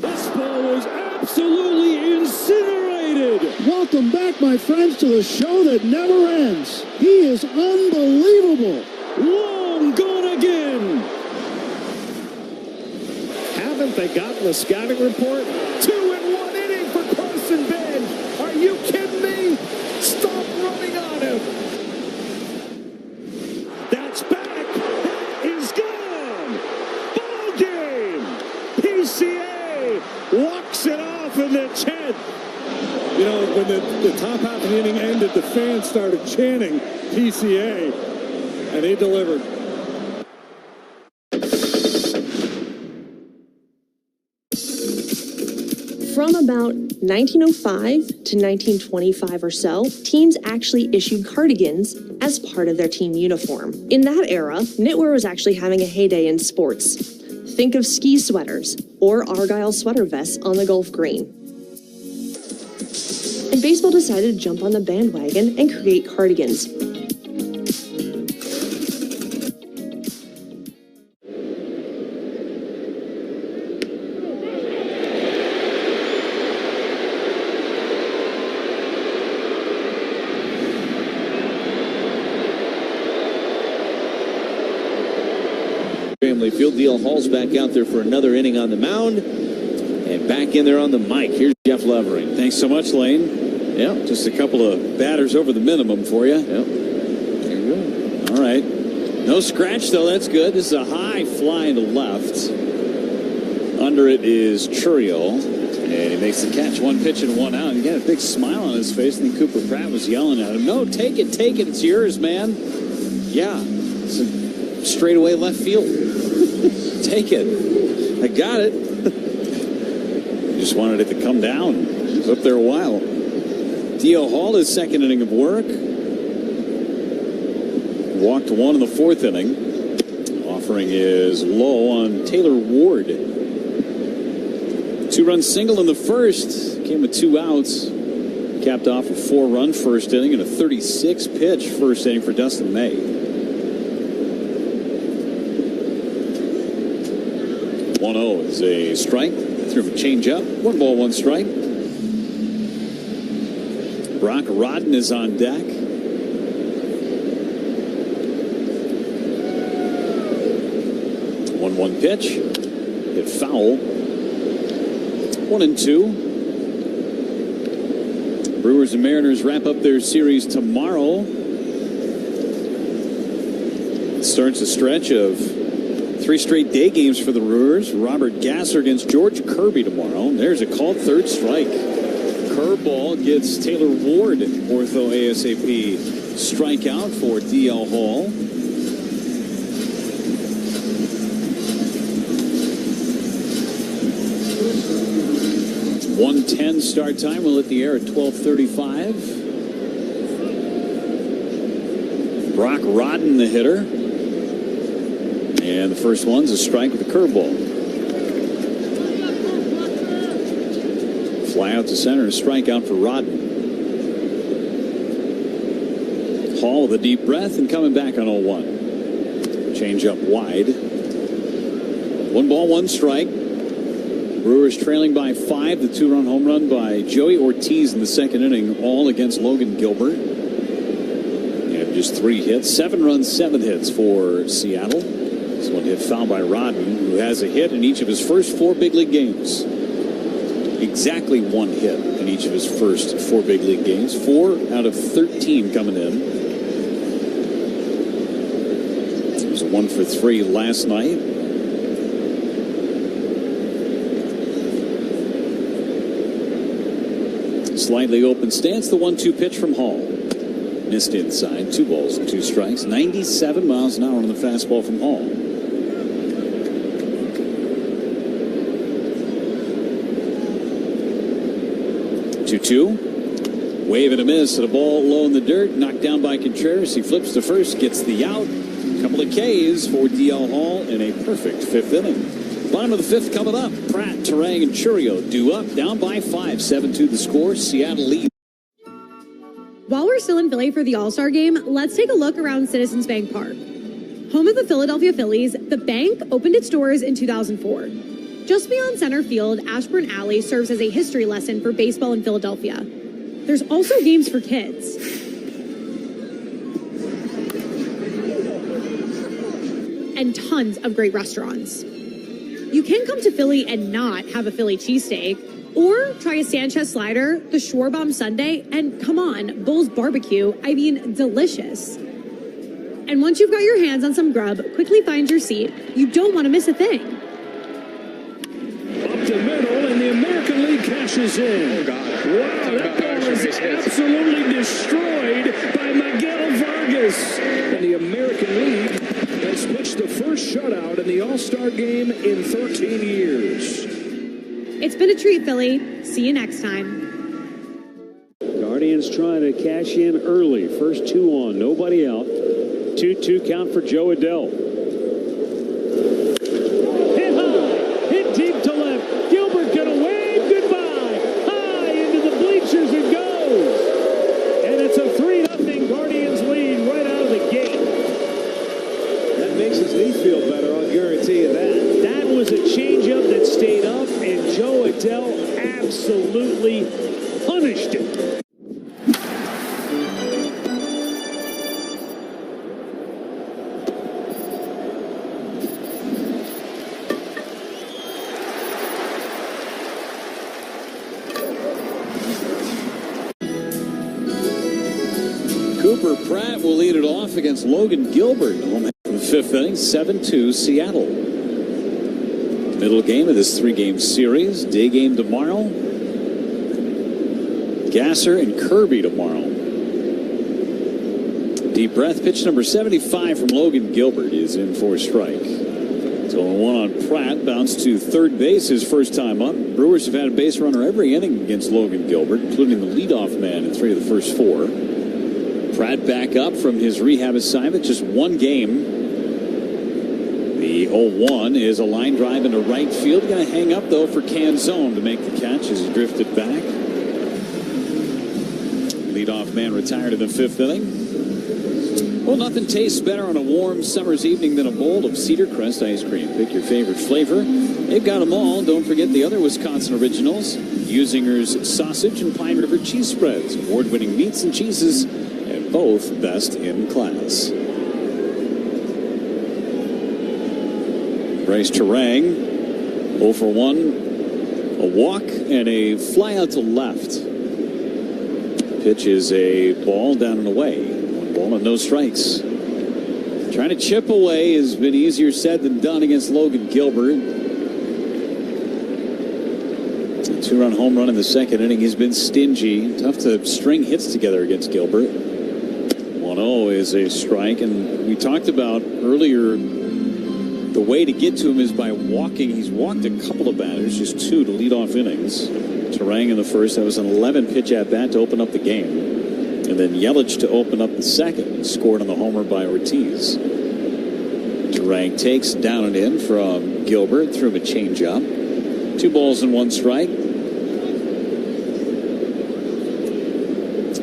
[SPEAKER 28] This ball was absolutely incinerated. Welcome back, my friends, to the show that never ends. He is unbelievable. Long gone again. Haven't they gotten the scouting report? 2-in-1 inning for Carson Bench. Are you kidding me? Stop running on him. That's back. That is gone. Ball game. PCA walks it off in the 10th.
[SPEAKER 9] You know, when the top half of the inning ended, the fans started chanting PCA, and he delivered.
[SPEAKER 2] From about 1905 to 1925 or so, teams actually issued cardigans as part of their team uniform. In that era, knitwear was actually having a heyday in sports. Think of ski sweaters or Argyle sweater vests on the Gulf Green. And baseball decided to jump on the bandwagon and create cardigans.
[SPEAKER 6] Family Field. D.L. Hall's back out there for another inning on the mound. And back in there on the mic. Here's Jeff Levering.
[SPEAKER 24] Thanks so much, Lane.
[SPEAKER 6] Yeah.
[SPEAKER 24] Just a couple of batters over the minimum for you.
[SPEAKER 6] Yep. There you
[SPEAKER 24] go. All right. No scratch, though. That's good. This is a high fly to left. Under it is Churio. And he makes the catch. One pitch and one out. He got a big smile on his face. And then Cooper Pratt was yelling at him, "No, take it, take it. It's yours, man." Yeah. It's a straightaway left field. Take it. I got it. Just wanted it to come down. It was up there a while. D.O. Hall, his second inning of work. Walked one in the fourth inning. Offering is low on Taylor Ward. 2-run single in the first. Came with 2 outs. Capped off a 4-run first inning and a 36-pitch first inning for Dustin May. 1-0 is a strike. Threw him a changeup. 1 ball, 1 strike. Brock Rodden is on deck. 1-1 pitch. Hit foul. 1-2. Brewers and Mariners wrap up their series tomorrow. It starts a stretch of 3 straight day games for the Brewers. Robert Gasser against George Kirby tomorrow. There's a called third strike. Curveball gets Taylor Ward, ortho ASAP strikeout for D.L. Hall. It's 1:10 start time. We'll hit the air at 12:35. Brock Rodden, the hitter. And the first one's a strike with a curveball. Fly out to center, a strikeout for Rodden. Hall with a deep breath and coming back on 0-1. Change up wide. 1 ball, 1 strike. Brewers trailing by 5. The 2-run home run by Joey Ortiz in the second inning, all against Logan Gilbert. And just 3 hits, 7 runs, 7 hits for Seattle. This one hit foul by Rodden, who has a hit in each of his first 4 big league games. Exactly 1 hit in each of his first 4 big league games. 4 out of 13 coming in. It was a 1 for 3 last night. Slightly open stance. The 1-2 pitch from Hall. Missed inside. 2 balls and 2 strikes. 97 miles an hour on the fastball from Hall. 2-2. Wave and a miss, and a ball low in the dirt. Knocked down by Contreras. He flips to first, gets the out. Couple of Ks for DL Hall in a perfect 5th inning. Bottom of the 5th coming up. Pratt, Turang, and Churio due up, down by 5. 7-2 the score. Seattle lead.
[SPEAKER 5] While we're still in Philly for the All-Star game, let's take a look around Citizens Bank Park. Home of the Philadelphia Phillies, the bank opened its doors in 2004. Just beyond center field, Ashburn Alley serves as a history lesson for baseball in Philadelphia. There's also games for kids. And tons of great restaurants. You can come to Philly and not have a Philly cheesesteak, or try a Sanchez slider, the Schwarbomb sundae, and come on, Bull's barbecue. I mean, delicious. And once you've got your hands on some grub, quickly find your seat. You don't want to miss a thing.
[SPEAKER 13] Up the middle, and the American League cashes in. Oh, God. Wow, that ball is absolutely destroyed by Miguel Vargas. And the American League has pitched the first shutout in the All-Star game in 13 years.
[SPEAKER 5] It's been a treat, Philly. See you next time.
[SPEAKER 13] Guardians trying to cash in early. First 2 on, nobody out. 2-2 count for Joe Adell. Hit high, hit deep to left. Gilbert gonna wave goodbye. High into the bleachers it goes. And it's a 3-0 Guardians lead right out of the gate. That makes his knee feel better, I'll guarantee you that. That was a changeup that stayed up, and Joe Adell absolutely punished it.
[SPEAKER 24] Cooper Pratt will lead it off against Logan Gilbert. Home in the 5th inning, 7-2 Seattle. Middle game of this 3-game series. Day game tomorrow. Gasser and Kirby tomorrow. Deep breath. Pitch number 75 from Logan Gilbert is in for a strike. So 1 on Pratt. Bounced to third base his first time up. Brewers have had a base runner every inning against Logan Gilbert, including the leadoff man in 3 of the first 4. Pratt back up from his rehab assignment, just 1 game. The 0-1 is a line drive into right field. Going to hang up, though, for Canzone to make the catch as he drifted back. Leadoff man retired in the 5th inning. Well, nothing tastes better on a warm summer's evening than a bowl of Cedar Crest ice cream. Pick your favorite flavor. They've got them all. Don't forget the other Wisconsin originals. Usinger's sausage and Pine River cheese spreads. Award-winning meats and cheeses. Both best in class. Bryce Turang, 0 for 1, a walk and a fly out to left. Pitch is a ball down and away. 1 ball and no strikes. Trying to chip away has been easier said than done against Logan Gilbert. A 2-run home run in the 2nd inning. He's been stingy. Tough to string hits together against Gilbert. 1-0 is a strike, and we talked about earlier the way to get to him is by walking. He's walked a couple of batters, just 2 to lead off innings. Turang in the first, that was an 11-pitch at-bat to open up the game. And then Yelich to open up the 2nd, scored on the homer by Ortiz. Turang takes down and in from Gilbert, threw him a changeup. 2 balls and 1 strike.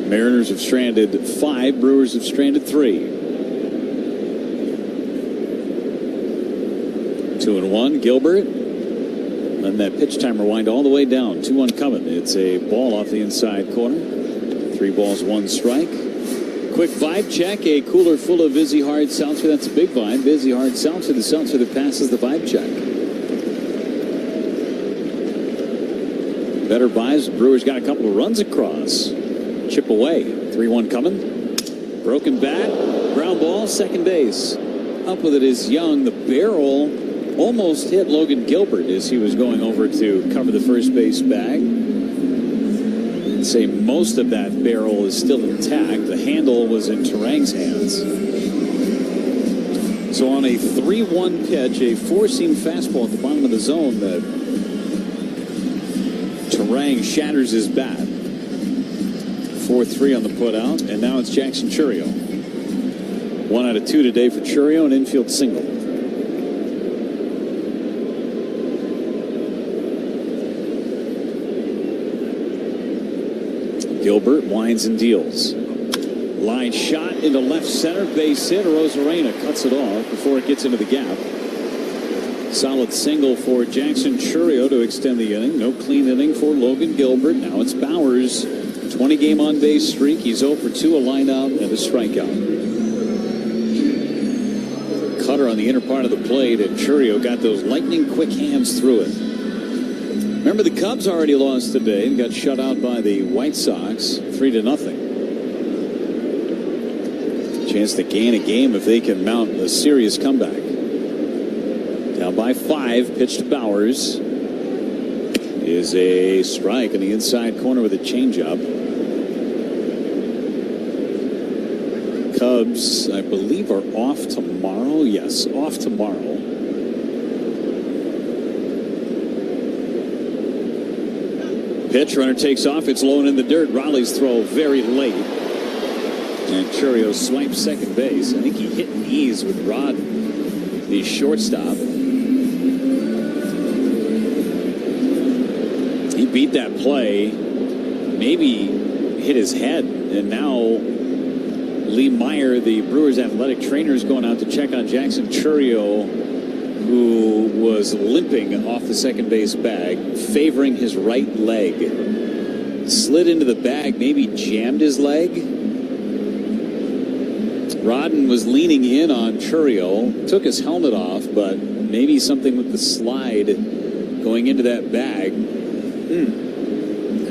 [SPEAKER 24] Mariners have stranded 5. Brewers have stranded 3. 2-1. Gilbert. Letting that pitch timer wind all the way down. 2-1 coming. It's a ball off the inside corner. 3 balls, 1 strike. Quick vibe check. A cooler full of Vizzy Hard Seltzer. That's a big vibe. Vizzy Hard Seltzer. The seltzer that passes the vibe check. Better buys. Brewers got a couple of runs across. Chip away. 3-1 coming. Broken bat. Ground ball. Second base. Up with it is Young. The barrel almost hit Logan Gilbert as he was going over to cover the first base bag. I'd say most of that barrel is still intact. The handle was in Turang's hands. So on a 3-1 pitch, a 4-seam fastball at the bottom of the zone, that Turang shatters his bat. 4-3 on the putout, and now it's Jackson Churio. 1 out of 2 today for Churio, an infield single. Gilbert winds and deals. Line shot into left center, base hit. Rosarena cuts it off before it gets into the gap. Solid single for Jackson Churio to extend the inning. No clean inning for Logan Gilbert. Now it's Bowers. 20-game on-base streak. He's 0 for 2, a line out and a strikeout. Cutter on the inner part of the plate, and Churio got those lightning-quick hands through it. Remember, the Cubs already lost today and got shut out by the White Sox 3-0. Chance to gain a game if they can mount a serious comeback. Down by 5, pitch to Bowers. Is a strike in the inside corner with a changeup. Cubs, I believe, are off tomorrow. Yes, off tomorrow. Pitch, runner takes off. It's low and in the dirt. Raleigh's throw very late. And Churio swipes second base. I think he hit knees with Rod, the shortstop. He beat that play. Maybe hit his head. And now Lee Meyer, the Brewers athletic trainer, is going out to check on Jackson Churio, who was limping off the second base bag, favoring his right leg. Slid into the bag, maybe jammed his leg. Rodden was leaning in on Churio, took his helmet off, but maybe something with the slide going into that bag.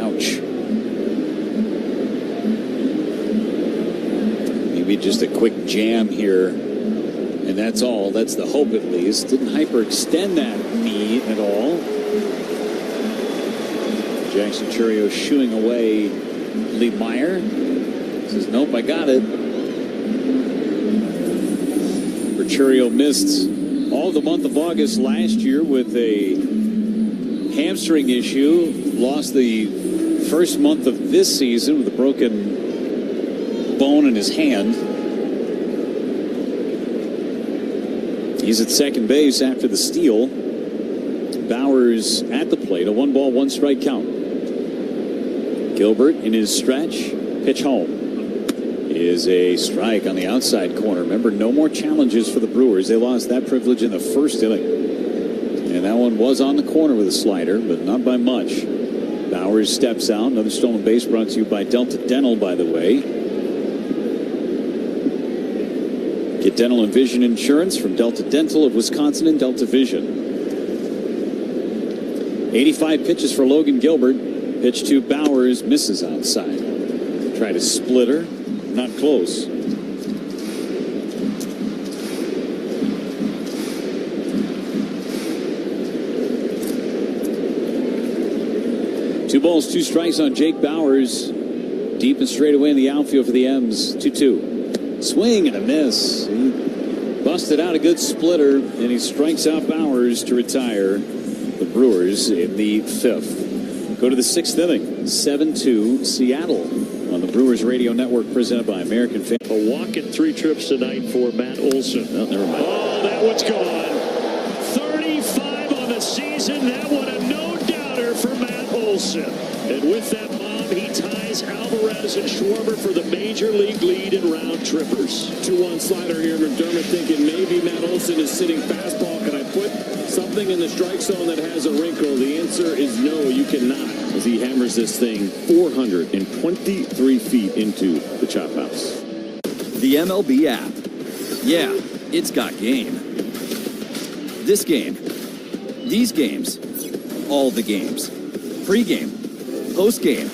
[SPEAKER 24] Ouch. Maybe just a quick jam here. And that's all. That's the hope, at least. Didn't hyperextend that knee at all. Jackson Churio shooing away Lee Meyer. Says, nope, I got it. Churio missed all the month of August last year with a hamstring issue. Lost the first month of this season with a broken bone in his hand. He's at second base after the steal. Bowers at the plate. A 1-ball, 1-strike count. Gilbert in his stretch. Pitch home. Is a strike on the outside corner. Remember, no more challenges for the Brewers. They lost that privilege in the first inning. And that one was on the corner with a slider, but not by much. Bowers steps out. Another stolen base brought to you by Delta Dental, by the way. Get dental and vision insurance from Delta Dental of Wisconsin and Delta Vision. 85 pitches for Logan Gilbert. Pitch to Bowers, misses outside. Tried a splitter. Not close. 2 balls, 2 strikes on Jake Bowers. Deep and straight away in the outfield for the M's. 2-2. Swing and a miss. He busted out a good splitter, and he strikes out Bowers to retire the Brewers in the 5th. Go to the 6th inning. 7-2 Seattle on the Brewers Radio Network, presented by American Family.
[SPEAKER 8] A walk and 3 trips tonight for Matt Olson.
[SPEAKER 24] Oh, never mind.
[SPEAKER 8] Oh, that one's gone. 35 on the season. That one a no-doubter for Matt Olson. And with that bomb, he ties Alvarez and Schwarber for the major league lead in round trippers.
[SPEAKER 11] 2-1 slider here. McDermott thinking maybe Matt Olson is sitting fastball. Can I put something in the strike zone that has a wrinkle? The answer is no, you cannot, as he hammers this thing 423 feet into the chop house.
[SPEAKER 17] The MLB app. Yeah, it's got game. This game. These games. All the games. Pre-game. Post-game.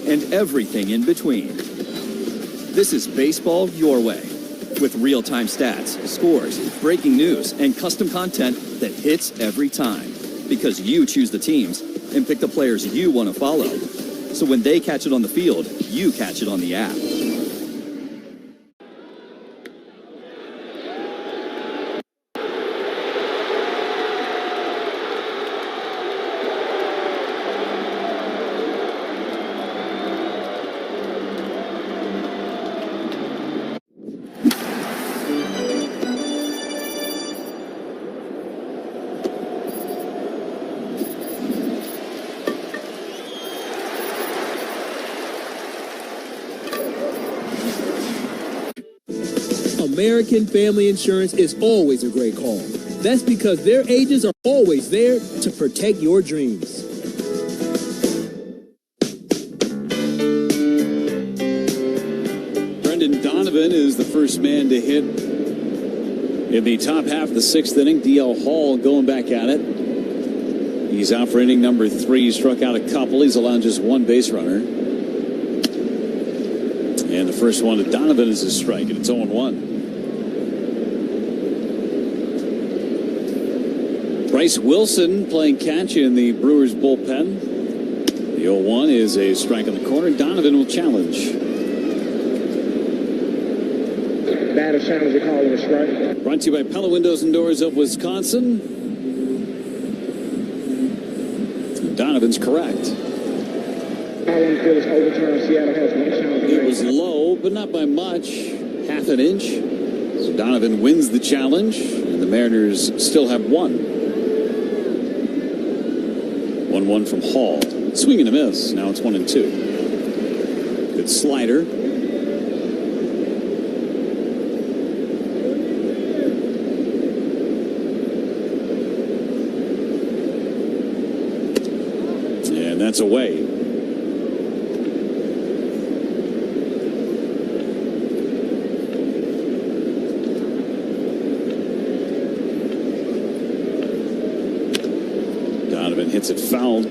[SPEAKER 17] And everything in between. This is baseball your way. With real-time stats, scores, breaking news, and custom content that hits every time. Because you choose the teams and pick the players you want to follow. So when they catch it on the field, you catch it on the app.
[SPEAKER 1] American Family Insurance is always a great call. That's because their agents are always there to protect your dreams.
[SPEAKER 24] Brendan Donovan is the first man to hit in the top half of the sixth inning. DL Hall going back at it. He's out for inning number 3. He struck out a couple. He's allowed just one base runner. And the first one to Donovan is a strike, and it's 0-1. Bryce Wilson playing catch in the Brewers bullpen. The 0-1 is a strike in the corner. Donovan will challenge.
[SPEAKER 18] Batter challenge a call and a strike.
[SPEAKER 24] Brought to you by Pella Windows and Doors of Wisconsin. Donovan's correct. It was low, but not by much. Half an inch. So Donovan wins the challenge, and the Mariners still have one. 1-1 from Hall. Swing and a miss. Now it's 1-2. Good slider. And that's away. Donovan hits it foul.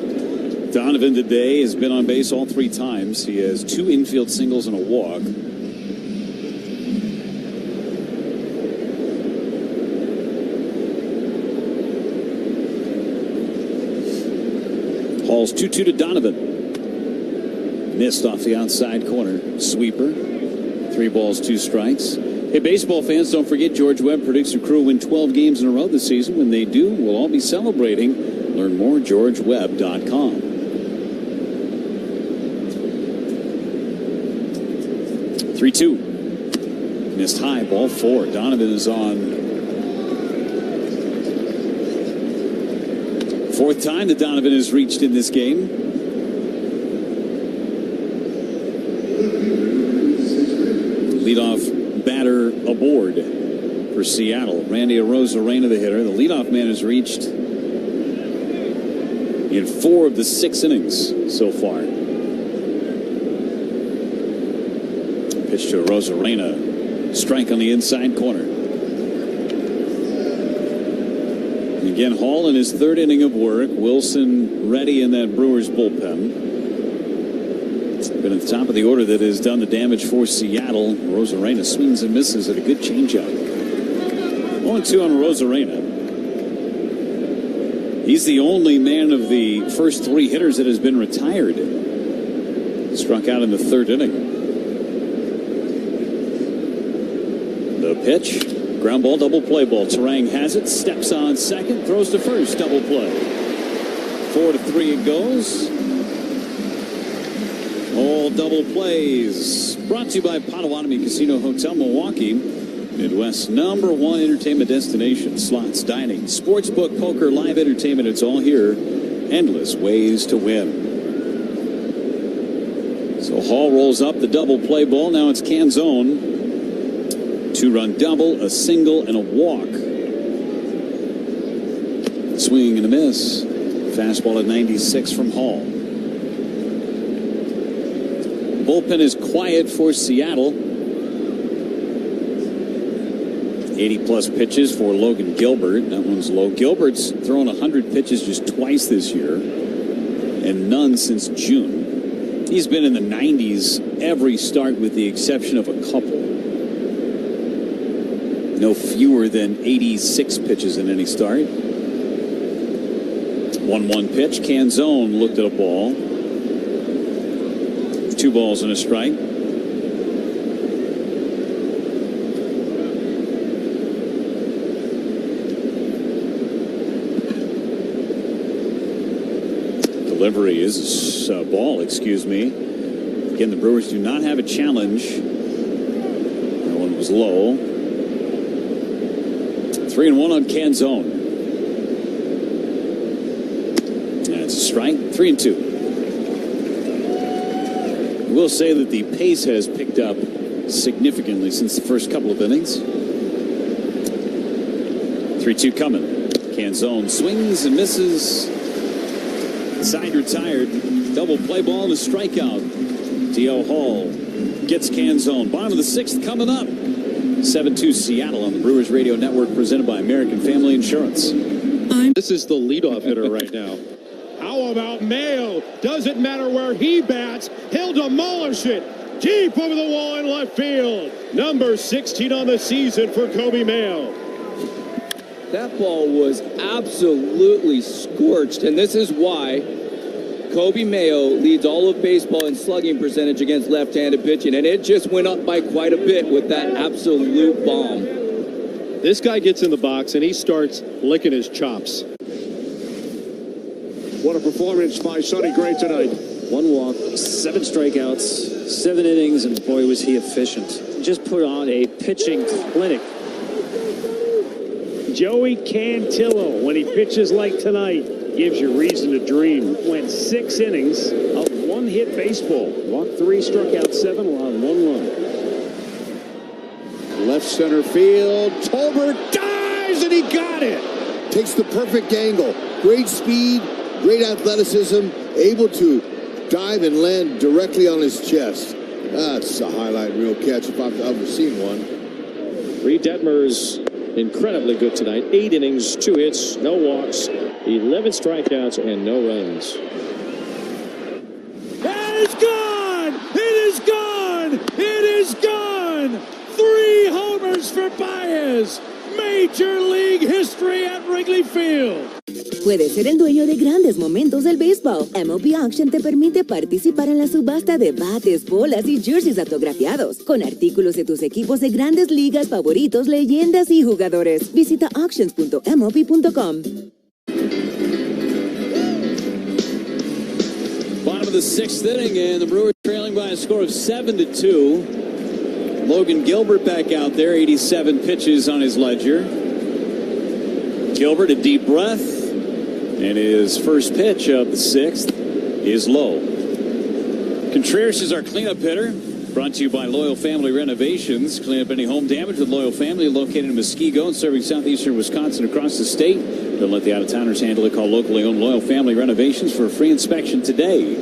[SPEAKER 24] Donovan today has been on base all 3 times. He has 2 infield singles and a walk. Hall's 2-2 to Donovan. Missed off the outside corner. Sweeper. 3 balls, 2 strikes. Hey, baseball fans, don't forget George Webb predicts the Crew win 12 games in a row this season. When they do, we'll all be celebrating. Learn more at georgewebb.com. 3-2. Missed high, ball 4. Donovan is on 4th time that Donovan has reached in this game. Leadoff batter aboard for Seattle. Randy Arozarena, the hitter. The leadoff man has reached in 4 of the 6 innings so far. Pitch to Arozarena. Strike on the inside corner. Again, Hall in his 3rd inning of work. Wilson ready in that Brewers bullpen. Been at the top of the order that has done the damage for Seattle. Arozarena swings and misses at a good changeup. 1-2 on Arozarena. He's the only man of the first 3 hitters that has been retired. Struck out in the 3rd inning. The pitch. Ground ball, double play ball. Terang has it, steps on second, throws to first, double play. 4-3 it goes. All double plays. Brought to you by Potawatomi Casino Hotel Milwaukee. Midwest's #1 entertainment destination. Slots, dining, sportsbook, poker, live entertainment. It's all here. Endless ways to win. So Hall rolls up the double play ball. Now it's Canzone. 2-run double, a single, and a walk. Swing and a miss. Fastball at 96 from Hall. Bullpen is quiet for Seattle. 80-plus pitches for Logan Gilbert. That one's low. Gilbert's thrown 100 pitches just twice this year, and none since June. He's been in the 90s every start with the exception of a couple. No fewer than 86 pitches in any start. 1-1 pitch. Canzone looked at a ball. 2 balls and a strike. Delivery is a ball, excuse me. Again, the Brewers do not have a challenge. That one was low. 3-1 on Canzone. That's a strike. 3-2. We'll say that the pace has picked up significantly since the first couple of innings. 3-2 coming. Canzone swings and misses. Side retired. Double play ball and a strikeout. D.O. Hall gets Canzone. Bottom of the 6th coming up. 7-2 Seattle on the Brewers Radio Network, presented by American Family Insurance.
[SPEAKER 8] This is the leadoff hitter right now.
[SPEAKER 28] How about Mayo? Doesn't matter where he bats, he'll demolish it. Deep over the wall in left field. Number 16 on the season for Kobe Mayo.
[SPEAKER 3] That ball was absolutely scorched, and this is why Kobe Mayo leads all of baseball in slugging percentage against left-handed pitching, and it just went up by quite a bit with that absolute bomb.
[SPEAKER 28] This guy gets in the box, and he starts licking his chops.
[SPEAKER 8] What a performance by Sonny Gray tonight.
[SPEAKER 11] 1 walk, 7 strikeouts, 7 innings, and boy, was he efficient. Just put on a pitching clinic.
[SPEAKER 13] Joey Cantillo, when he pitches like tonight, gives you reason to dream. Went 6 innings of 1-hit baseball. Walked 3, struck out 7, allowed 1 run.
[SPEAKER 14] Left center field. Tolbert dives and he got it. Takes the perfect angle. Great speed, great athleticism, able to dive and land directly on his chest. That's a highlight reel catch if I've ever seen one.
[SPEAKER 8] Reed Detmer's incredibly good tonight. 8 innings, 2 hits, no walks, 11 strikeouts, and no runs.
[SPEAKER 13] And it's gone! It is gone! It is gone! 3 homers for Baez. Major League history at Wrigley Field.
[SPEAKER 7] Puedes ser el dueño de grandes momentos del béisbol. MLB Auction te permite participar en la subasta de bates, bolas y jerseys autografiados, con artículos de tus equipos de grandes ligas favoritos, leyendas y jugadores. Visita auctions.mlb.com.
[SPEAKER 24] Bottom of the 6th inning, and the Brewers trailing by a score of 7-2. Logan Gilbert back out there, 87 pitches on his ledger. Gilbert, a deep breath. And his first pitch of the 6th is low. Contreras is our cleanup hitter. Brought to you by Loyal Family Renovations. Clean up any home damage with Loyal Family, located in Muskego and serving southeastern Wisconsin across the state. Don't let the out-of-towners handle it. Call locally owned Loyal Family Renovations for a free inspection today.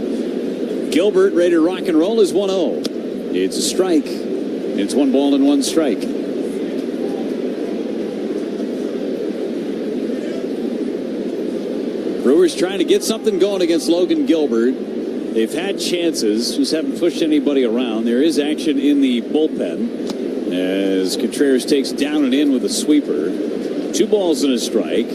[SPEAKER 24] Gilbert, ready to rock and roll, is 1-0. It's a strike. It's 1 ball and 1 strike. Brewers trying to get something going against Logan Gilbert. They've had chances, just haven't pushed anybody around. There is action in the bullpen as Contreras takes down and in with a sweeper. 2 balls and a strike.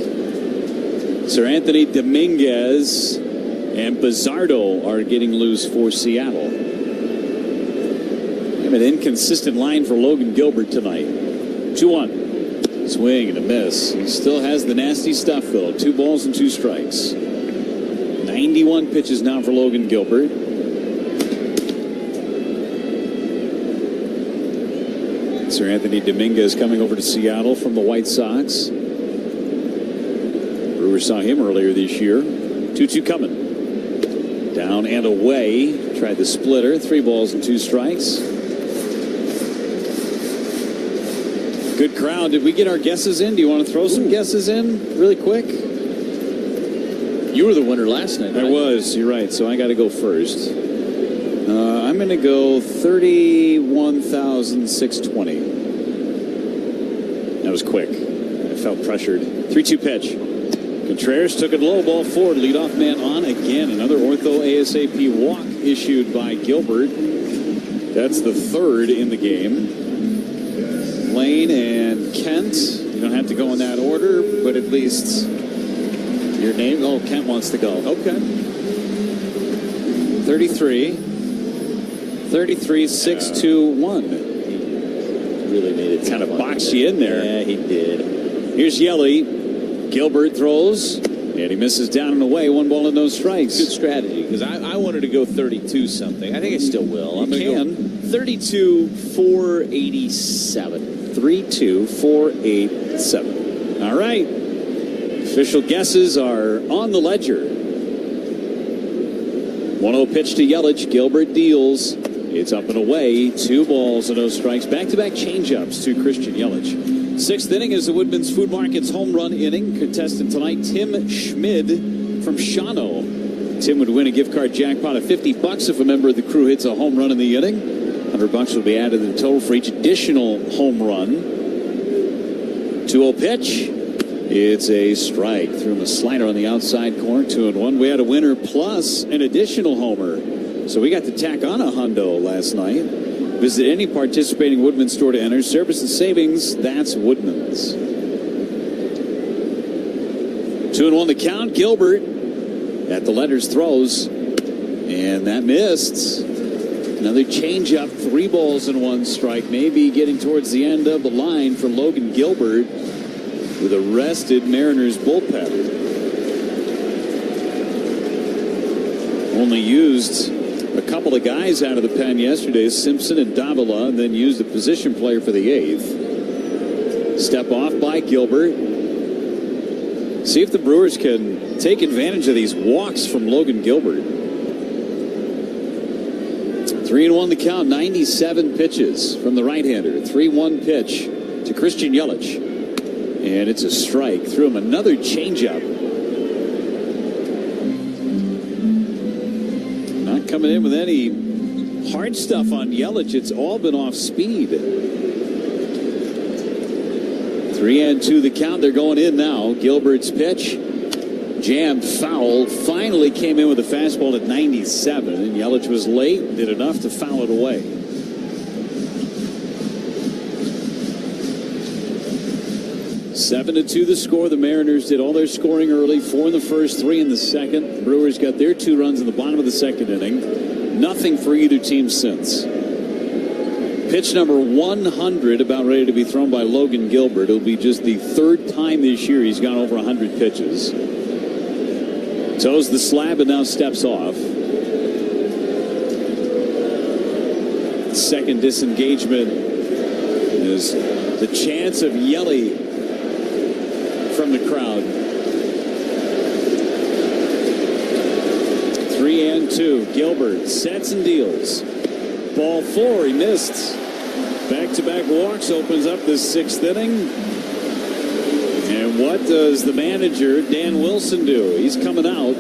[SPEAKER 24] Sir Anthony Dominguez and Bizzardo are getting loose for Seattle. An inconsistent line for Logan Gilbert tonight. 2-1. Swing and a miss. He still has the nasty stuff, though. 2 balls and 2 strikes. 91 pitches now for Logan Gilbert. Sir Anthony Dominguez coming over to Seattle from the White Sox. Brewers saw him earlier this year. 2-2 coming. Down and away. Tried the splitter. 3 balls and 2 strikes. Good crowd. Did we get our guesses in? Do you want to throw some guesses in really quick?
[SPEAKER 6] You were the winner last night.
[SPEAKER 24] I was. You're right. So I got to go first. I'm going to go 31,620. That was quick. I felt pressured. 3-2 pitch. Contreras took it low, ball forward. Leadoff man on again. Another ortho ASAP walk issued by Gilbert. That's the 3rd in the game. Lane and Kent. You don't have to go in that order, but at least your name. Oh, Kent wants to go. Okay. 33, 6-2-1.
[SPEAKER 6] He really made it
[SPEAKER 24] kind of boxed you in there.
[SPEAKER 6] Yeah, he did.
[SPEAKER 24] Here's Yelly. Gilbert throws, and he misses down and away. 1 ball and no strikes.
[SPEAKER 6] Good strategy, because I wanted to go 32 something. I think I still will. I'm going to go 32-487.
[SPEAKER 24] 32-487. All right. Official guesses are on the ledger. 1-0 pitch to Yelich. Gilbert deals. It's up and away. 2 balls and no strikes. Back-to-back changeups to Christian Yelich. Sixth inning is the Woodman's Food Market's home run inning. Contestant tonight, Tim Schmid from Shawano. Tim would win a gift card jackpot of $50 if a member of the crew hits a home run in the inning. $100 will be added to the total for each additional home run. 2-0 pitch. It's a strike. Threw him a slider on the outside corner. 2-1. We had a winner plus an additional homer. So we got to tack on a hundo last night. Visit any participating Woodman store to enter. Service and savings, that's Woodman's. 2-1 the count. Gilbert at the letters throws. And that missed. Another changeup. 3 balls and 1 strike. Maybe getting towards the end of the line for Logan Gilbert with a rested Mariners bullpen. Only used a couple of guys out of the pen yesterday, Simpson and Davila, and then used a position player for the 8th. Step off by Gilbert. See if the Brewers can take advantage of these walks from Logan Gilbert. 3-1 the count, 97 pitches from the right-hander. 3-1 pitch to Christian Yelich. And it's a strike. Threw him another changeup. Not coming in with any hard stuff on Yelich. It's all been off speed. 3-2 the count. They're going in now. Gilbert's pitch. Jammed foul. Finally came in with a fastball at 97. And Yelich was late. Did enough to foul it away. 7-2 the score. The Mariners did all their scoring early. 4 in the first, 3 in the second. The Brewers got their 2 runs in the bottom of the second inning. Nothing for either team since. Pitch number 100 about ready to be thrown by Logan Gilbert. It'll be just the 3rd time this year he's gone over 100 pitches. Toes the slab and now steps off. Second disengagement is the chance of Yelly from the crowd. 3-2. Gilbert sets and deals. Ball 4. He missed. Back-to-back walks opens up this 6th inning. And what does the manager, Dan Wilson, do? He's coming out.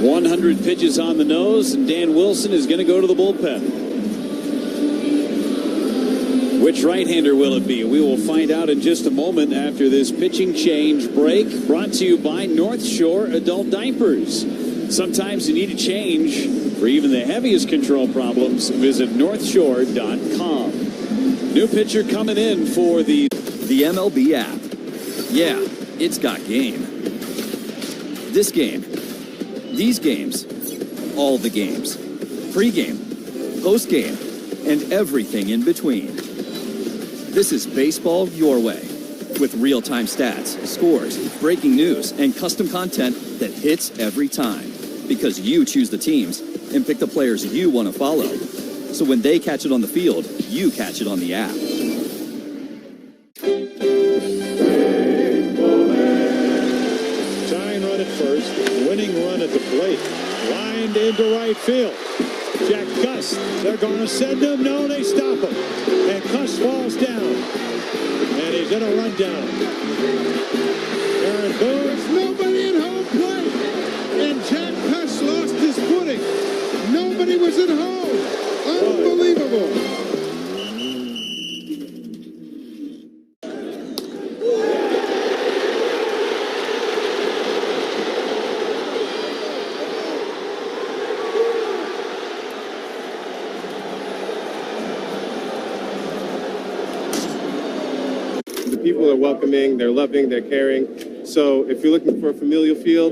[SPEAKER 24] 100 pitches on the nose, and Dan Wilson is going to go to the bullpen. Which right-hander will it be? We will find out in just a moment after this pitching change break, brought to you by North Shore Adult Diapers. Sometimes you need a change. For even the heaviest control problems, visit northshore.com. New pitcher coming in for the
[SPEAKER 17] MLB app. Yeah, it's got game. This game, these games, all the games. Pre-game, post-game, and everything in between. This is baseball your way, with real-time stats, scores, breaking news, and custom content that hits every time. Because you choose the teams and pick the players you want to follow. So when they catch it on the field, you catch it on the app.
[SPEAKER 8] Tying run at first, winning run at the plate. Lined into right field. Jack Gus, they're going to send him. No, they stop him. And Gus falls down. And he's going to run down. Aaron Boone.
[SPEAKER 14] There's nobody at home plate. And Jack Gus lost his footing. Nobody was at home. Unbelievable.
[SPEAKER 10] People are welcoming, they're loving, they're caring. So if you're looking for a familial feel,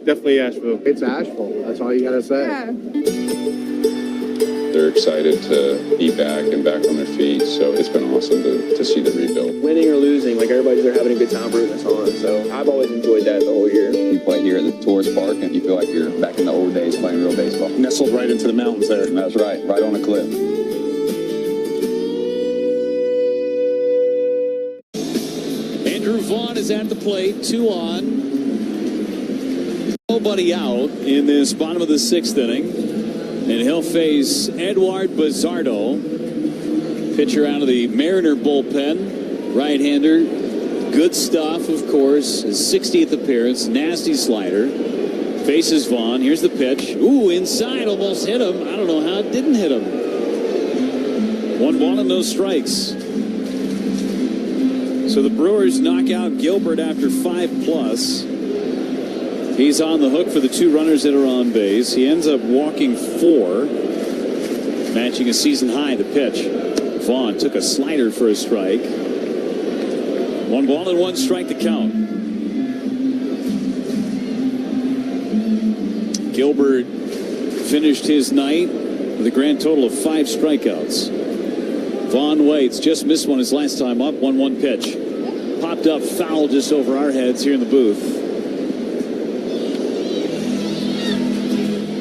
[SPEAKER 10] definitely Asheville.
[SPEAKER 18] It's Asheville. That's all you got to say.
[SPEAKER 15] Yeah.
[SPEAKER 21] They're excited to be back and back on their feet. So it's been awesome to see the rebuild.
[SPEAKER 18] Winning or losing, like everybody's there having a good time rooting us on. So I've always enjoyed that the whole year.
[SPEAKER 21] You play here at the tourist park and you feel like you're back in the old days playing real baseball.
[SPEAKER 8] Nestled right into the mountains there.
[SPEAKER 21] That's right on a cliff.
[SPEAKER 24] Andrew Vaughn is at the plate, 2 on. Nobody out in this bottom of the 6th inning. And he'll face Edward Bizzardo. Pitcher out of the Mariner bullpen, right-hander. Good stuff, of course. His 60th appearance. Nasty slider. Faces Vaughn. Here's the pitch. Ooh, inside. Almost hit him. I don't know how it didn't hit him. 1 ball and no strikes. So the Brewers knock out Gilbert after 5+. He's on the hook for the 2 runners that are on base. He ends up walking 4, matching a season high. The pitch. Vaughn took a slider for a strike. 1 ball and 1 strike to count. Gilbert finished his night with a grand total of 5 strikeouts. Vaughn waits, just missed one his last time up. 1-1 pitch. Popped up foul just over our heads here in the booth.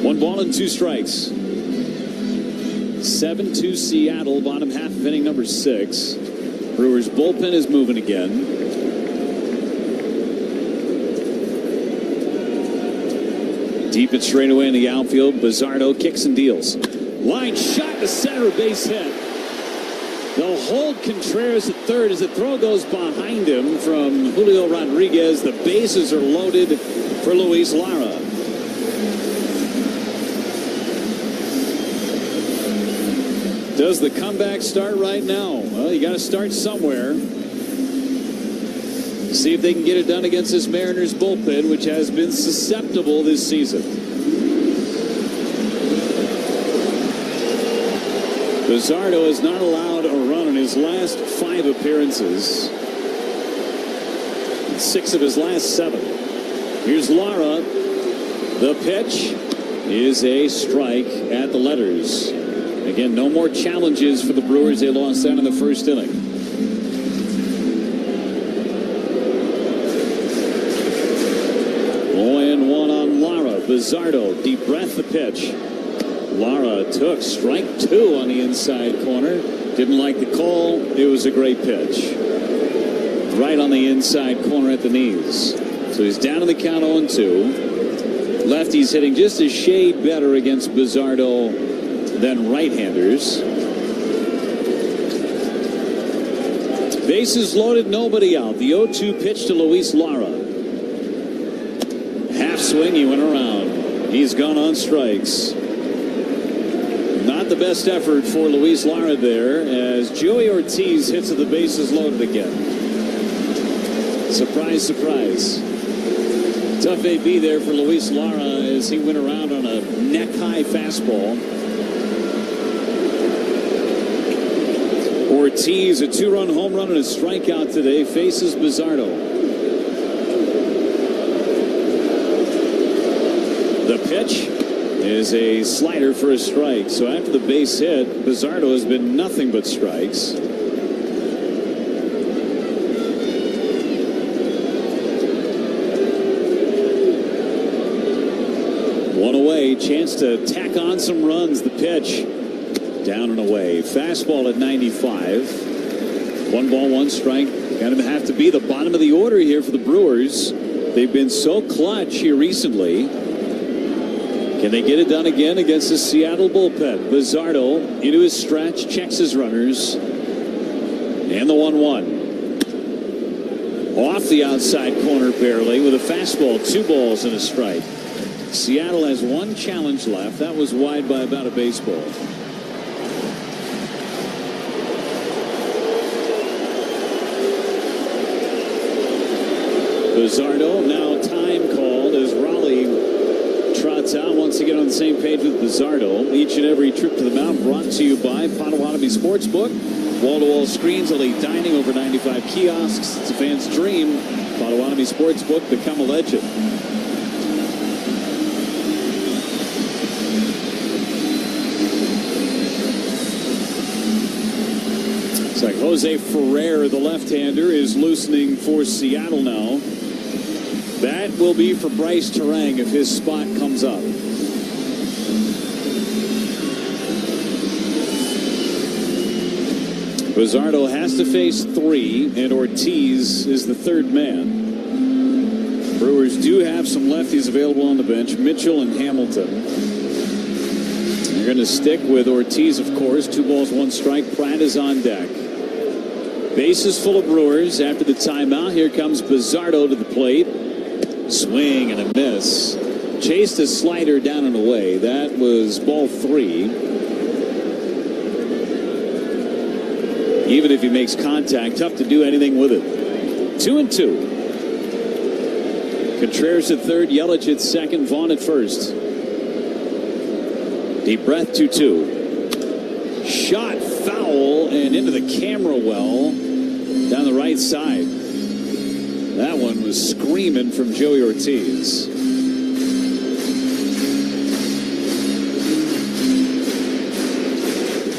[SPEAKER 24] 1 ball and 2 strikes. 7-2 Seattle, bottom half of inning number 6. Brewers bullpen is moving again. Deep and straight away in the outfield. Bizzardo kicks and deals. Line shot to center, base hit. They'll hold Contreras at third as the throw goes behind him from Julio Rodriguez. The bases are loaded for Luis Lara. Does the comeback start right now? Well, you got to start somewhere. See if they can get it done against this Mariners bullpen, which has been susceptible this season. Bizzardo has not allowed a run in his last 5 appearances. 6 of his last 7. Here's Lara. The pitch is a strike at the letters. Again, no more challenges for the Brewers. They lost that in the first inning. 0-1 on Lara. Bizzardo, deep breath, the pitch. Lara took strike 2 on the inside corner. Didn't like the call. It was a great pitch. Right on the inside corner at the knees. So he's down to the count 0-2. Lefties hitting just a shade better against Bizzardo than right-handers. Bases loaded, nobody out. The 0-2 pitch to Luis Lara. Half swing, he went around. He's gone on strikes. Not the best effort for Luis Lara there as Joey Ortiz hits at the bases loaded again. Surprise, surprise. Tough AB there for Luis Lara as he went around on a neck-high fastball. Ortiz, a 2-run home run and a strikeout today, faces Bizzardo. The pitch is a slider for a strike. So after the base hit, Bizzardo has been nothing but strikes. One away, chance to tack on some runs. The pitch down and away. Fastball at 95. 1 ball, 1 strike. Going to have to be the bottom of the order here for the Brewers. They've been so clutch here recently. Can they get it done again against the Seattle bullpen? Bizzardo into his stretch, checks his runners. And the 1-1. Off the outside corner barely with a fastball, 2 balls and a strike. Seattle has 1 challenge left. That was wide by about a baseball. Bizzardo, now time called as Raleigh trots out once again on the same page with Bizzardo. Each and every trip to the mound brought to you by Potawatomi Sportsbook. Wall-to-wall screens, elite dining, over 95 kiosks. It's a fan's dream. Potawatomi Sportsbook, become a legend. It's like Jose Ferrer, the left-hander, is loosening for Seattle now. That will be for Bryce Terang if his spot comes up. Bizzardo has to face 3, and Ortiz is the 3rd man. Brewers do have some lefties available on the bench, Mitchell and Hamilton. They're going to stick with Ortiz, of course. 2 balls, 1 strike. Pratt is on deck. Bases full of Brewers after the timeout. Here comes Bizzardo to the plate. Swing and a miss. Chased a slider down and away. That was ball 3. Even if he makes contact, tough to do anything with it. 2-2. Contreras at third, Yelich at second, Vaughn at first. Deep breath, 2-2. Shot foul and into the camera well down the right side. That one was screaming from Joey Ortiz.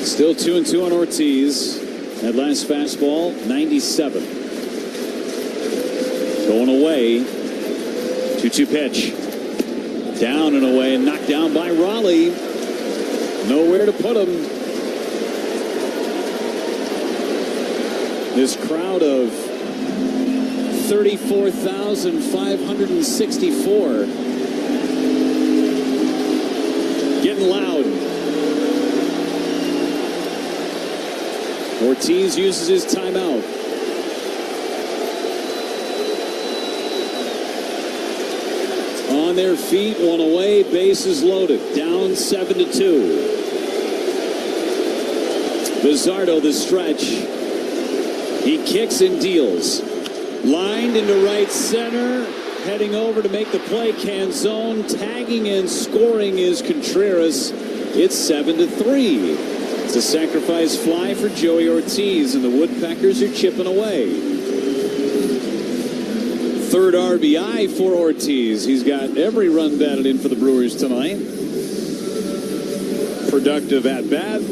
[SPEAKER 24] Still 2-2 on Ortiz. That last fastball, 97. Going away. 2-2 pitch. Down and away and knocked down by Raleigh. Nowhere to put him. This crowd of 34,564 getting loud. Ortiz uses his timeout. On their feet, 1 away, bases loaded. Down 7-2. Bizzardo the stretch. He kicks and deals. Lined into right center. Heading over to make the play. Canzone tagging and scoring is Contreras. It's 7-3. It's a sacrifice fly for Joey Ortiz, and the Woodpeckers are chipping away. Third RBI for Ortiz. He's got every run batted in for the Brewers tonight. Productive at bat.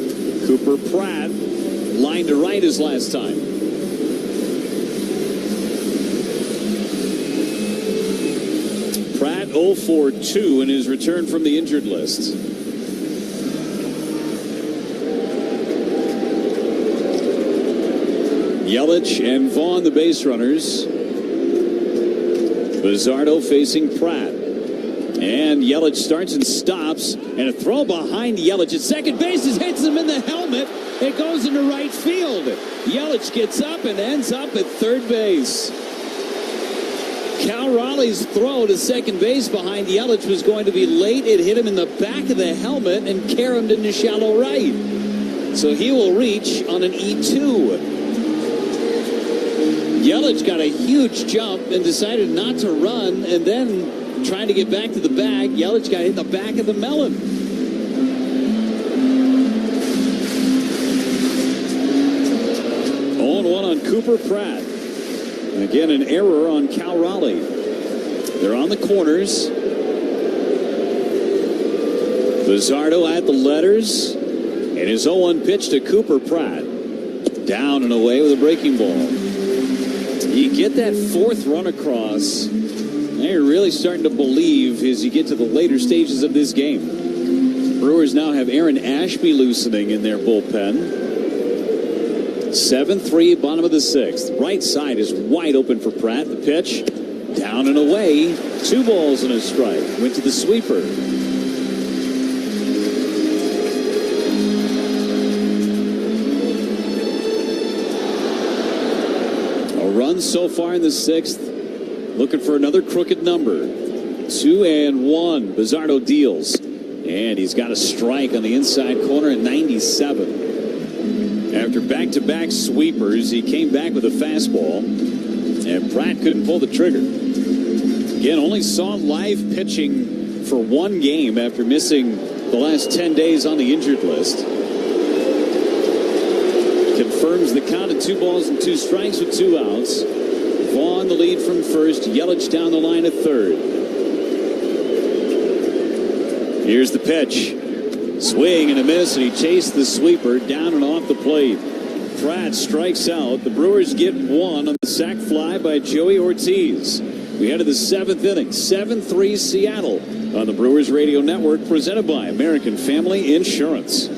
[SPEAKER 24] Cooper Pratt, line to right his last time. Pratt 0 for 2 in his return from the injured list. Yelich and Vaughn, the base runners. Bizzardo facing Pratt. And Yelich starts and stops. And a throw behind Yelich at second base hits him in the helmet. It goes into right field. Yelich gets up and ends up at third base. Cal Raleigh's throw to second base behind Yelich was going to be late. It hit him in the back of the helmet and carried him into shallow right. So he will reach on an E2. Yelich got a huge jump and decided not to run, and then trying to get back to the bag, Yelich got hit in the back of the melon. 0-1 on Cooper Pratt. And again, an error on Cal Raleigh. They're on the corners. Bizzardo at the letters. And his 0-1 pitch to Cooper Pratt. Down and away with a breaking ball. You get that fourth run across. Now you're really starting to believe as you get to the later stages of this game. Brewers now have Aaron Ashby loosening in their bullpen. 7-3, bottom of the 6th. Right side is wide open for Pratt. The pitch, down and away. 2 balls and a strike. Went to the sweeper. Run so far in the 6th. Looking for another crooked number. 2-1. Bizzardo deals. And he's got a strike on the inside corner at 97. After back-to-back sweepers, he came back with a fastball. And Pratt couldn't pull the trigger. Again, only saw live pitching for 1 game after missing the last 10 days on the injured list. Confirms the count at 2 balls and 2 strikes with 2 outs. Vaughn the lead from first. Yelich down the line at third. Here's the pitch. Swing and a miss, and he chased the sweeper down and off the plate. Pratt strikes out. The Brewers get 1 on the sac fly by Joey Ortiz. We head to the 7th inning. 7-3 Seattle on the Brewers Radio Network, presented by American Family Insurance.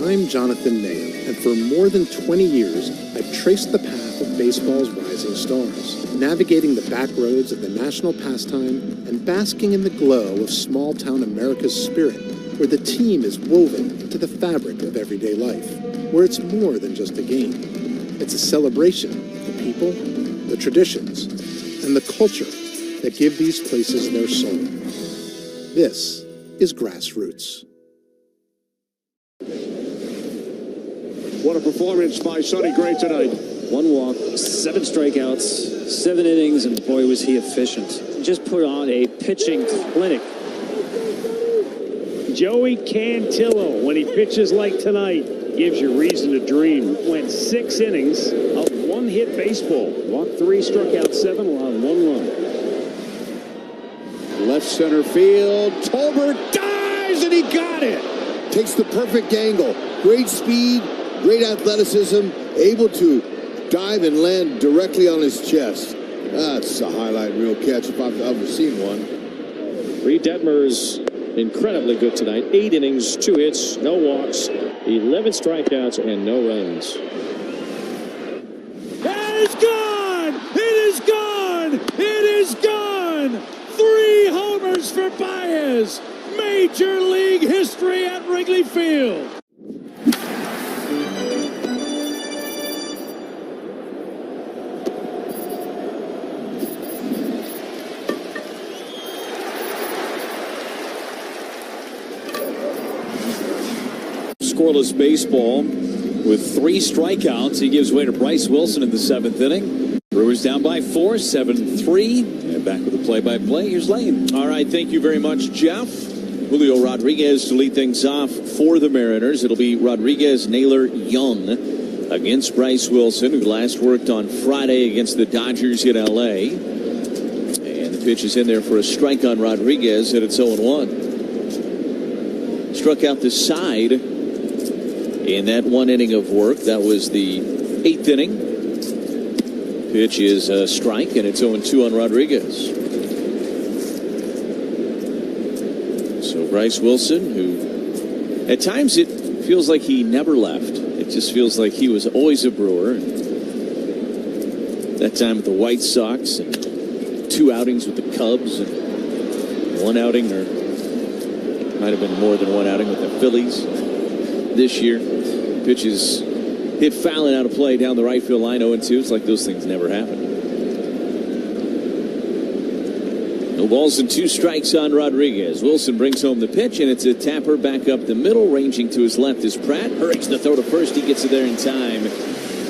[SPEAKER 12] I'm Jonathan Nahum, and for more than 20 years, I've traced the path of baseball's rising stars, navigating the back roads of the national pastime and basking in the glow of small-town America's spirit. where the team is woven into the fabric of everyday life, where it's more than just a game. It's a celebration of the people, the traditions, and the culture that give these places their soul. This is Grassroots.
[SPEAKER 8] What a performance by Sonny Gray tonight.
[SPEAKER 13] 1 walk, 7 strikeouts, 7 innings, and boy, was he efficient. Just put on a pitching clinic.
[SPEAKER 15] Joey Cantillo, when he pitches like tonight, gives you reason to dream. Went 6 innings of 1-hit baseball. Walked 3, struck out 7, allowed 1 run.
[SPEAKER 14] Left center field. Tolbert dives and he got it. Takes the perfect angle. Great speed, great athleticism, able to dive and land directly on his chest. That's a highlight reel catch if I've ever seen one.
[SPEAKER 11] Reed Detmer's incredibly good tonight. 8 innings, 2 hits, no walks, 11 strikeouts, and no runs.
[SPEAKER 15] It is gone! It is gone! It is gone! 3 homers for Baez. Major League history at Wrigley Field.
[SPEAKER 24] Scoreless baseball with 3 strikeouts. He gives way to Bryce Wilson in the 7th inning. Brewers down by 4, 7-3. And back with the play-by-play. Here's Lane.
[SPEAKER 6] All right, thank you very much, Jeff. Julio Rodriguez to lead things off for the Mariners. It'll be Rodriguez, Naylor, Young against Bryce Wilson, who last worked on Friday against the Dodgers in L.A. And the pitch is in there for a strike on Rodriguez, and it's 0-1. Struck out the side in that 1 inning of work. That was the 8th inning. Pitch is a strike, and it's 0-2 on Rodriguez. So Bryce Wilson, who at times it feels like he never left. It just feels like he was always a Brewer. That time with the White Sox, and 2 outings with the Cubs, and 1 outing, or might have been more than 1 outing with the Phillies this year. Pitches hit fouling out of play down the right field line, 0-2. It's like those things never happen. No balls and 2 strikes on Rodriguez. Wilson brings home the pitch, and it's a tapper back up the middle. Ranging to his left is Pratt. Hurries to throw to first. He gets it there in time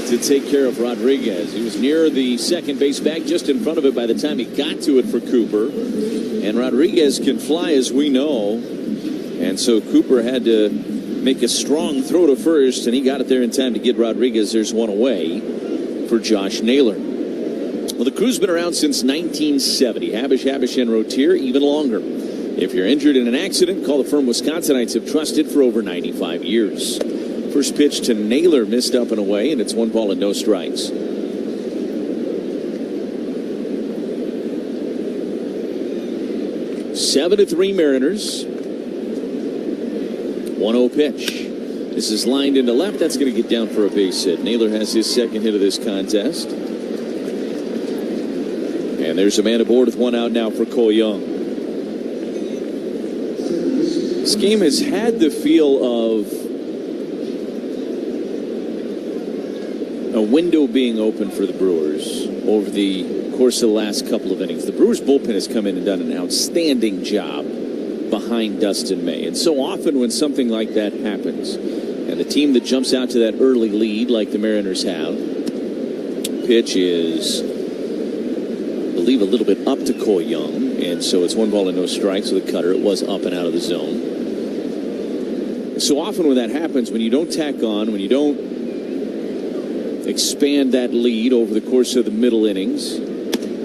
[SPEAKER 6] to take care of Rodriguez. He was near the second base bag, just in front of it by the time he got to it for Cooper. And Rodriguez can fly, as we know. And so Cooper had to make a strong throw to first, and he got it there in time to get Rodriguez. There's 1 away for Josh Naylor. Well, the crew's been around since 1970. Habish, and Rotier, even longer. If you're injured in an accident, call the firm Wisconsinites have trusted for over 95 years. First pitch to Naylor, missed up and away, and it's 1 ball and no strikes. 7-3 Mariners. 1-0 pitch. This is lined into left. That's going to get down for a base hit. Naylor has his 2nd hit of this contest. And there's a man aboard with 1 out now for Cole Young. This game has had the feel of a window being open for the Brewers over the course of the last couple of innings. The Brewers bullpen has come in and done an outstanding job behind Dustin May. And so often when something like that happens, and the team that jumps out to that early lead like the Mariners have, pitch is, I believe, a little bit up to Cole Young, and so it's 1 ball and no strikes with a cutter. It was up and out of the zone. So often when that happens, when you don't tack on, when you don't expand that lead over the course of the middle innings,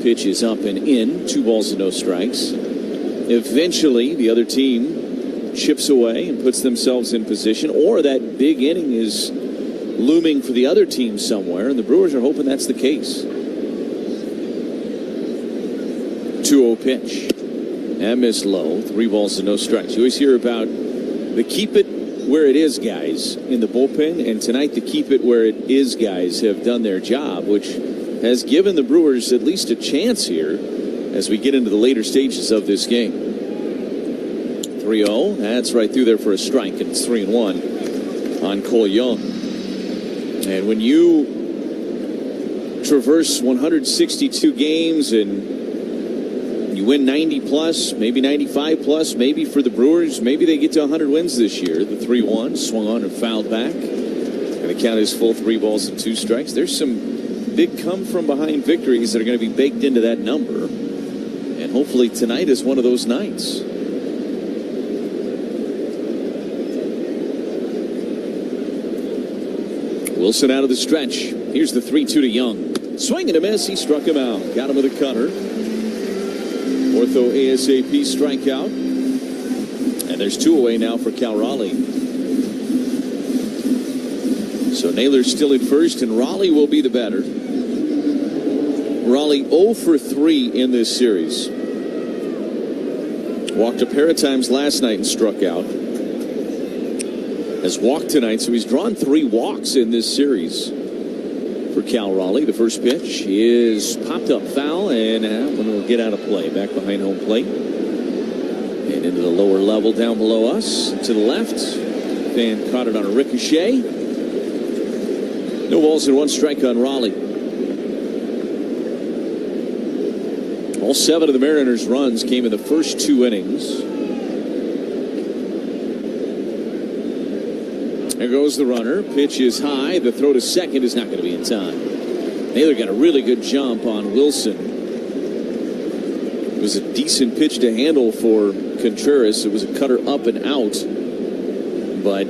[SPEAKER 6] pitch is up and in, 2 balls and no strikes. Eventually, the other team chips away and puts themselves in position, or that big inning is looming for the other team somewhere, and the Brewers are hoping that's the case. 2-0 pitch. That missed low. 3 balls and no strikes. You always hear about the keep it where it is guys in the bullpen, and tonight the keep it where it is guys have done their job, which has given the Brewers at least a chance here as we get into the later stages of this game. 3-0. That's right through there for a strike, and it's 3-1 on Cole Young. And when you traverse 162 games and you win 90 plus, maybe 95 plus, maybe for the Brewers, maybe they get to 100 wins this year. The 3-1 swung on and fouled back. And the count is full, 3 balls and 2 strikes. There's some big come-from-behind victories that are going to be baked into that number. And hopefully tonight is one of those nights. Wilson out of the stretch. Here's the 3-2 to Young. Swing and a miss. He struck him out. Got him with a cutter. Ortho ASAP strikeout. And there's 2 away now for Cal Raleigh. So Naylor's still at first, and Raleigh will be the batter. Raleigh 0 for 3 in this series. Walked a pair of times last night and struck out. Has walked tonight, so he's drawn 3 walks in this series for Cal Raleigh. The first pitch is popped up foul, and one will get out of play. Back behind home plate. And into the lower level down below us. To the left. Fan caught it on a ricochet. No balls and 1 strike on Raleigh. All 7 of the Mariners' runs came in the first 2 innings. There goes the runner. Pitch is high. The throw to second is not going to be in time. Naylor got a really good jump on Wilson. It was a decent pitch to handle for Contreras. It was a cutter up and out. But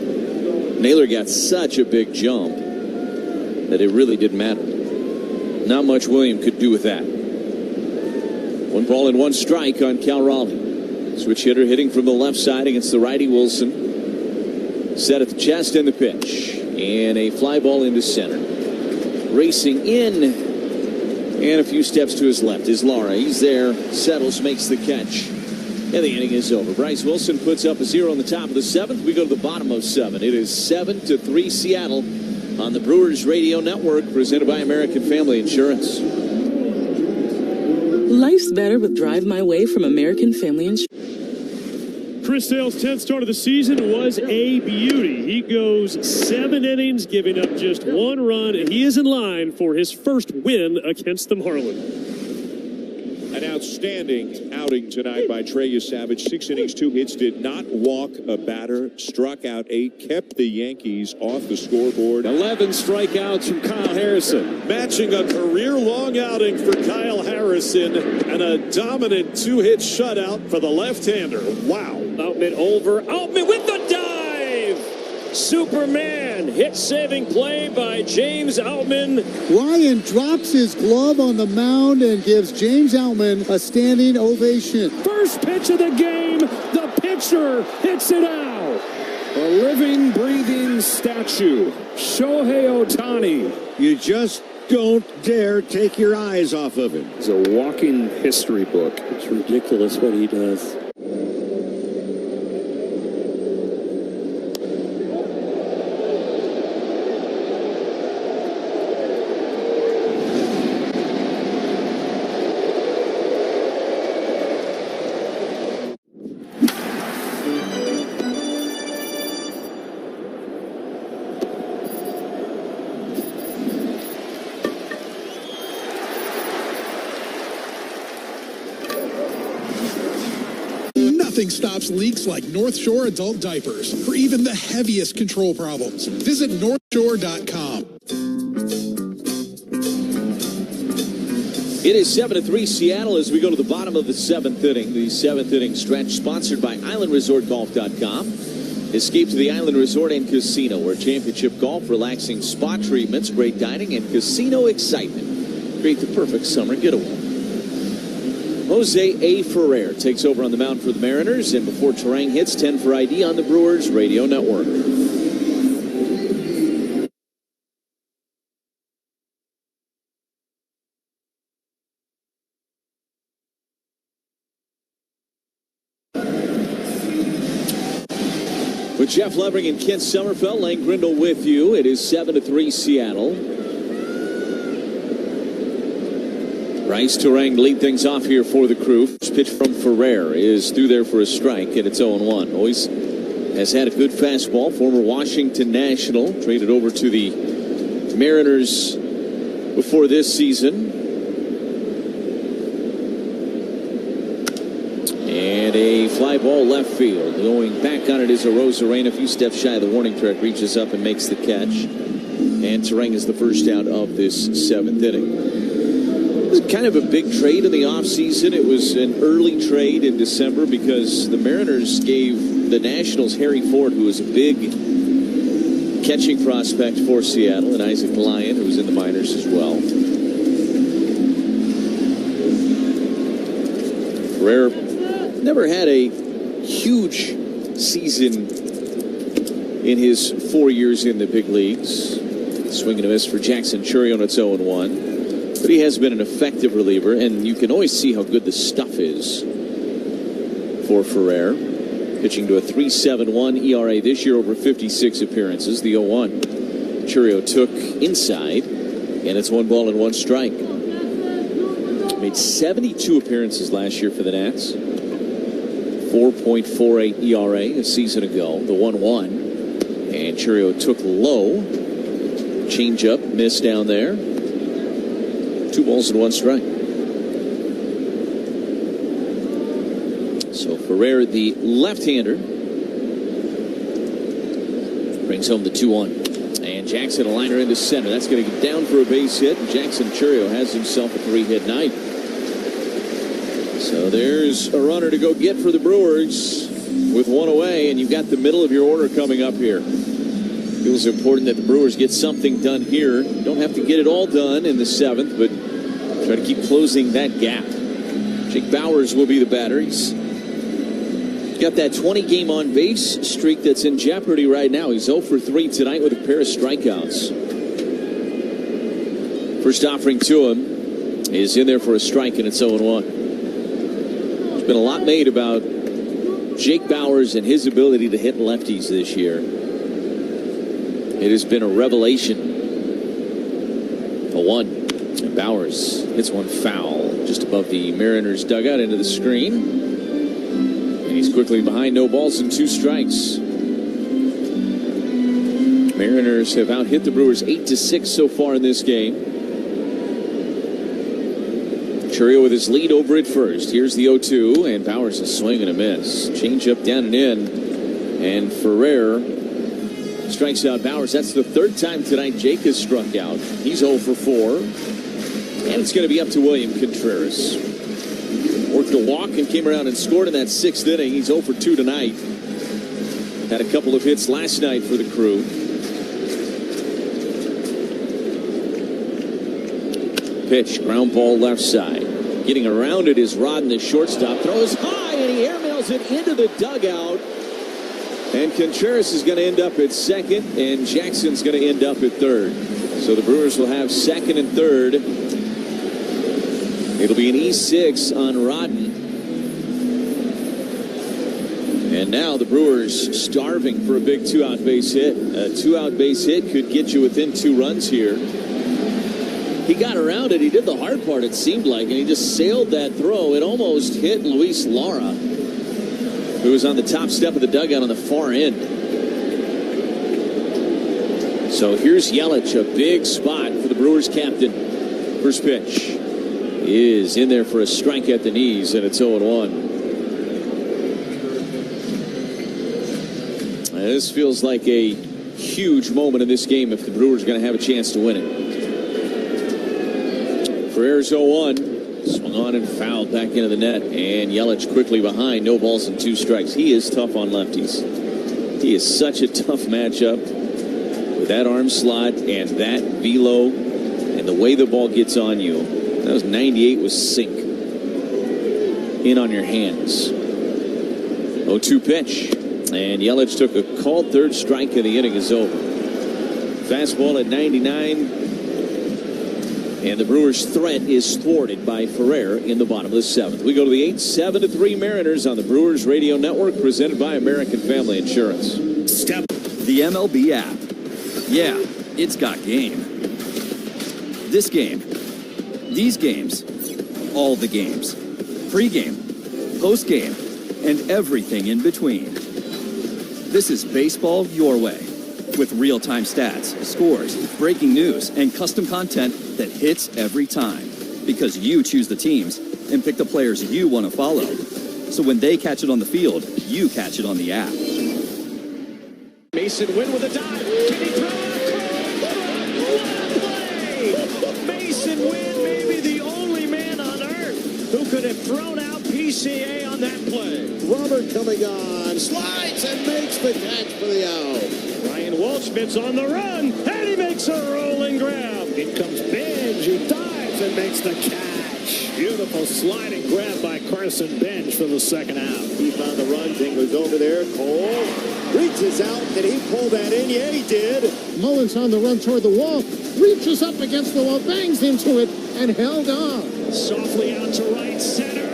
[SPEAKER 6] Naylor got such a big jump that it really didn't matter. Not much William could do with that. 1 ball and 1 strike on Cal Raleigh. Switch hitter hitting from the left side against the righty Wilson. Set at the chest and the pitch. And a fly ball into center. Racing in. And a few steps to his left is Lara. He's there. Settles, makes the catch. And the inning is over. Bryce Wilson puts up a 0 on the top of the 7th. We go to the bottom of 7. It is 7-3 Seattle on the Brewers Radio Network, presented by American Family Insurance.
[SPEAKER 4] Life's better with Drive My Way from American Family Insurance.
[SPEAKER 8] Chris Sale's 10th start of the season was a beauty. He goes 7 innings, giving up just 1 run, and he is in line for his first win against the Marlins.
[SPEAKER 19] An outstanding outing tonight by Trey Savage. 6 innings, 2 hits, did not walk a batter, struck out 8, kept the Yankees off the scoreboard.
[SPEAKER 8] 11 strikeouts from Kyle Harrison.
[SPEAKER 19] Matching a career-long outing for Kyle Harrison and a dominant 2-hit shutout for the left-hander. Wow.
[SPEAKER 8] Outman over. Outman with the dive. Superman. Hit-saving play by James Outman.
[SPEAKER 20] Ryan drops his glove on the mound and gives James Outman a standing ovation.
[SPEAKER 13] First pitch of the game. The pitcher hits it out. A living, breathing statue. Shohei Ohtani.
[SPEAKER 19] You just don't dare take your eyes off of him.
[SPEAKER 13] It's a walking history book. It's ridiculous what he does.
[SPEAKER 22] Nothing stops leaks like North Shore adult diapers for even the heaviest control problems. Visit NorthShore.com.
[SPEAKER 6] It is 7-3 Seattle as we go to the bottom of the 7th inning. The 7th inning stretch sponsored by IslandResortGolf.com. Escape to the Island Resort and Casino, where championship golf, relaxing spa treatments, great dining, and casino excitement create the perfect summer getaway. Jose A. Ferrer takes over on the mound for the Mariners, and before Terang hits, 10 for ID on the Brewers Radio Network. With Jeff Levering and Kent Sommerfeld, Lane Grindle with you. It is 7-3 Seattle. Bryce Turang lead things off here for the Crew. First pitch from Ferrer is through there for a strike, and it's 0-1. Always has had a good fastball. Former Washington National, traded over to the Mariners before this season. And a fly ball left field. Going back on it is Arozarena. A few steps shy of the warning track, reaches up and makes the catch. And Turang is the first out of this 7th inning. It was kind of a big trade in the offseason. It was an early trade in December because the Mariners gave the Nationals Harry Ford, who was a big catching prospect for Seattle, and Isaac Lyon, who was in the minors as well. Ferrer never had a huge season in his 4 years in the big leagues. Swing and a miss for Jackson Chourio, and it's 0-1. But he has been an effective reliever, and you can always see how good the stuff is for Ferrer. Pitching to a 3.71 ERA this year over 56 appearances. The 0-1. Chourio took inside, and it's 1 ball and 1 strike. Made 72 appearances last year for the Nats. 4.48 ERA a season ago. The 1-1. And Chourio took low. Change-up, miss down there. 2 balls and 1 strike. So Ferrer, the left-hander, brings home the 2-1. And Jackson, a liner into center. That's going to get down for a base hit. Jackson Chourio has himself a 3-hit night. So there's a runner to go get for the Brewers with 1 away, and you've got the middle of your order coming up here. Feels important that the Brewers get something done here. Don't have to get it all done in the 7th, but try to keep closing that gap. Jake Bauers will be the batter. He's got that 20-game on-base streak that's in jeopardy right now. He's 0 for 3 tonight with a pair of strikeouts. First offering to him is in there for a strike, and it's 0-1. There's been a lot made about Jake Bauers and his ability to hit lefties this year. It has been a revelation. A 1. And Bauers hits one foul just above the Mariners dugout into the screen. And he's quickly behind. No balls and 2 strikes. Mariners have out-hit the Brewers 8-6 so far in this game. Chourio with his lead over at first. Here's the 0-2, and Bauers a swing and a miss. Change up down and in. And Ferrer strikes out Bauers. That's the 3rd time tonight Jake has struck out. He's 0 for 4. And it's going to be up to William Contreras. Worked a walk and came around and scored in that 6th inning. He's 0 for 2 tonight. Had a couple of hits last night for the Crew. Pitch, ground ball left side. Getting around it is Rodden, the shortstop. Throws high, and he airmails it into the dugout. And Contreras is going to end up at 2nd, and Jackson's going to end up at 3rd. So the Brewers will have 2nd and 3rd. It'll be an E6 on Rodden. And now the Brewers starving for a big 2-out base hit. A 2-out base hit could get you within 2 runs here. He got around it. He did the hard part, it seemed like, and he just sailed that throw. It almost hit Luis Lara, who was on the top step of the dugout on the far end. So here's Yelich, a big spot for the Brewers captain. First pitch is in there for a strike at the knees, and it's 0-1. This feels like a huge moment in this game if the Brewers are going to have a chance to win it. Ferrer's 0-1. Swung on and fouled back into the net, and Yelich quickly behind. No balls and 2 strikes. He is tough on lefties. He is such a tough matchup with that arm slot and that velo and the way the ball gets on you. That was 98 with sink in on your hands. 0-2 pitch, and Yelich took a called 3rd strike, and the inning is over. Fastball at 99. And the Brewers' threat is thwarted by Ferrer in the bottom of the 7th. We go to the 8th, 7-3 Mariners on the Brewers Radio Network, presented by American Family Insurance.
[SPEAKER 17] The MLB app. Yeah, it's got game. This game, these games, all the games. Pre-game, post-game, and everything in between. This is baseball your way. With real-time stats, scores, breaking news, and custom content that hits every time. Because you choose the teams and pick the players you want to follow. So when they catch it on the field, you catch it on the app.
[SPEAKER 8] Mason Wynn with a dive. Can he throw it? What a play! Mason Wynn may be the only man on earth who could have thrown out PCA on that play.
[SPEAKER 14] Robert coming on, slides and makes the catch for the out.
[SPEAKER 8] Ryan Waldschmidt's on the run, and he makes a rolling grab. In comes Benj, who dives and makes the catch. Beautiful sliding grab by Carson Benj for the second out.
[SPEAKER 14] He found the run, Dingley's over there, Cole reaches out, did he pull that in? Yeah, he did.
[SPEAKER 20] Mullins on the run toward the wall, reaches up against the wall, bangs into it, and held on.
[SPEAKER 8] Softly out to right center.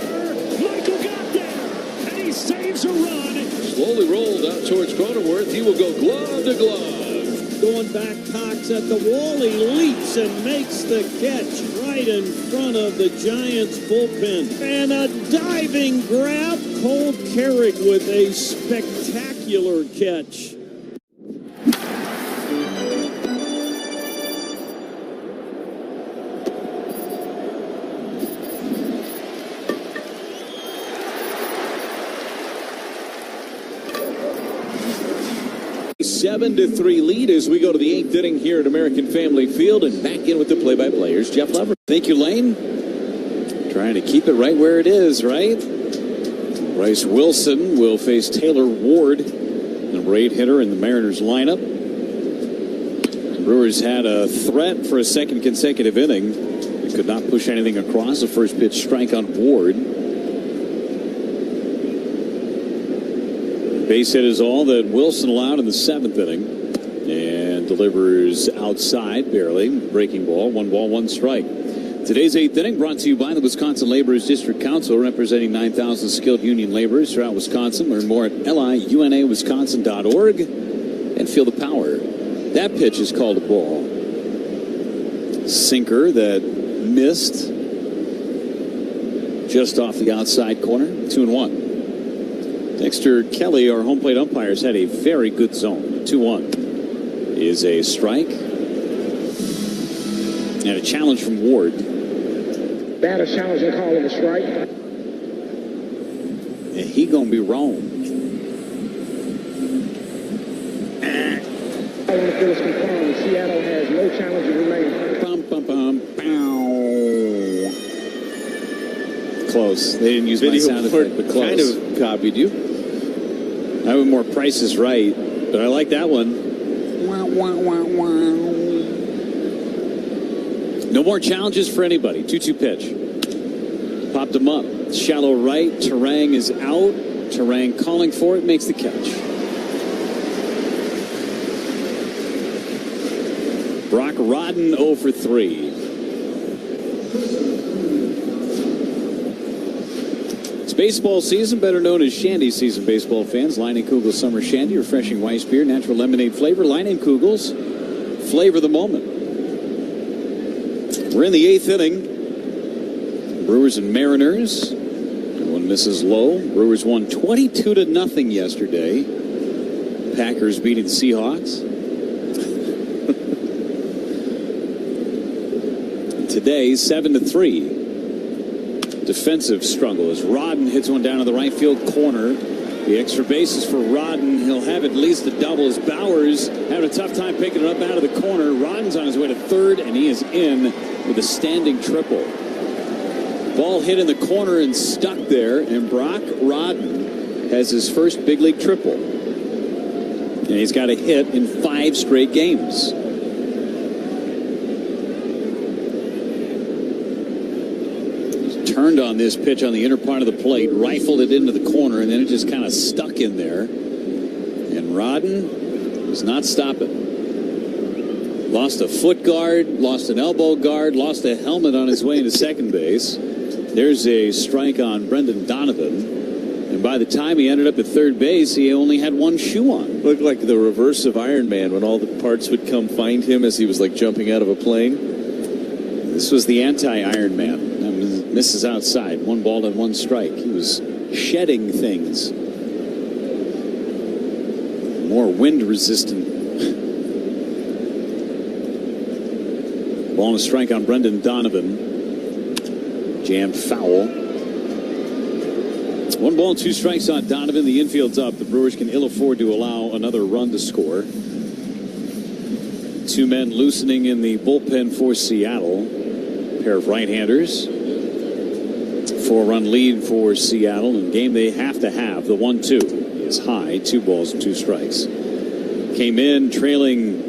[SPEAKER 8] Michael got there, and he saves a run.
[SPEAKER 11] Slowly rolled out towards Cronenworth. He will go glove to glove.
[SPEAKER 13] Going back, Cox at the wall. He leaps and makes the catch right in front of the Giants bullpen. And a diving grab. Cole Carrick with a spectacular catch.
[SPEAKER 6] A 7-3 lead as we go to the 8th inning here at American Family Field, and back in with the play-by-players, Jeff Lever.
[SPEAKER 24] Thank you, Lane. Trying to keep it right where it is, right? Bryce Wilson will face Taylor Ward, number 8 hitter in the Mariners lineup. The Brewers had a threat for a second consecutive inning. They could not push anything across. The first pitch strike on Ward. Base hit is all that Wilson allowed in the 7th inning, and delivers outside barely. Breaking ball, 1 ball, 1 strike. Today's 8th inning brought to you by the Wisconsin Laborers District Council, representing 9,000 skilled union laborers throughout Wisconsin. Learn more at liunawisconsin.org and feel the power. That pitch is called a ball. Sinker that missed just off the outside corner. 2-1. Dexter Kelly, our home plate umpires, had a very good zone. 2-1 is a strike. And a challenge from Ward.
[SPEAKER 18] Batter challenge and call him a strike.
[SPEAKER 24] And he gonna be wrong.
[SPEAKER 18] All the fields confirmed. Seattle has no challenges remaining.
[SPEAKER 24] Bum, bum, bum, bow. Close. They didn't use my sound effect, but close.
[SPEAKER 6] Kind of copied you.
[SPEAKER 24] I have more Price is Right, but I like that one. Wow, wow, wow, wow. No more challenges for anybody. 2-2 pitch. Popped him up. Shallow right. Terang is out. Terang calling for it. Makes the catch. Brock Rodden 0 for 3. It's baseball season, better known as Shandy season, baseball fans. Line & Kugel's Summer Shandy, refreshing Weiss beer, natural lemonade flavor. Line & Kugel's, flavor the moment. We're in the 8th inning. Brewers and Mariners. One misses low. Brewers won 22-0 yesterday. Packers beating the Seahawks. Today, 7-3. Defensive struggle as Rodden hits one down to the right field corner. The extra base is for Rodden. He'll have at least a double as Bowers having a tough time picking it up out of the corner. Rodden's on his way to third, and he is in with a standing triple. Ball hit in the corner and stuck there, and Brock Rodden has his first big league triple. And he's got a hit in 5 straight games. Turned on this pitch on the inner part of the plate, rifled it into the corner, and then it just kind of stuck in there. And Rodden was not stopping. Lost a foot guard, lost an elbow guard, lost a helmet on his way into second base. There's a strike on Brendan Donovan. And by the time he ended up at third base, he only had one shoe on.
[SPEAKER 6] Looked like the reverse of Iron Man when all the parts would come find him as he was like jumping out of a plane.
[SPEAKER 24] This was the anti-Iron Man. Misses outside. 1 ball and 1 strike. He was shedding things. More wind resistant. Ball and a strike on Brendan Donovan. Jammed foul. 1 ball, 2 strikes on Donovan. The infield's up. The Brewers can ill afford to allow another run to score. 2 men loosening in the bullpen for Seattle. Pair of right-handers. 4-run lead for Seattle. And game they have to have. The 1-2 is high. 2 balls and 2 strikes. Came in trailing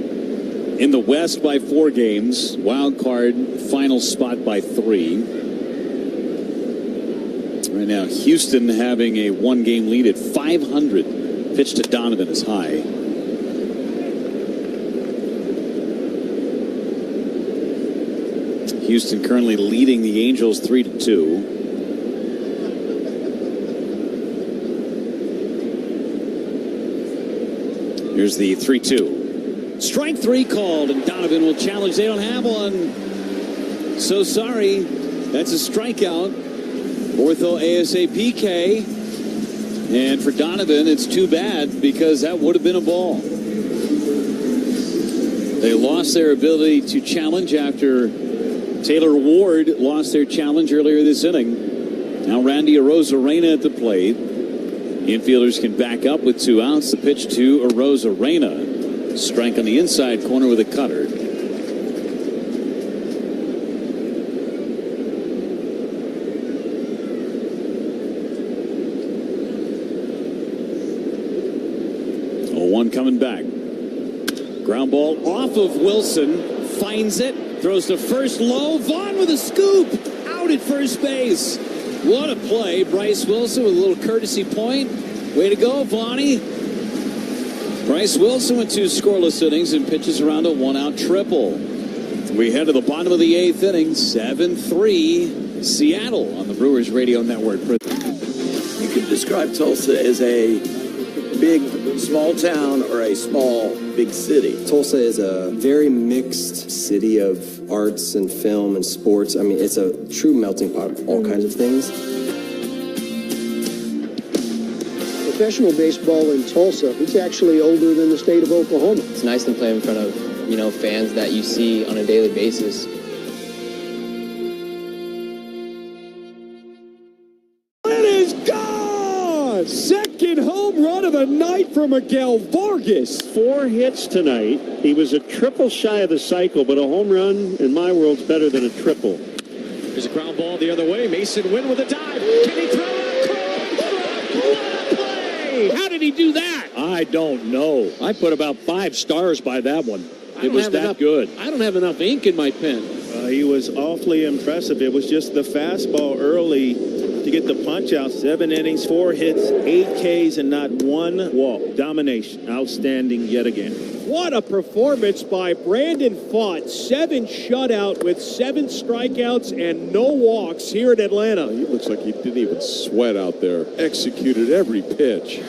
[SPEAKER 24] in the West by 4 games. Wild card final spot by 3. Right now, Houston having a 1-game lead at 500. Pitch to Donovan is high. Houston currently leading the Angels 3-2. Here's the 3-2. Strike 3 called, and Donovan will challenge. They don't have one. So sorry. That's a strikeout. Ortho ASAPK. And for Donovan, it's too bad because that would have been a ball. They lost their ability to challenge after Taylor Ward lost their challenge earlier this inning. Now Randy Arozarena at the plate. Infielders can back up with 2 outs. The pitch to Arozarena. Strike on the inside corner with a cutter. One coming back. Ground ball off of Wilson. Finds it. Throws to first low. Vaughn with a scoop. Out at first base. What a play. Bryce Wilson with a little courtesy point. Way to go, Vaughnie. Bryce Wilson with 2 scoreless innings and pitches around a 1-out triple. We head to the bottom of the 8th inning. 7-3 Seattle on the Brewers Radio Network.
[SPEAKER 2] You could describe Tulsa as a big, small town or a small, big city.
[SPEAKER 5] Tulsa is a very mixed city of arts and film and sports. I mean, it's a true melting pot of all kinds of things.
[SPEAKER 9] Professional baseball in Tulsa, it's actually older than the state of Oklahoma.
[SPEAKER 18] It's nice to play in front of, fans that you see on a daily basis.
[SPEAKER 15] It is gone! Second home run of the night for Miguel Vargas.
[SPEAKER 8] 4 hits tonight. He was a triple shy of the cycle, but a home run in my world's better than a triple.
[SPEAKER 13] There's a ground ball the other way. Mason Wynn with a dive. Can he throw it? What a play! How did he do that?
[SPEAKER 8] I don't know. I put about 5 stars by that one. It was that good.
[SPEAKER 13] I don't have enough ink in my pen.
[SPEAKER 16] He was awfully impressive. It was just the fastball early to get the punch out. 7 innings, 4 hits, 8 Ks, and not 1 walk. Domination. Outstanding yet again.
[SPEAKER 8] What a performance by Brandon Pfaadt. 7 shutout with 7 strikeouts and no walks here in Atlanta.
[SPEAKER 19] He looks like he didn't even sweat out there. Executed every pitch.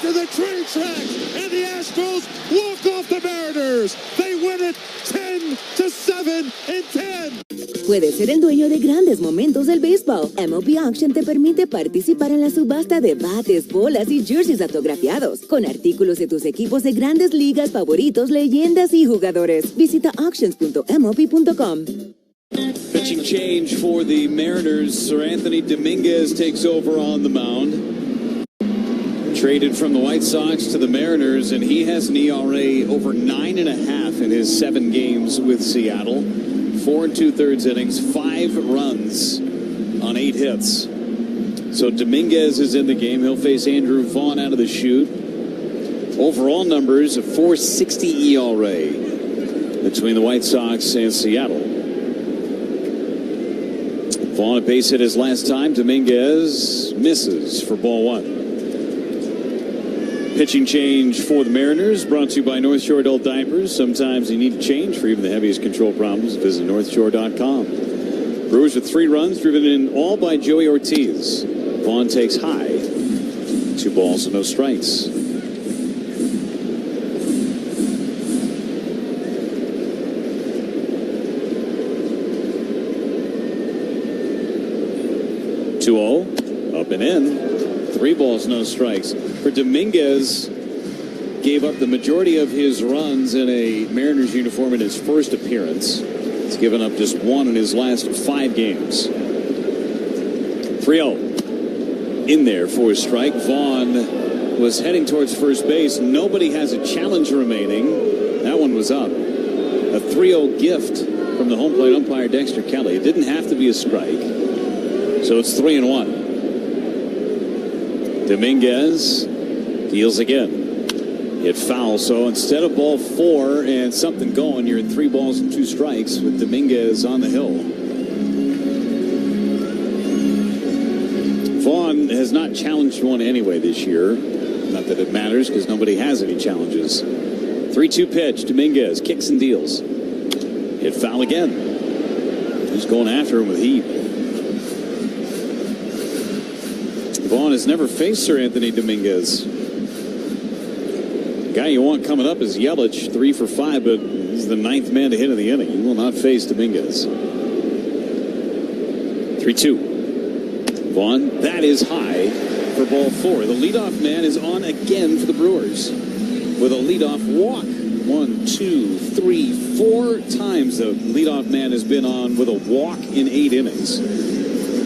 [SPEAKER 15] To the train tracks, and the Astros walk off the Mariners. They win it 10-7 in 10.
[SPEAKER 7] Puedes ser el dueño de grandes momentos del béisbol. MLB Auction te permite participar en la subasta de bates, bolas y jerseys autografiados, con artículos de tus equipos de grandes ligas favoritos, leyendas y jugadores. Visita auctions.mlb.com.
[SPEAKER 24] Pitching change for the Mariners. Sir Anthony Dominguez takes over on the mound. Traded from the White Sox to the Mariners, and he has an ERA over 9.5 in his 7 games with Seattle. 4 2/3 innings, 5 runs on 8 hits. So Dominguez is in the game. He'll face Andrew Vaughn out of the chute. Overall numbers, a 4.60 ERA between the White Sox and Seattle. Vaughn a base hit his last time. Dominguez misses for ball 1. Pitching change for the Mariners, brought to you by North Shore Adult Diapers. Sometimes you need change for even the heaviest control problems. Visit NorthShore.com. Brewers with 3 runs, driven in all by Joey Ortiz. Vaughn takes high. 2 balls and no strikes. 2-0, up and in. 3 balls, no strikes. For Dominguez, gave up the majority of his runs in a Mariners uniform in his first appearance. He's given up just 1 in his last 5 games. 3-0. In there for a strike. Vaughn was heading towards first base. Nobody has a challenge remaining. That one was up. A 3-0 gift from the home plate umpire Dexter Kelly. It didn't have to be a strike. So it's 3-1. Dominguez deals again. Hit foul, so instead of ball 4 and something going, you're at 3 balls and 2 strikes with Dominguez on the hill. Vaughn has not challenged one anyway this year. Not that it matters because nobody has any challenges. 3-2 pitch. Dominguez kicks and deals. Hit foul again. He's going after him with heat. Vaughn has never faced Sir Anthony Dominguez. The guy you want coming up is Yelich, 3 for 5, but he's the 9th man to hit in the inning. He will not face Dominguez. 3-2. Vaughn, that is high for ball 4. The leadoff man is on again for the Brewers with a leadoff walk. 1, 2, 3, 4 times the leadoff man has been on with a walk in 8 innings.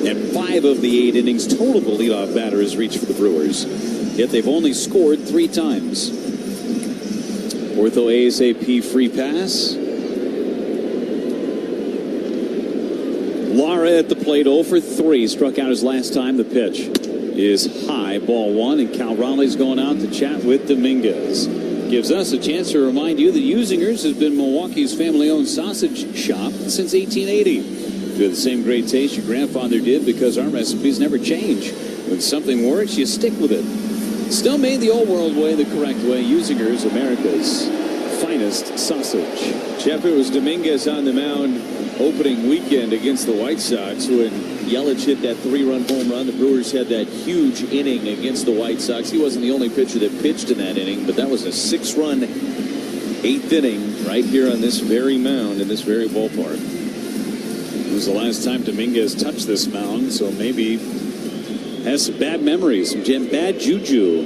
[SPEAKER 24] And 5 of the 8 innings total the leadoff batter has reached for the Brewers. Yet they've only scored 3 times. Ortho ASAP free pass. Lara at the plate, 0 for 3. Struck out his last time. The pitch is high, ball 1, and Cal Raleigh's going out to chat with Dominguez. Gives us a chance to remind you that Usingers has been Milwaukee's family-owned sausage shop since 1880. You have the same great taste your grandfather did because our recipes never change. When something works, you stick with it. Still made the old world way, the correct way. Usingers, America's finest sausage.
[SPEAKER 11] Jeff, it was Dominguez on the mound opening weekend against the White Sox when Yelich hit that 3-run home run. The Brewers had that huge inning against the White Sox. He wasn't the only pitcher that pitched in that inning, but that was a 6-run 8th inning right here on this very mound in this very ballpark.
[SPEAKER 24] It was the last time Dominguez touched this mound, so maybe has some bad memories, some bad juju.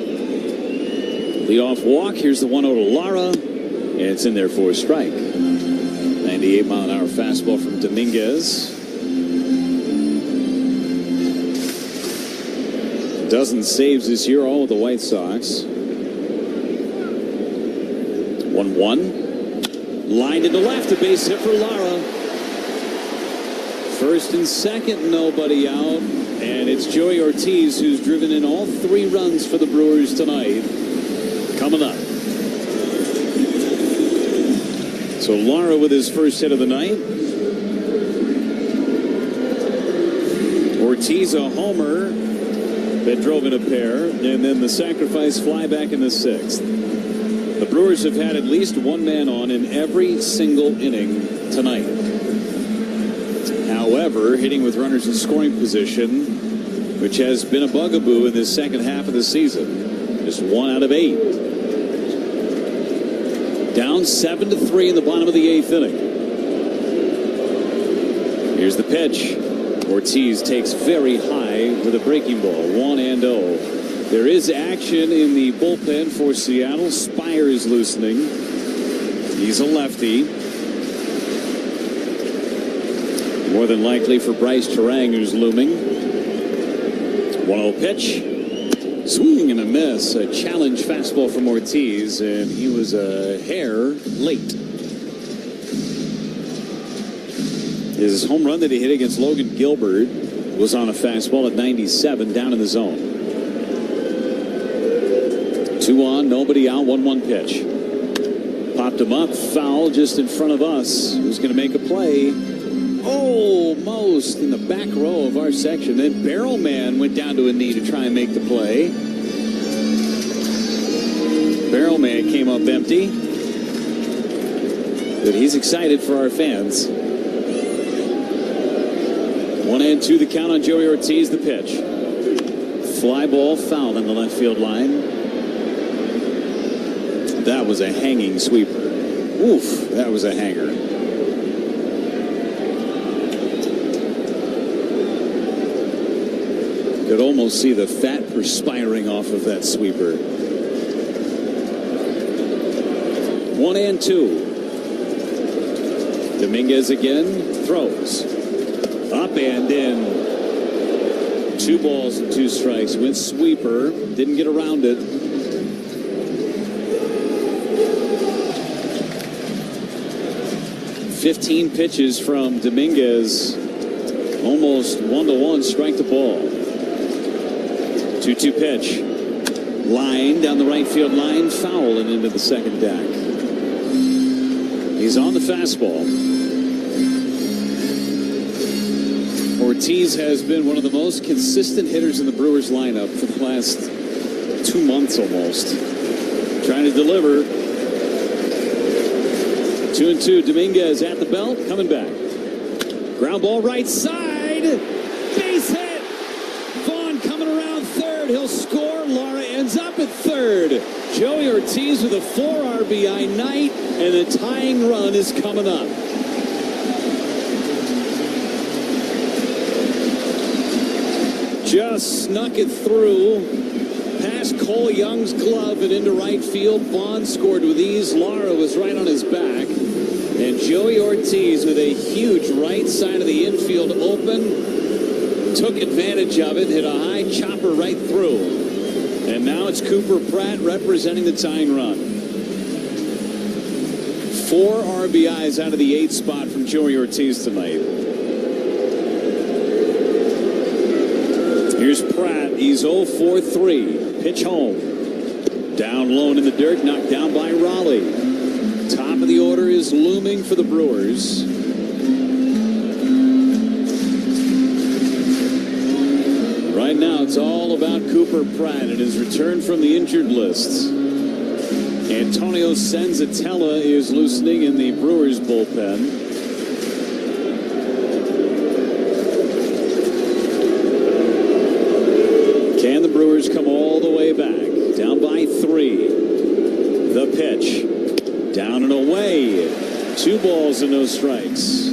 [SPEAKER 24] Leadoff walk. Here's the 1-0 to Lara, and it's in there for a strike. 98-mile-an-hour fastball from Dominguez. Dozen saves this year, all with the White Sox. 1-1. Lined into left, a base hit for Lara. First and second, nobody out. And it's Joey Ortiz who's driven in all 3 runs for the Brewers tonight. Coming up. So Lara with his first hit of the night. Ortiz a homer that drove in a pair. And then the sacrifice fly back in the 6th. The Brewers have had at least 1 man on in every single inning tonight. However, hitting with runners in scoring position, which has been a bugaboo in this second half of the season. Just 1 out of 8. Down 7-3 in the bottom of the 8th inning. Here's the pitch. Ortiz takes very high with a breaking ball. 1-0. There is action in the bullpen for Seattle. Spire is loosening. He's a lefty. More than likely for Bryce Terang, who's looming. 1-0 pitch. Swing and a miss. A challenge fastball from Ortiz, and he was a hair late. His home run that he hit against Logan Gilbert was on a fastball at 97, down in the zone. 2 on, nobody out, 1-1 pitch. Popped him up, foul just in front of us. Who's going to make a play? Almost in the back row of our section. Then Barrel Man went down to a knee to try and make the play. Barrel Man came up empty. But he's excited for our fans. 1-2 the count on Joey Ortiz, the pitch. Fly ball foul in the left field line. That was a hanging sweeper. Oof, that was a hanger. Could almost see the fat perspiring off of that sweeper. 1-2. Dominguez again throws. Up and in. 2 balls and 2 strikes. Went sweeper. Didn't get around it. "15 pitches from Dominguez. Almost 1-1. Strike the ball. 2-2 pitch. Line down the right field line. Foul and into the second deck. He's on the fastball. Ortiz has been one of the most consistent hitters in the Brewers lineup for the last 2 months almost. Trying to deliver. 2-2. Dominguez at the belt, coming back. Ground ball right side. Base hit. Vaughn coming around third. He'll score. Lara ends up at third. Joey Ortiz with a 4 RBI night, and the tying run is coming up. Just snuck it through, past Cole Young's glove and into right field. Vaughn scored with ease. Lara was right on his back. And Joey Ortiz with a huge right side of the infield open. Took advantage of it, hit a high chopper right through. And now it's Cooper Pratt representing the tying run. 4 RBIs out of the 8th spot from Joey Ortiz tonight. Here's Pratt. He's 0-for-3. Pitch home. Down low in the dirt. Knocked down by Raleigh. Top of the order is looming for the Brewers. Right now, it's all about Cooper Pratt and his return from the injured list. Antonio Senzatella is loosening in the Brewers bullpen. Can the Brewers come all the way back? Down by 3. The pitch. Down and away. 2 balls and no strikes.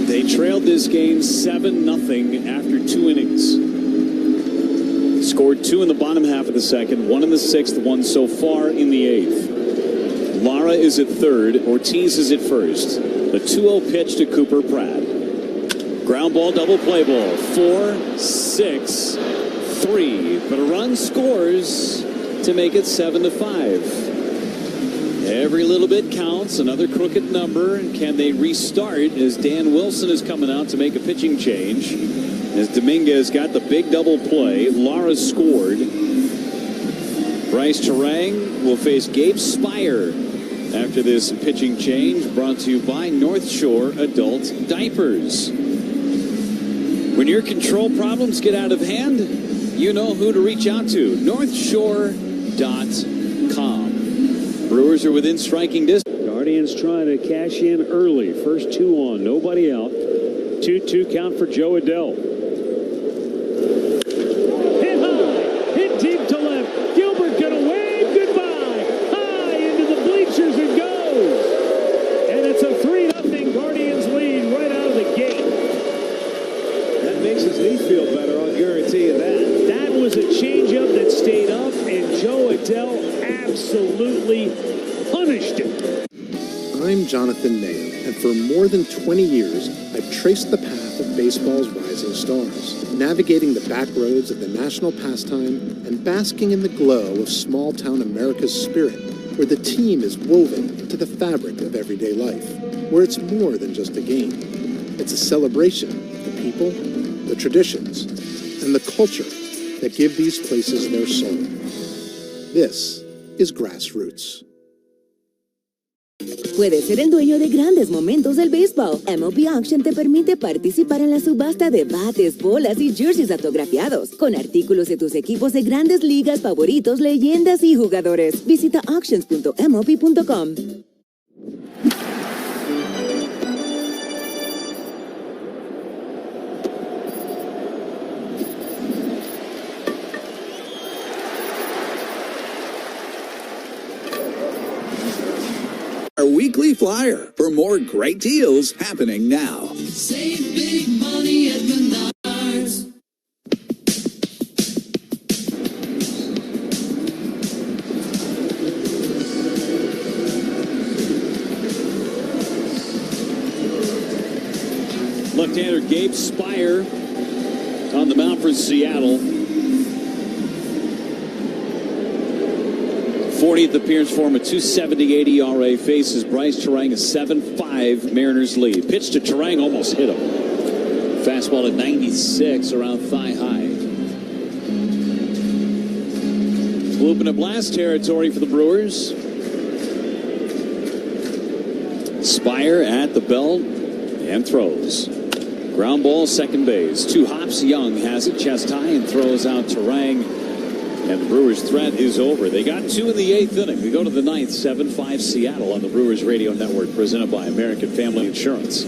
[SPEAKER 24] They trailed this game 7-0 after 2 innings. Scored 2 in the bottom half of the second, 1 in the 6th, 1 so far in the 8th. Lara is at third. Ortiz is at first. The 2-0 pitch to Cooper Pratt. Ground ball, double play ball. 4-6-3. But a run scores to make it 7-5. Every little bit counts. Another crooked number. And can they restart as Dan Wilson is coming out to make a pitching change? As Dominguez got the big double play. Lara scored. Bryce Terang will face Gabe Spire after this pitching change. Brought to you by North Shore Adult Diapers. When your control problems get out of hand, you know who to reach out to. NorthShore.com. Brewers are within striking distance.
[SPEAKER 13] Guardians trying to cash in early. First 2 on, nobody out. 2-2 count for Joe Adell. Hit high, hit deep to left. Gilbert gonna wave goodbye. High into the bleachers it goes. And it's a 3-0 Guardians lead right out of the gate. That makes his knee feel better, I'll guarantee you that. That was a changeup that stayed up, and Joe Adell absolutely punished him.
[SPEAKER 12] I'm Jonathan Mayer, and for more than 20 years, I've traced the path of baseball's rising stars, navigating the back roads of the national pastime and basking in the glow of small-town America's spirit, where the team is woven into the fabric of everyday life, where it's more than just a game. It's a celebration of the people, the traditions, and the culture that give these places their soul. This is Grassroots.
[SPEAKER 7] Puedes ser el dueño de grandes momentos del béisbol. MLB Auction te permite participar en la subasta de bates, bolas y jerseys autografiados, con artículos de tus equipos de grandes ligas favoritos, leyendas y jugadores. Visita auctions.mlb.com.
[SPEAKER 1] Our weekly flyer for more great deals happening now.
[SPEAKER 3] Save big money at Menards.
[SPEAKER 24] left-hander Gabe Spire on the mound for Seattle. 40th appearance for him, a 2.78 ERA. Faces Bryce Terang, a 7-5 Mariners lead. Pitch to Terang, almost hit him. Fastball at 96, around thigh high. Whooping a blast territory for the Brewers. Spire at the belt and throws. Ground ball, second base. 2 hops. Young has it chest high and throws out Terang. And the Brewers' threat is over. They got 2 in the 8th inning. We go to the 9th, 7-5 Seattle on the Brewers Radio Network, presented by American Family Insurance.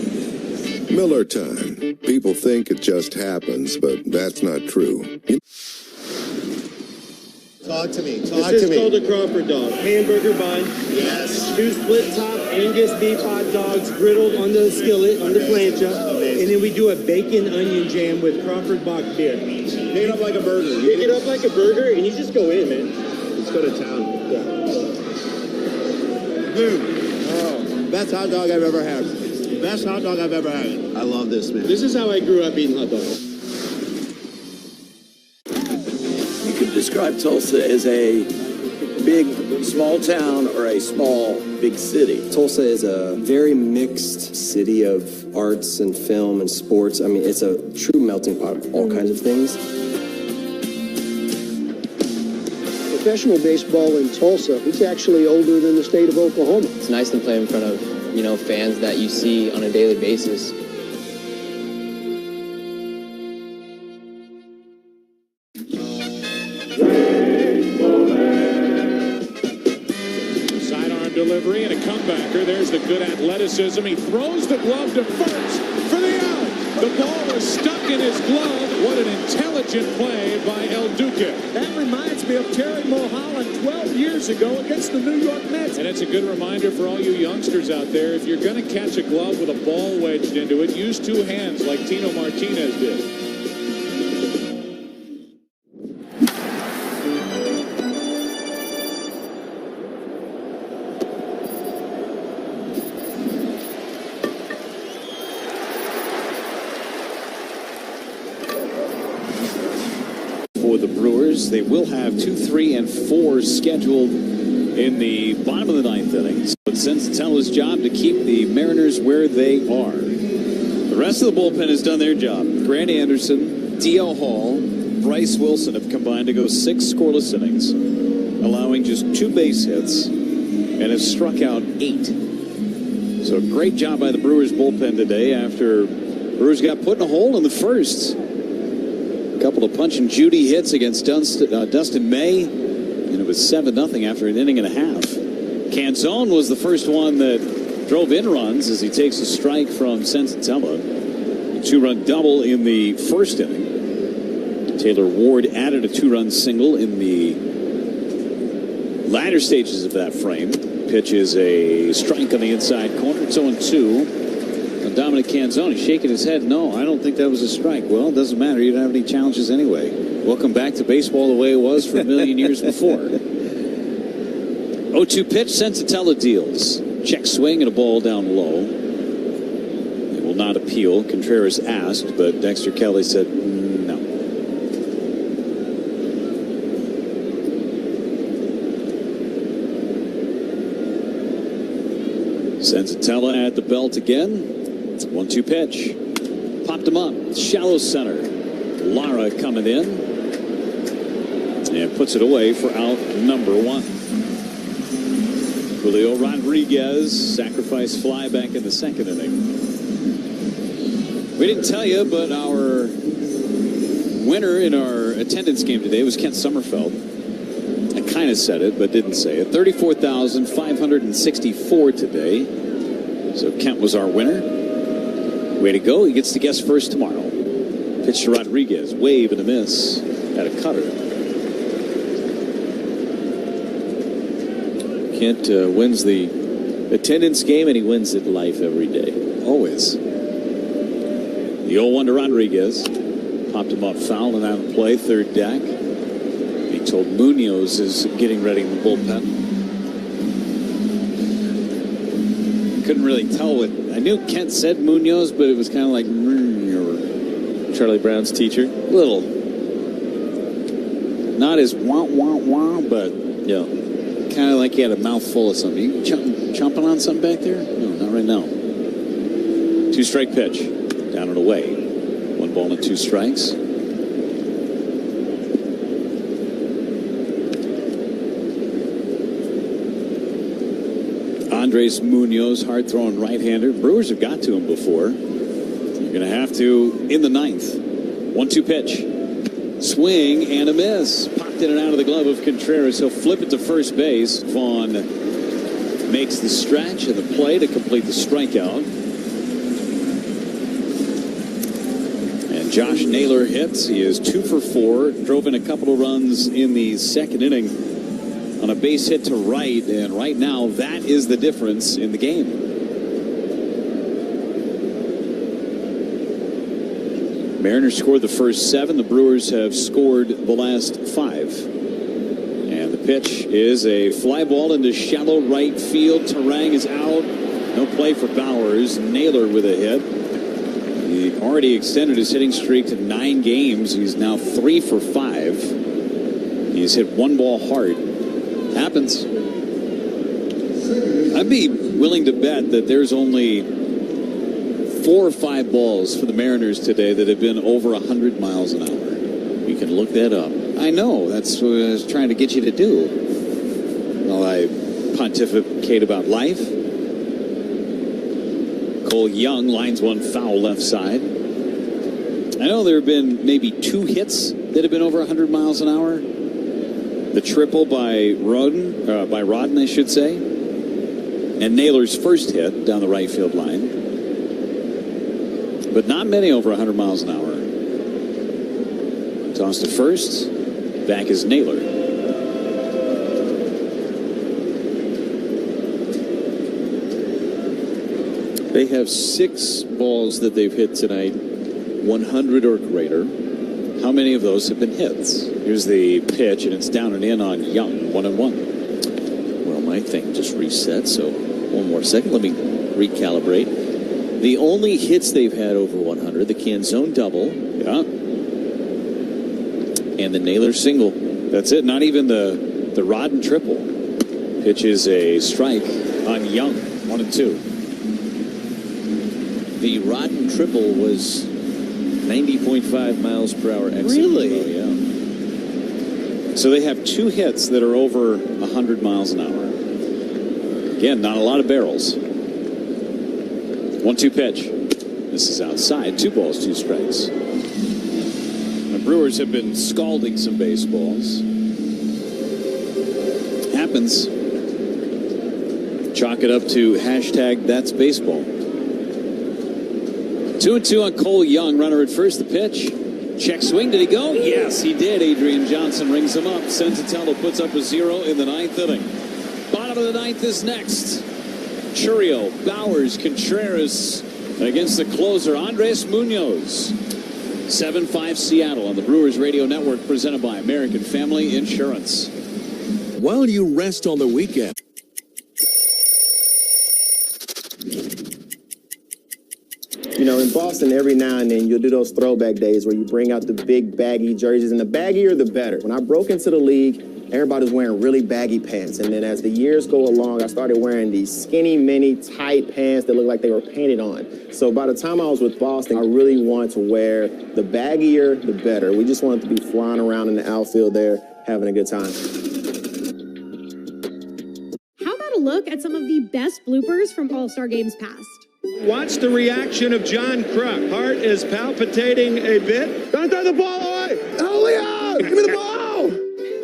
[SPEAKER 3] Miller time. People think it just happens, but that's not true.
[SPEAKER 10] Talk to me.
[SPEAKER 21] This is called a Crawford dog. Hamburger bun. Yes. 2 split top Angus beef hot dogs griddled on the skillet, on the plancha. And then we do a bacon onion jam with Crawford Bach beer.
[SPEAKER 10] Pick it up like a burger.
[SPEAKER 21] Pick it up like a burger, and you just go in, man.
[SPEAKER 10] Let's go to town.
[SPEAKER 21] Yeah.
[SPEAKER 10] Dude. Oh, best hot dog I've ever had. Best hot dog I've ever had. I love this, man.
[SPEAKER 21] This is how I grew up eating hot dogs.
[SPEAKER 2] You could describe Tulsa as a big, small town or a small, big city.
[SPEAKER 5] Tulsa is a very mixed city of arts and film and sports. I mean, it's a true melting pot of all kinds of things.
[SPEAKER 9] Professional baseball in Tulsa, it's actually older than the state of Oklahoma.
[SPEAKER 18] It's nice to play in front of, fans that you see on a daily basis.
[SPEAKER 19] Sidearm delivery and a comebacker. There's the good athleticism. He throws the glove to first for the out. The ball was stuck in his glove. What an intelligent play by El Duque.
[SPEAKER 15] That reminds me of Terry Mulholland 12 years ago against the New York Mets.
[SPEAKER 19] And it's a good reminder for all you youngsters out there. If you're going to catch a glove with a ball wedged into it, use 2 hands like Tino Martinez did.
[SPEAKER 24] For the Brewers, they will have 2, 3, and 4 scheduled in the bottom of the 9th inning. So it's Senzatella's job to keep the Mariners where they are. The rest of the bullpen has done their job. Grant Anderson, D.L. Hall, Bryce Wilson have combined to go 6 scoreless innings, allowing just 2 base hits, and have struck out 8. So great job by the Brewers bullpen today after Brewers got put in a hole in the first. A couple of punch and Judy hits against Dustin May, and it was 7-0 after an inning and a half. Canzone was the first one that drove in runs as he takes a strike from Senzatella. A 2-run double in the first inning. Taylor Ward added a 2-run single in the latter stages of that frame. Pitch is a strike on the inside corner. It's 0-2. Dominic Canzone shaking his head. No, I don't think that was a strike. Well, it doesn't matter. You don't have any challenges anyway. Welcome back to baseball the way it was for a million years before. 0-2 pitch. Senzatella deals. Check swing and a ball down low. It will not appeal. Contreras asked, but Dexter Kelly said no. Senzatella at the belt again. 1-2 pitch. Popped him up. Shallow center. Lara coming in. And puts it away for out number 1. Julio Rodriguez, sacrifice fly back in the second inning. We didn't tell you, but our winner in our attendance game today was Kent Sommerfeld. I kind of said it, but didn't say it. 34,564 today. So Kent was our winner. Way to go. He gets to guess first tomorrow. Pitch to Rodriguez. Wave and a miss. At a cutter. Kent wins the attendance game, and he wins it life every day. Always. The 0-1 to Rodriguez. Popped him up foul and out of play. Third deck. He told Munoz is getting ready in the bullpen. Couldn't really tell what. I knew Kent said Munoz, but it was kind of like,
[SPEAKER 6] Charlie Brown's teacher?
[SPEAKER 24] Little. Not as wah, but
[SPEAKER 6] yeah,
[SPEAKER 24] kind of like he had a mouthful of something. You chomping on something back there? No, not right now. 2-strike pitch. Down and away. 1 ball and 2 strikes. Andres Munoz, hard-throwing right-hander. Brewers have got to him before. You're going to have to in the 9th. 1-2 pitch. Swing and a miss. Popped in and out of the glove of Contreras. He'll flip it to first base. Vaughn makes the stretch and the play to complete the strikeout. And Josh Naylor hits. He is 2 for 4. Drove in a couple of runs in the second inning on a base hit to right. And right now, that is the difference in the game. Mariners scored the first 7. The Brewers have scored the last 5. And the pitch is a fly ball into shallow right field. Terang is out. No play for Bowers. Naylor with a hit. He already extended his hitting streak to 9 games. He's now 3 for 5. He's hit 1 ball hard. Happens. I'd be willing to bet that there's only 4 or 5 balls for the Mariners today that have been over 100 miles an hour. You can look that up. I know. That's what I was trying to get you to do. While I pontificate about life. Cole Young lines one foul left side. I know there have been maybe 2 hits that have been over 100 miles an hour. The triple by Rodden, I should say. And Naylor's first hit down the right field line. But not many over 100 miles an hour. Toss to first. Back is Naylor.
[SPEAKER 6] They have 6 balls that they've hit tonight, 100 or greater.
[SPEAKER 24] How many of those have been hits? Here's the pitch, and it's down and in on Young, 1-1.
[SPEAKER 6] Well, my thing just reset, so one more second. Let me recalibrate. The only hits they've had over 100, the Canzone double.
[SPEAKER 24] Yeah.
[SPEAKER 6] And the Naylor single.
[SPEAKER 24] That's it. Not even the Rodden triple. Pitch is a strike on Young, 1-2.
[SPEAKER 6] The Rodden triple was 90.5 miles per hour exit. Really?
[SPEAKER 24] Oh, yeah. So they have 2 hits that are over 100 miles an hour. Again, not a lot of barrels. 1-2 pitch. This is outside. 2 balls, 2 strikes. The Brewers have been scalding some baseballs. Happens. Chalk it up to hashtag that's baseball. 2-2 on Cole Young. Runner at first. The pitch. Check swing. Did he go? Yes, he did. Adrian Johnson rings him up. Senzatello puts up a 0 in the 9th inning. Bottom of the 9th is next. Churio, Bowers, Contreras against the closer, Andres Munoz. 7-5 Seattle on the Brewers Radio Network, presented by American Family Insurance.
[SPEAKER 1] While you rest on the weekend.
[SPEAKER 5] You know, in Boston, every now and then, you'll do those throwback days where you bring out the big baggy jerseys, and the baggier, the better. When I broke into the league, everybody was wearing really baggy pants. And then as the years go along, I started wearing these skinny, mini, tight pants that looked like they were painted on. So by the time I was with Boston, I really wanted to wear the baggier, the better. We just wanted to be flying around in the outfield there, having a good time.
[SPEAKER 4] How about a look at some of the best bloopers from All-Star games past?
[SPEAKER 15] Watch the reaction of John Kruk. Heart is palpitating a bit. Don't throw the ball away! Julio! Give me the ball!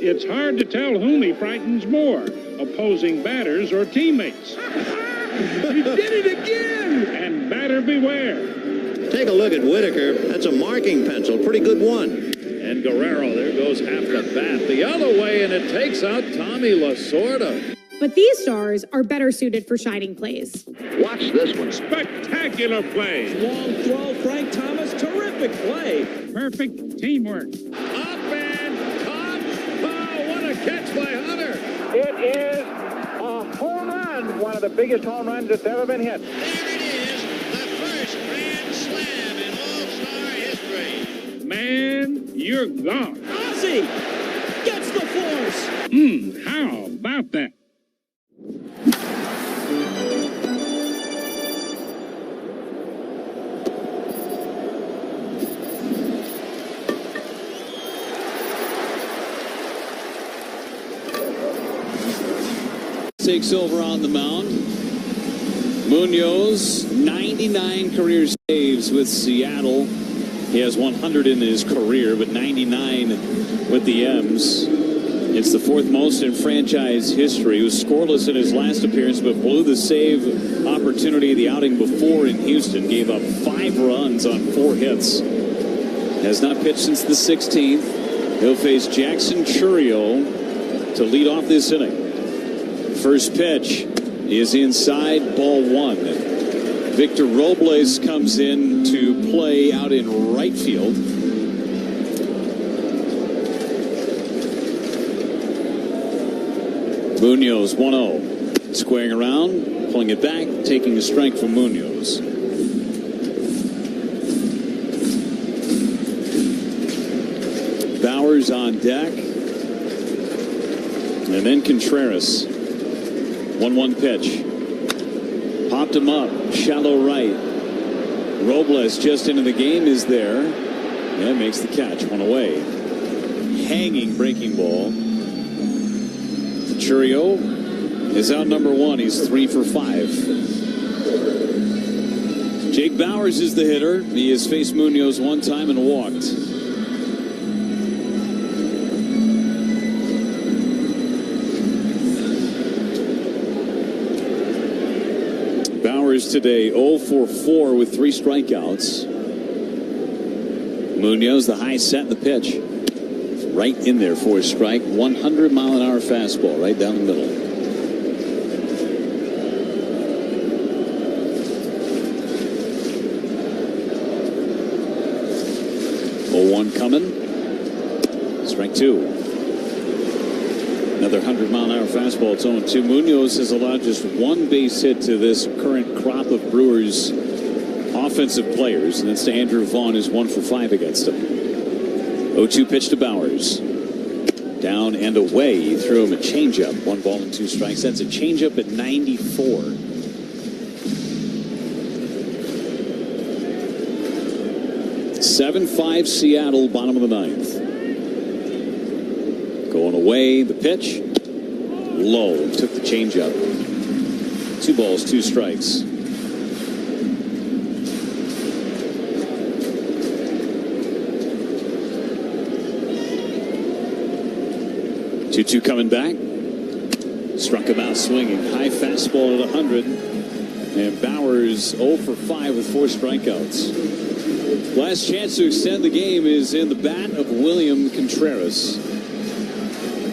[SPEAKER 13] It's hard to tell whom he frightens more, opposing batters or teammates.
[SPEAKER 15] He did it again!
[SPEAKER 13] And batter beware.
[SPEAKER 10] Take a look at Whitaker. That's a marking pencil. Pretty good one.
[SPEAKER 8] And Guerrero, there goes half the bat the other way, and it takes out Tommy Lasorda.
[SPEAKER 4] But these stars are better suited for shining plays.
[SPEAKER 8] Watch this one. Spectacular play.
[SPEAKER 15] Long throw, Frank Thomas. Terrific play.
[SPEAKER 13] Perfect teamwork.
[SPEAKER 8] Up and caught. Oh, what a catch by Hunter.
[SPEAKER 17] It is a home run. One of the biggest home runs that's ever been hit.
[SPEAKER 8] There it is. The first grand slam in All-Star history.
[SPEAKER 15] you're gone.
[SPEAKER 14] Ozzy gets the force.
[SPEAKER 15] How about that?
[SPEAKER 24] Takes over on the mound. Munoz, 99 career saves with Seattle. He has 100 in his career, but 99 with the M's. It's the fourth most in franchise history. He was scoreless in his last appearance, but blew the save opportunity the outing before in Houston. Gave up 5 runs on 4 hits. Has not pitched since the 16th. He'll face Jackson Chourio to lead off this inning. First pitch is inside, ball 1. Victor Robles comes in to play out in right field. Munoz 1-0. Squaring around, pulling it back, taking a strike from Munoz. Bowers on deck. And then Contreras. 1-1 pitch. Popped him up. Shallow right. Robles just into the game is there. Yeah, makes the catch. 1 away. Hanging breaking ball. Chourio is out number 1. He's 3 for 5. Jake Bowers is the hitter. He has faced Munoz 1 time and walked. Bowers today 0 for 4 with 3 strikeouts. Munoz, the high set, the pitch. Right in there for a strike. 100-mile-an-hour fastball right down the middle. 0-1 coming. Strike 2. Another 100-mile-an-hour fastball. It's 0-2. Munoz has allowed just 1 base hit to this current crop of Brewers offensive players, and that's to Andrew Vaughn, who's 1 for 5 against him. 0-2 pitch to Bowers. Down and away. He threw him a changeup. 1 ball and 2 strikes. That's a changeup at 94. (7-5) Seattle, bottom of the 9th. Going away. The pitch. Low. Took the changeup. 2 balls, 2 strikes. Two coming back. Struck him out swinging. High fastball at 100. And Bowers 0 for 5 with 4 strikeouts. Last chance to extend the game is in the bat of William Contreras.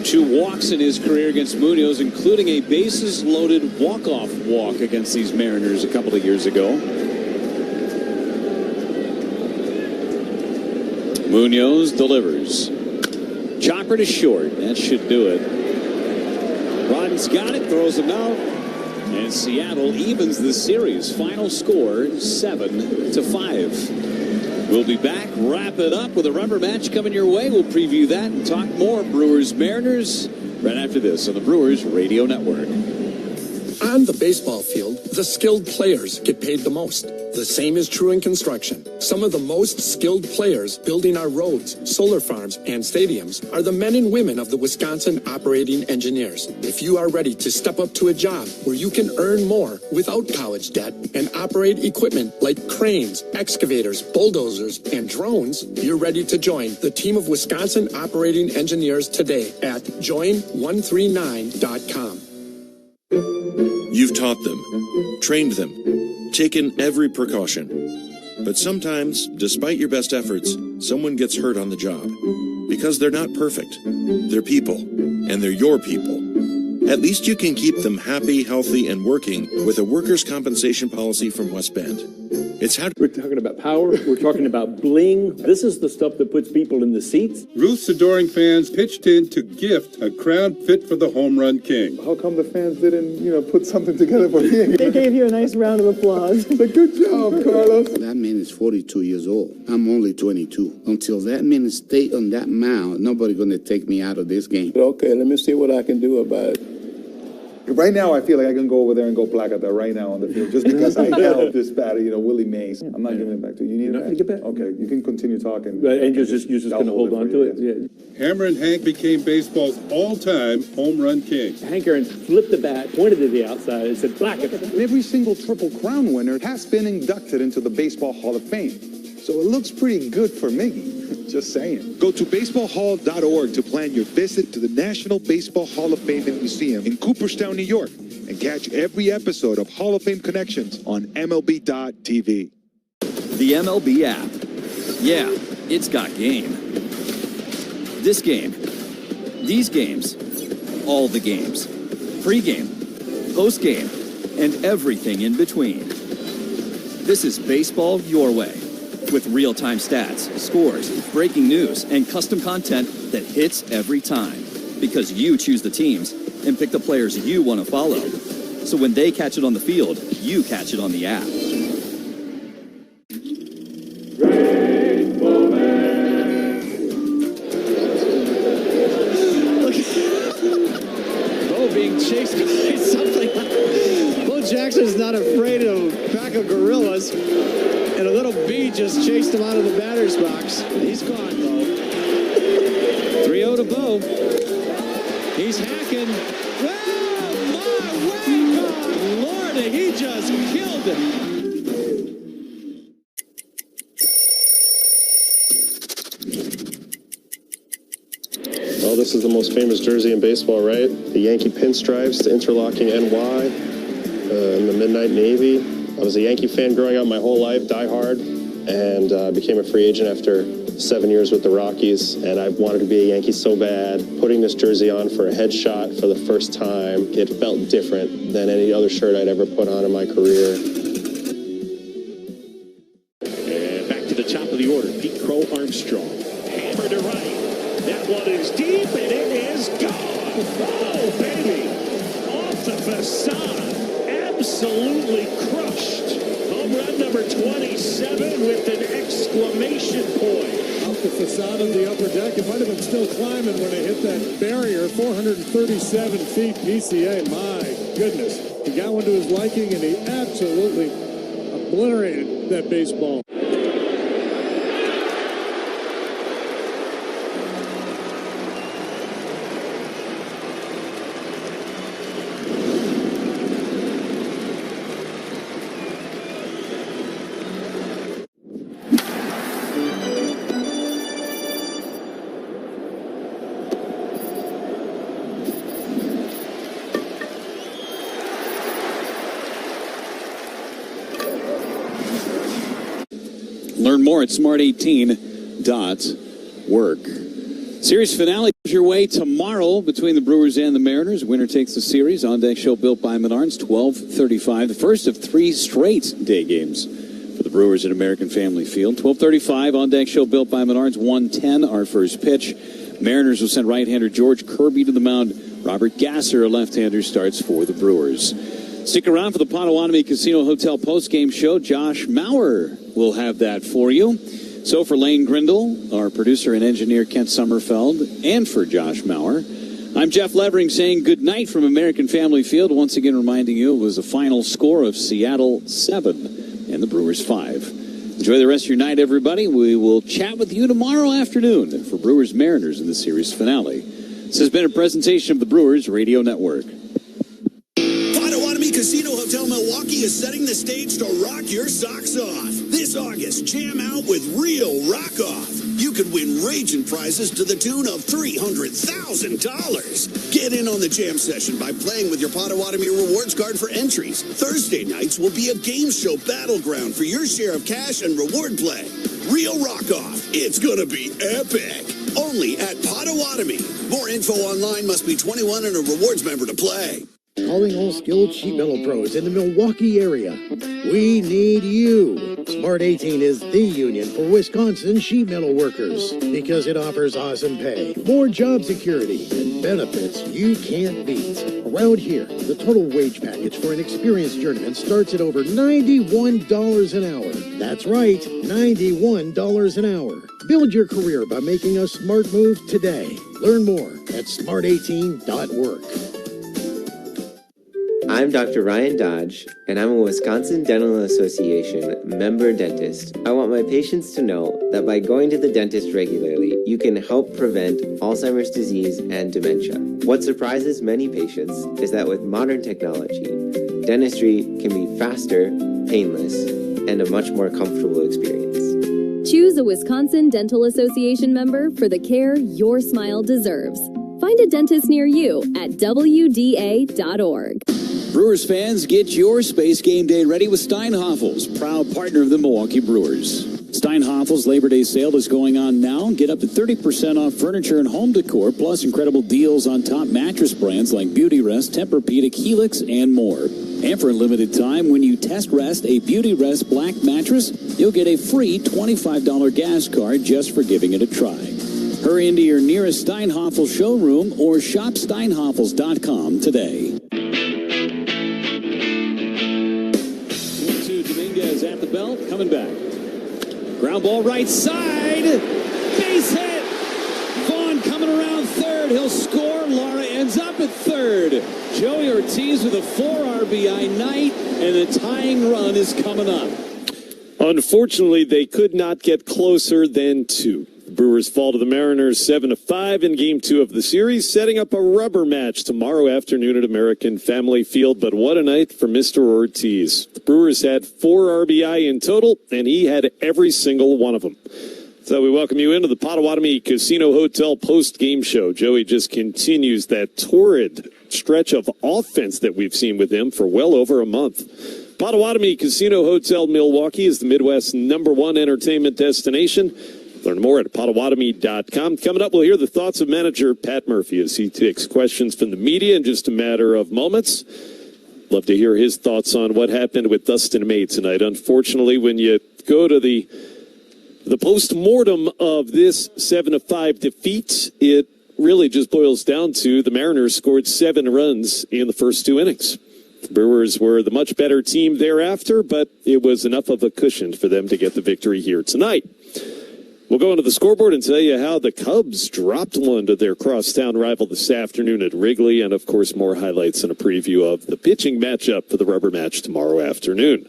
[SPEAKER 24] 2 walks in his career against Munoz, including a bases-loaded walk-off walk against these Mariners a couple of years ago. Munoz delivers. Chopper to short. That should do it. Rodden's got it. Throws him out. And Seattle evens the series. Final score 7-5. We'll be back. Wrap it up with a rubber match coming your way. We'll preview that and talk more Brewers Mariners right after this on the Brewers Radio Network.
[SPEAKER 20] On the baseball field, the skilled players get paid the most. The same is true in construction. Some of the most skilled players building our roads, solar farms, and stadiums are the men and women of the Wisconsin operating engineers. If you are ready to step up to a job where you can earn more without college debt and operate equipment like cranes, excavators, bulldozers, and drones, you're ready to join the team of Wisconsin operating engineers today at join139.com.
[SPEAKER 22] You've taught them, trained them, taken every precaution. But sometimes, despite your best efforts, someone gets hurt on the job. Because they're not perfect. They're people, and they're your people. At least you can keep them happy, healthy, and working with a workers' compensation policy from West Bend. It's how
[SPEAKER 11] we're talking about power. We're talking about bling. This is the stuff that puts people in the seats.
[SPEAKER 12] Ruth's adoring fans pitched in to gift a crown fit for the home run king.
[SPEAKER 16] How come the fans didn't, put something together for me?
[SPEAKER 23] They gave you a nice round of applause.
[SPEAKER 16] Good job, Carlos.
[SPEAKER 25] That man is 42 years old. I'm only 22. Until that man stay on that mound, nobody gonna take me out of this game.
[SPEAKER 16] Okay, let me see what I can do about it. Right now, I feel like I can go over there and go placata right now on the field, just because I held this batter, Willie Mays. I'm not giving it back to you. You need it back? Okay, you can continue talking.
[SPEAKER 11] And you're just going to hold on to it?
[SPEAKER 12] Yeah. Hammer and Hank became baseball's all-time home run king.
[SPEAKER 11] Hank Aaron flipped the bat, pointed to the outside, and said, placata.
[SPEAKER 16] Every single Triple Crown winner has been inducted into the Baseball Hall of Fame. So it looks pretty good for Miggy. Just saying.
[SPEAKER 26] Go to baseballhall.org to plan your visit to the National Baseball Hall of Fame and Museum in Cooperstown, New York, and catch every episode of Hall of Fame Connections on MLB.tv.
[SPEAKER 27] The MLB app. Yeah, it's got game. This game. These games. All the games. Pre-game. Post-game. And everything in between. This is baseball your way. With real-time stats, scores, breaking news, and custom content that hits every time. Because you choose the teams and pick the players you want to follow. So when they catch it on the field, you catch it on the app.
[SPEAKER 28] Bo being chased by something. Bo Jackson's not afraid of a pack of gorillas. And a little bee just chased him out of the batter's box. He's gone, Bo. 3-0 to Bo. He's hacking. Oh, my way gone. Lordy, he just killed him.
[SPEAKER 29] Well, this is the most famous jersey in baseball, right? The Yankee pinstripes, the interlocking NY, and the Midnight Navy. I was a Yankee fan growing up my whole life, die hard, and became a free agent after 7 years with the Rockies, and I wanted to be a Yankee so bad. Putting this jersey on for a headshot for the first time, it felt different than any other shirt I'd ever put on in my career.
[SPEAKER 8] And back to the top of the order, Pete Crow Armstrong. Hammer to right. That one is deep, and it is gone. Oh, baby. Off the facade. Absolutely crushed. Home run number 27 with an exclamation point.
[SPEAKER 13] Off the facade of the upper deck. It might have been still climbing when it hit that barrier. 437 feet PCA. My goodness. He got one to his liking, and he absolutely obliterated that baseball.
[SPEAKER 24] Learn more at smart18.work. Series finale is your way tomorrow between the Brewers and the Mariners. Winner takes the series. On deck show built by Menards, 12:35. The first of 3 straight day games for the Brewers at American Family Field. 12:35 on deck show built by Menards, 1:10 our first pitch. Mariners will send right-hander George Kirby to the mound. Robert Gasser, a left-hander, starts for the Brewers. Stick around for the Potawatomi Casino Hotel post-game show. Josh Maurer will have that for you. So for Lane Grindle, our producer and engineer Kent Sommerfeld, and for Josh Maurer, I'm Jeff Levering saying good night from American Family Field. Once again reminding you it was a final score of Seattle 7 and the Brewers 5. Enjoy the rest of your night, everybody. We will chat with you tomorrow afternoon for Brewers Mariners in the series finale. This has been a presentation of the Brewers Radio Network.
[SPEAKER 1] Potawatomi Casino Hotel Milwaukee is setting the stage to rock your socks off. This August, jam out with real rock off. You could win raging prizes to the tune of $300,000. Get in on the jam session by playing with your Potawatomi rewards card for entries. Thursday nights will be a game show battleground for your share of cash and reward play. Real rock off. It's gonna be epic. Only at Potawatomi. More info online. Must be 21 and a rewards member to play.
[SPEAKER 2] calling all skilled sheet metal pros in the Milwaukee area. We need you. Smart 18 is the union for Wisconsin sheet metal workers because it offers awesome pay, more job security, and benefits you can't beat. Around here, the total wage package for an experienced journeyman starts at over $91 an hour. That's right, $91 an hour. Build your career by making a smart move today. Learn more at smart18.work.
[SPEAKER 3] I'm Dr. Ryan Dodge, and I'm a Wisconsin Dental Association member dentist. I want my patients to know that by going to the dentist regularly, you can help prevent Alzheimer's disease and dementia. What surprises many patients is that with modern technology, dentistry can be faster, painless, and a much more comfortable experience.
[SPEAKER 5] Choose a Wisconsin Dental Association member for the care your smile deserves. Find a dentist near you at WDA.org.
[SPEAKER 24] Brewers fans, get your Space Game Day ready with Steinhafels, proud partner of the Milwaukee Brewers. Steinhafels Labor Day sale is going on now. Get up to 30% off furniture and home decor, plus incredible deals on top mattress brands like Beautyrest, Tempur-Pedic, Helix, and more. And for a limited time, when you test rest a Beautyrest black mattress, you'll get a free $25 gas card just for giving it a try. Hurry into your nearest Steinhafels showroom or shop steinhafels.com today. Dominguez at the belt, coming back. Ground ball right side. Base hit. Vaughn coming around third. He'll score. Lara ends up at third. Joey Ortiz with a 4 RBI night, and the tying run is coming up.
[SPEAKER 8] Unfortunately, they could not get closer than 2. The Brewers fall to the Mariners 7-5 in Game 2 of the series, setting up a rubber match tomorrow afternoon at American Family Field. But what a night for Mr. Ortiz. The Brewers had 4 RBI in total, and he had every single one of them. So we welcome you into the Potawatomi Casino Hotel post-game show. Joey just continues that torrid stretch of offense that we've seen with him for well over a month. Potawatomi Casino Hotel Milwaukee is the Midwest's #1 entertainment destination. Learn more at Potawatomi.com. Coming up, we'll hear the thoughts of manager Pat Murphy as he takes questions from the media in just a matter of moments. Love to hear his thoughts on what happened with Dustin May tonight. Unfortunately, when you go to the post-mortem of this 7-5 defeat, it really just boils down to the Mariners scored 7 runs in the first 2 innings. The Brewers were the much better team thereafter, but it was enough of a cushion for them to get the victory here tonight. We'll go into the scoreboard and tell you how the Cubs dropped one to their crosstown rival this afternoon at Wrigley, and, of course, more highlights and a preview of the pitching matchup for the rubber match tomorrow afternoon.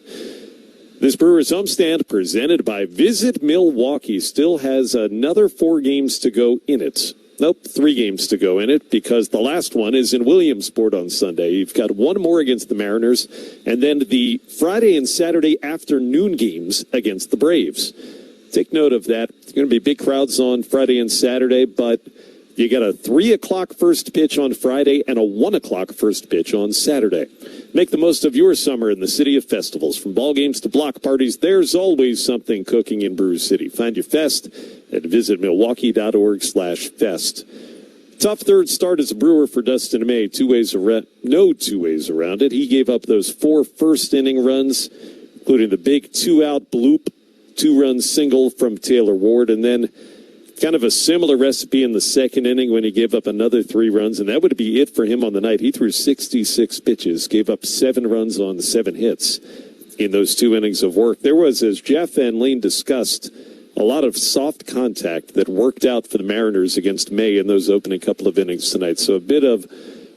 [SPEAKER 8] This Brewers homestand, presented by Visit Milwaukee, still has another 4 games to go in it. Nope, 3 games to go in it, because the last one is in Williamsport on Sunday. You've got 1 more against the Mariners, and then the Friday and Saturday afternoon games against the Braves. Take note of that. It's going to be big crowds on Friday and Saturday, but you got a 3 o'clock first pitch on Friday and a 1 o'clock first pitch on Saturday. Make the most of your summer in the city of festivals. From ball games to block parties, there's always something cooking in Brew City. Find your fest at visitmilwaukee.org/fest. Tough third start as a Brewer for Dustin May. No two ways around it. He gave up those 4 first-inning runs, including the big 2-out bloop, 2-run single from Taylor Ward, and then kind of a similar recipe in the second inning when he gave up another 3 runs, and that would be it for him on the night. He threw 66 pitches, gave up 7 runs on 7 hits in those 2 innings of work. There was, as Jeff Van Leen discussed, a lot of soft contact that worked out for the Mariners against May in those opening couple of innings tonight. So a bit of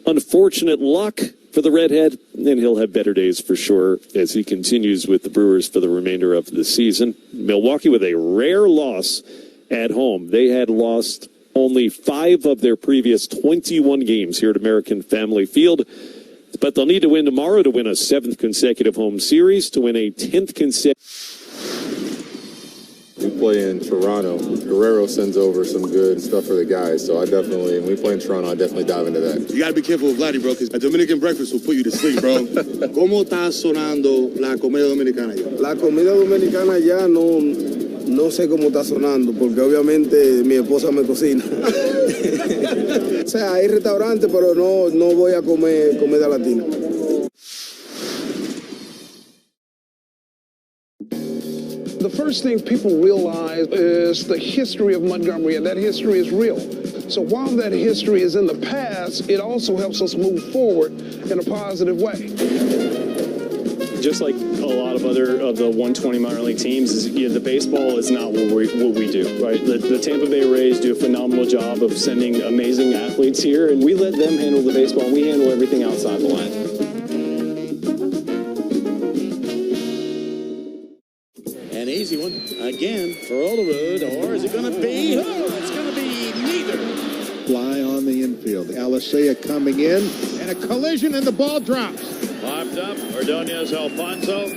[SPEAKER 8] unfortunate luck for the Redhead, and he'll have better days for sure as he continues with the Brewers for the remainder of the season. Milwaukee with a rare loss at home. They had lost only 5 of their previous 21 games here at American Family Field, but they'll need to win tomorrow to win a 7th consecutive home series, to win a 10th consecutive.
[SPEAKER 6] We play in Toronto. Guerrero sends over some good stuff for the guys, so when we play in Toronto, I definitely dive into that.
[SPEAKER 10] You gotta be careful with Vladdy, bro, because a Dominican breakfast will put you to sleep, bro. ¿Cómo está sonando la comida dominicana ya?
[SPEAKER 7] La comida dominicana ya no
[SPEAKER 4] No sé cómo está sonando, porque obviamente mi esposa me cocina. O sea, hay restaurantes, pero no voy a comer comida latina.
[SPEAKER 7] The first thing people realize is the history of Montgomery, and that history is real. So while that history is in the past, it also helps us move forward in a positive way.
[SPEAKER 9] Just like a lot of other of the 120 minor league teams, is the baseball is not what we do, right? The Tampa Bay Rays do a phenomenal job of sending amazing athletes here, and we let them handle the baseball, and we handle everything outside the line.
[SPEAKER 1] An easy one again for Olerud, or is it going to be? Oh, it's going to be neither.
[SPEAKER 14] Fly on the infield. Alicea coming in, and a collision, and the ball drops.
[SPEAKER 8] Popped up, Ordonez, Alfonso.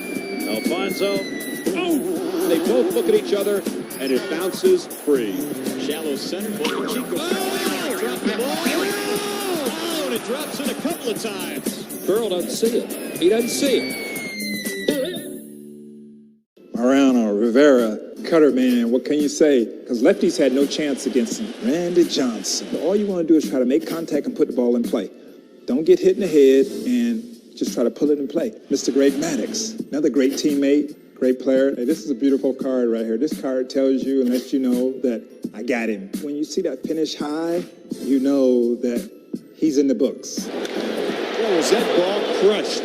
[SPEAKER 8] Oh!
[SPEAKER 15] They both look at each other, and it bounces free.
[SPEAKER 8] Shallow center. Dropped the ball. Oh, and it drops it a couple of times.
[SPEAKER 15] Burrell doesn't see it. He doesn't see it.
[SPEAKER 16] Mariano, Rivera, Cutter, man, what can you say? Because lefties had no chance against him. Randy Johnson. All you want to do is try to make contact and put the ball in play. Don't get hit in the head and just try to pull it in play. Mr. Greg Maddox, another great teammate, great player. Hey, this is a beautiful card right here. This card tells you and lets you know that I got him. When you see that finish high, you know that he's in the books.
[SPEAKER 8] Oh, was that ball crushed?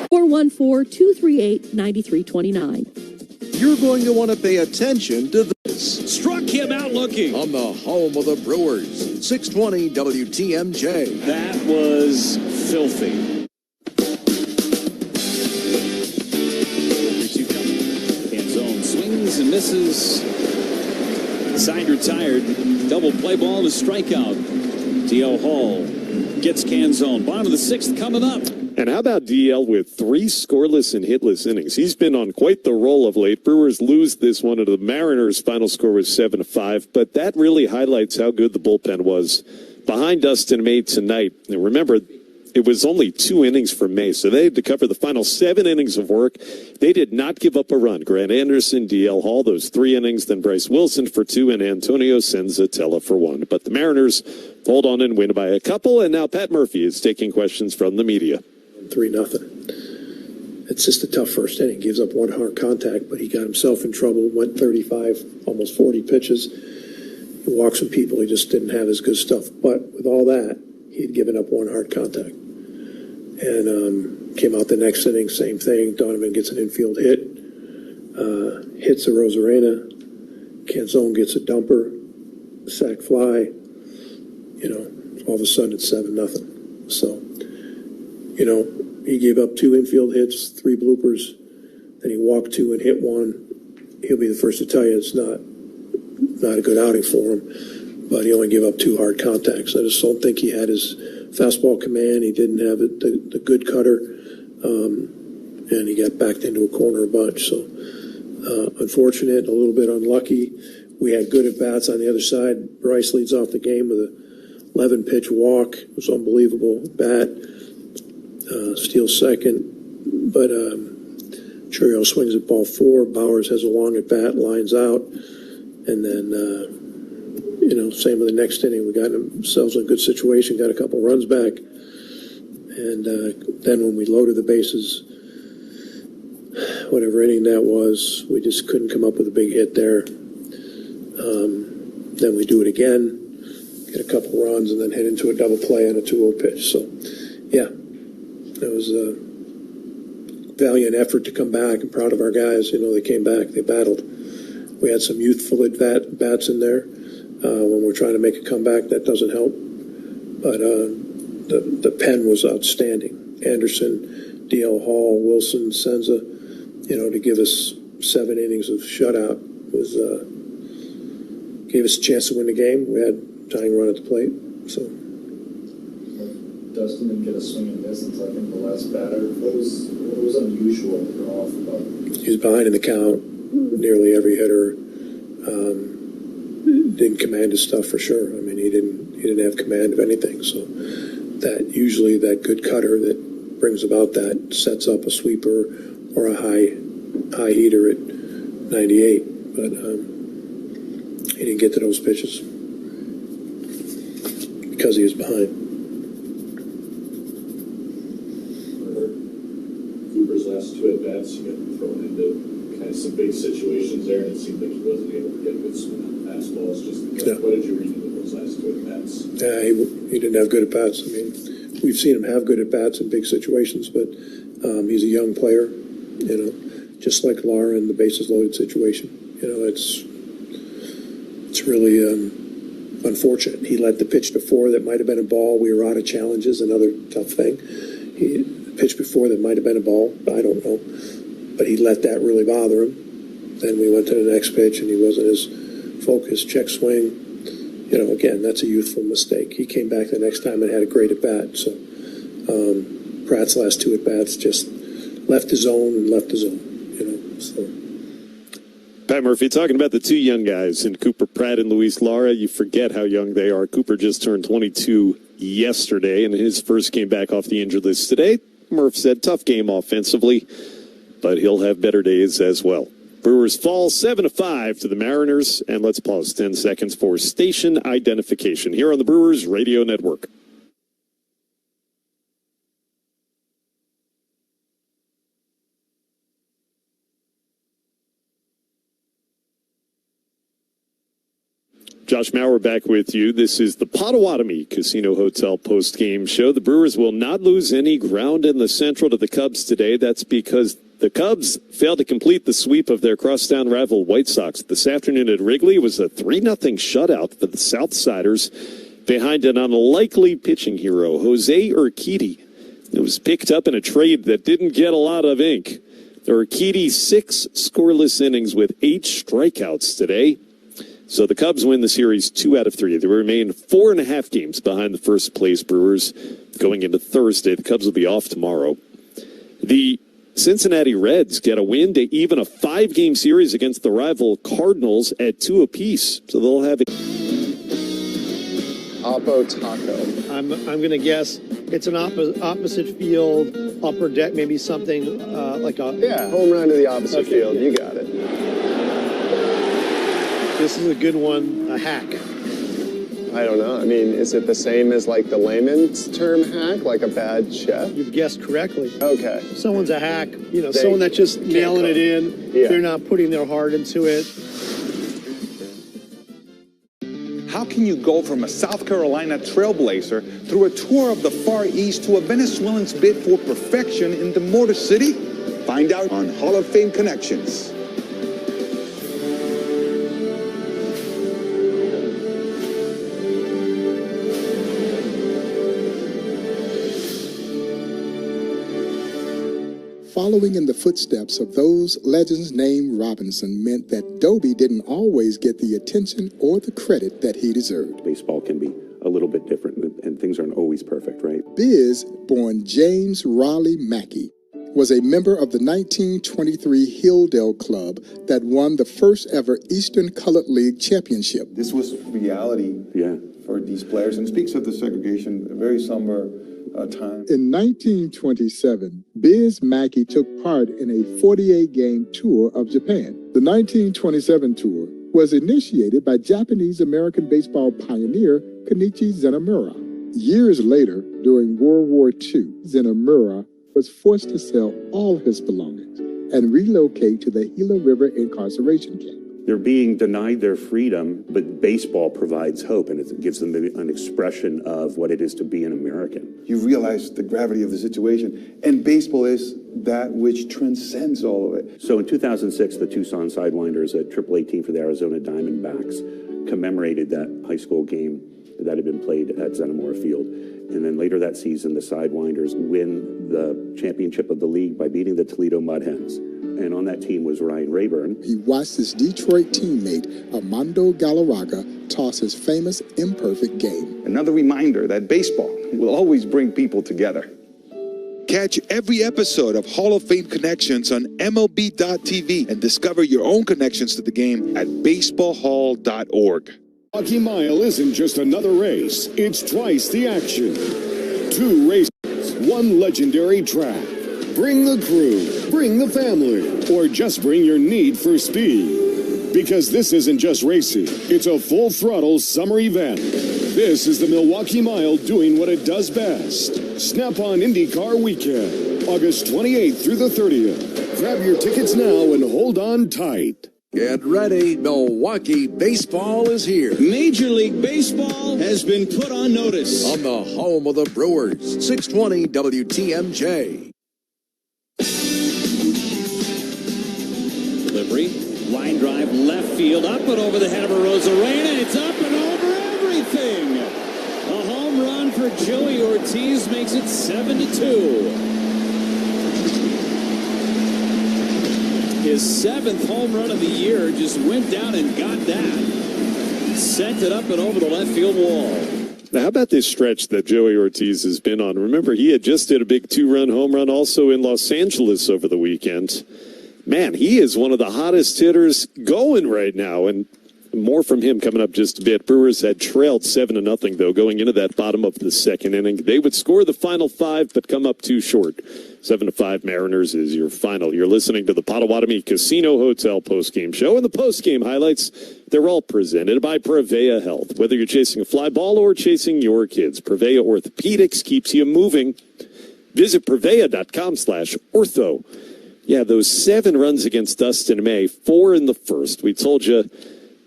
[SPEAKER 17] (414) 238-9329.
[SPEAKER 1] You're going to want to pay attention to this.
[SPEAKER 8] Struck him out looking.
[SPEAKER 1] On the home of the Brewers, 620 WTMJ.
[SPEAKER 8] That was filthy. Canzone swings and misses. Side retired. Double play ball to strikeout. D.L. Hall gets Canzone. Bottom of the sixth coming up.
[SPEAKER 18] And how about DL with 3 scoreless and hitless innings? He's been on quite the roll of late. Brewers lose this one to the Mariners. Final score was 7-5, but that really highlights how good the bullpen was behind Dustin May tonight. And remember, it was only 2 innings for May, so they had to cover the final 7 innings of work. They did not give up a run. Grant Anderson, DL Hall, those 3 innings, then Bryce Wilson for 2, and Antonio Senzatella for 1. But the Mariners hold on and win by a couple, and now Pat Murphy is taking questions from the media.
[SPEAKER 19] 3-0. It's just a tough first inning. Gives up 1 hard contact, but he got himself in trouble. Went 35, almost 40 pitches. He walked some people. He just didn't have his good stuff. But with all that, he'd given up 1 hard contact. And came out the next inning, same thing. Donovan gets an infield hit. Hits a Rosarena. Canzone gets a dumper. Sac fly. All of a sudden it's 7-0. So, he gave up 2 infield hits, 3 bloopers. Then he walked 2 and hit 1. He'll be the first to tell you it's not a good outing for him. But he only gave up 2 hard contacts. I just don't think he had his fastball command. He didn't have the good cutter. And he got backed into a corner a bunch. So unfortunate, a little bit unlucky. We had good at-bats on the other side. Bryce leads off the game with a 11-pitch walk. It was unbelievable. Bat. Steals second, but Churio swings at ball 4. Bowers has a long at bat, lines out, and then same with the next inning. We got ourselves in a good situation, got a couple runs back, and then when we loaded the bases, whatever inning that was, we just couldn't come up with a big hit there. Then we do it again, get a couple runs, and then head into a double play on a 2-0 pitch. So, yeah. It was a valiant effort to come back. I'm proud of our guys. They came back. They battled. We had some youthful bats in there. When we're trying to make a comeback, that doesn't help. But the pen was outstanding. Anderson, D.L. Hall, Wilson, Senza, to give us 7 innings of shutout was gave us a chance to win the game. We had tying run at the plate, so.
[SPEAKER 11] Dustin didn't get a swing and miss until I think the last batter. What was unusual or off about it?
[SPEAKER 19] He was behind in the count, nearly every hitter. Didn't command his stuff for sure. I mean, he didn't have command of anything. So that usually that good cutter that brings about that sets up a sweeper or a high heater at 98. But he didn't get to those pitches because he was behind.
[SPEAKER 11] Cooper's last 2 at-bats, he got thrown into kind of some big situations there, and it seemed like he wasn't able to get a good swing on fastballs. What did you read into those last 2 at-bats?
[SPEAKER 19] Yeah, he didn't have good at-bats. I mean, we've seen him have good at-bats in big situations, but he's a young player, just like Lara in the bases-loaded situation. It's really unfortunate. He let the pitch before that might have been a ball. We were out of challenges, another tough thing. He pitched before that might have been a ball. I don't know. But he let that really bother him. Then we went to the next pitch, and he wasn't as focused. Check swing. Again, that's a youthful mistake. He came back the next time and had a great at-bat. So Pratt's last 2 at-bats just left the zone and left the zone. So.
[SPEAKER 18] Pat Murphy, talking about the 2 young guys in Cooper Pratt and Luis Lara, you forget how young they are. Cooper just turned 22 yesterday, and his first came back off the injured list today. Murph said tough game offensively, but he'll have better days as well. Brewers fall 7-5 to the Mariners, and let's pause 10 seconds for station identification here on the Brewers Radio Network. Josh Maurer back with you. This is the Potawatomi Casino Hotel post-game show. The Brewers will not lose any ground in the Central to the Cubs today. That's because the Cubs failed to complete the sweep of their crosstown rival White Sox. This afternoon at Wrigley was a 3-0 shutout for the Southsiders behind an unlikely pitching hero, Jose Urquidy. It was picked up in a trade that didn't get a lot of ink. Urquidy 6 scoreless innings with 8 strikeouts today. So the Cubs win the series 2 out of 3. They remain 4.5 games behind the first place Brewers going into Thursday. The Cubs will be off tomorrow. The Cincinnati Reds get a win to even a 5-game series against the rival Cardinals at 2 apiece. So they'll have
[SPEAKER 12] Oppo Taco.
[SPEAKER 20] I'm going to guess it's an opposite field, upper deck, maybe something like a...
[SPEAKER 12] Yeah, home run to the opposite field. You got it.
[SPEAKER 20] This is a good one, a hack.
[SPEAKER 12] I don't know. I mean, is it the same as like the layman's term hack, like a bad chef?
[SPEAKER 20] You've guessed correctly.
[SPEAKER 12] Okay.
[SPEAKER 20] Someone's a hack, someone that's just nailing it in.
[SPEAKER 12] Yeah.
[SPEAKER 20] They're not putting their heart into it.
[SPEAKER 21] How can you go from a South Carolina trailblazer through a tour of the Far East to a Venezuelan's bid for perfection in the Motor City? Find out on Hall of Fame Connections.
[SPEAKER 22] Following in the footsteps of those legends named Robinson meant that Dobie didn't always get the attention or the credit that he deserved.
[SPEAKER 23] Baseball can be a little bit different, and things aren't always perfect, right?
[SPEAKER 22] Biz, born James Raleigh Mackey, was a member of the 1923 Hilldale Club that won the first ever Eastern Colored League championship.
[SPEAKER 16] This was reality for these players, and speaks of the segregation, a very somber time.
[SPEAKER 22] In 1927, Biz Mackey took part in a 48-game tour of Japan. The 1927 tour was initiated by Japanese-American baseball pioneer Kenichi Zenemura. Years later, during World War II, Zenemura was forced to sell all his belongings and relocate to the Gila River incarceration camp.
[SPEAKER 23] They're being denied their freedom, but baseball provides hope, and it gives them an expression of what it is to be an American.
[SPEAKER 16] You realize the gravity of the situation, and baseball is that which transcends all of it.
[SPEAKER 23] So in 2006, the Tucson Sidewinders, a AAA team for the Arizona Diamondbacks, commemorated that high school game that had been played at Zenemora Field. And then later that season, the Sidewinders win the championship of the league by beating the Toledo Mud Hens. And on that team was Ryan Rayburn.
[SPEAKER 22] He watched his Detroit teammate Armando Galarraga toss his famous imperfect game.
[SPEAKER 21] Another reminder that baseball will always bring people together.
[SPEAKER 2] Catch every episode of Hall of Fame Connections on MLB.tv and discover your own connections to the game at baseballhall.org.
[SPEAKER 3] Milwaukee Mile isn't just another race, it's twice the action. 2 races, 1 legendary track. Bring the crew, bring the family, or just bring your need for speed. Because this isn't just racing, it's a full-throttle summer event. This is the Milwaukee Mile doing what it does best. Snap-on IndyCar Weekend, August 28th through the 30th. Grab your tickets now and hold on tight.
[SPEAKER 1] Get ready, Milwaukee baseball is here.
[SPEAKER 5] Major League Baseball has been put on notice.
[SPEAKER 1] On the home of the Brewers, 620 WTMJ.
[SPEAKER 24] Delivery, line drive, left field, up and over the head of Arozarena. It's up and over everything. A home run for Joey Ortiz makes it 7-2. His 7th home run of the year, just went down and got that. Sent it up and over the left field wall.
[SPEAKER 18] Now, how about this stretch that Joey Ortiz has been on? Remember, he had just did a big 2-run home run also in Los Angeles over the weekend. Man, he is one of the hottest hitters going right now, and more from him coming up just a bit. Brewers had trailed 7-0, though, going into that bottom of the 2nd inning. They would score the final 5, but come up too short. 7-5 Mariners is your final. You're listening to the Potawatomi Casino Hotel postgame show, and the postgame highlights, they're all presented by Prevea Health. Whether you're chasing a fly ball or chasing your kids, Prevea Orthopedics keeps you moving. Visit Prevea.com/ortho. Yeah, those 7 runs against Dustin May, 4 in the first. We told you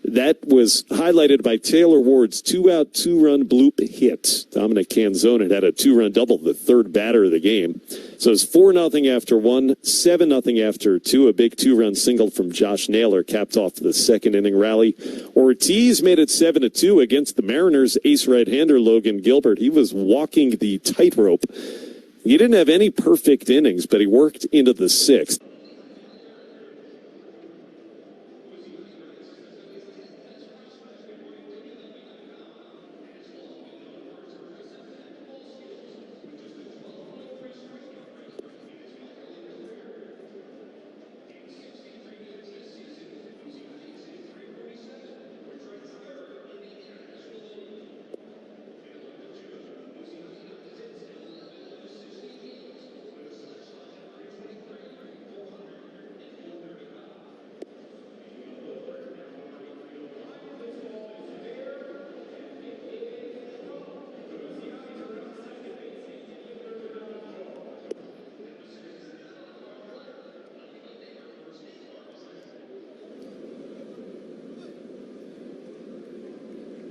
[SPEAKER 18] that was highlighted by Taylor Ward's 2-out, 2-run bloop hit. Dominic Canzone had a 2-run double, the 3rd batter of the game. So it's 4-0 after 1, 7-0 after 2. A big 2-run single from Josh Naylor capped off the 2nd inning rally. Ortiz made it 7-2 against the Mariners' ace right-hander Logan Gilbert. He was walking the tightrope. He didn't have any perfect innings, but he worked into the 6th.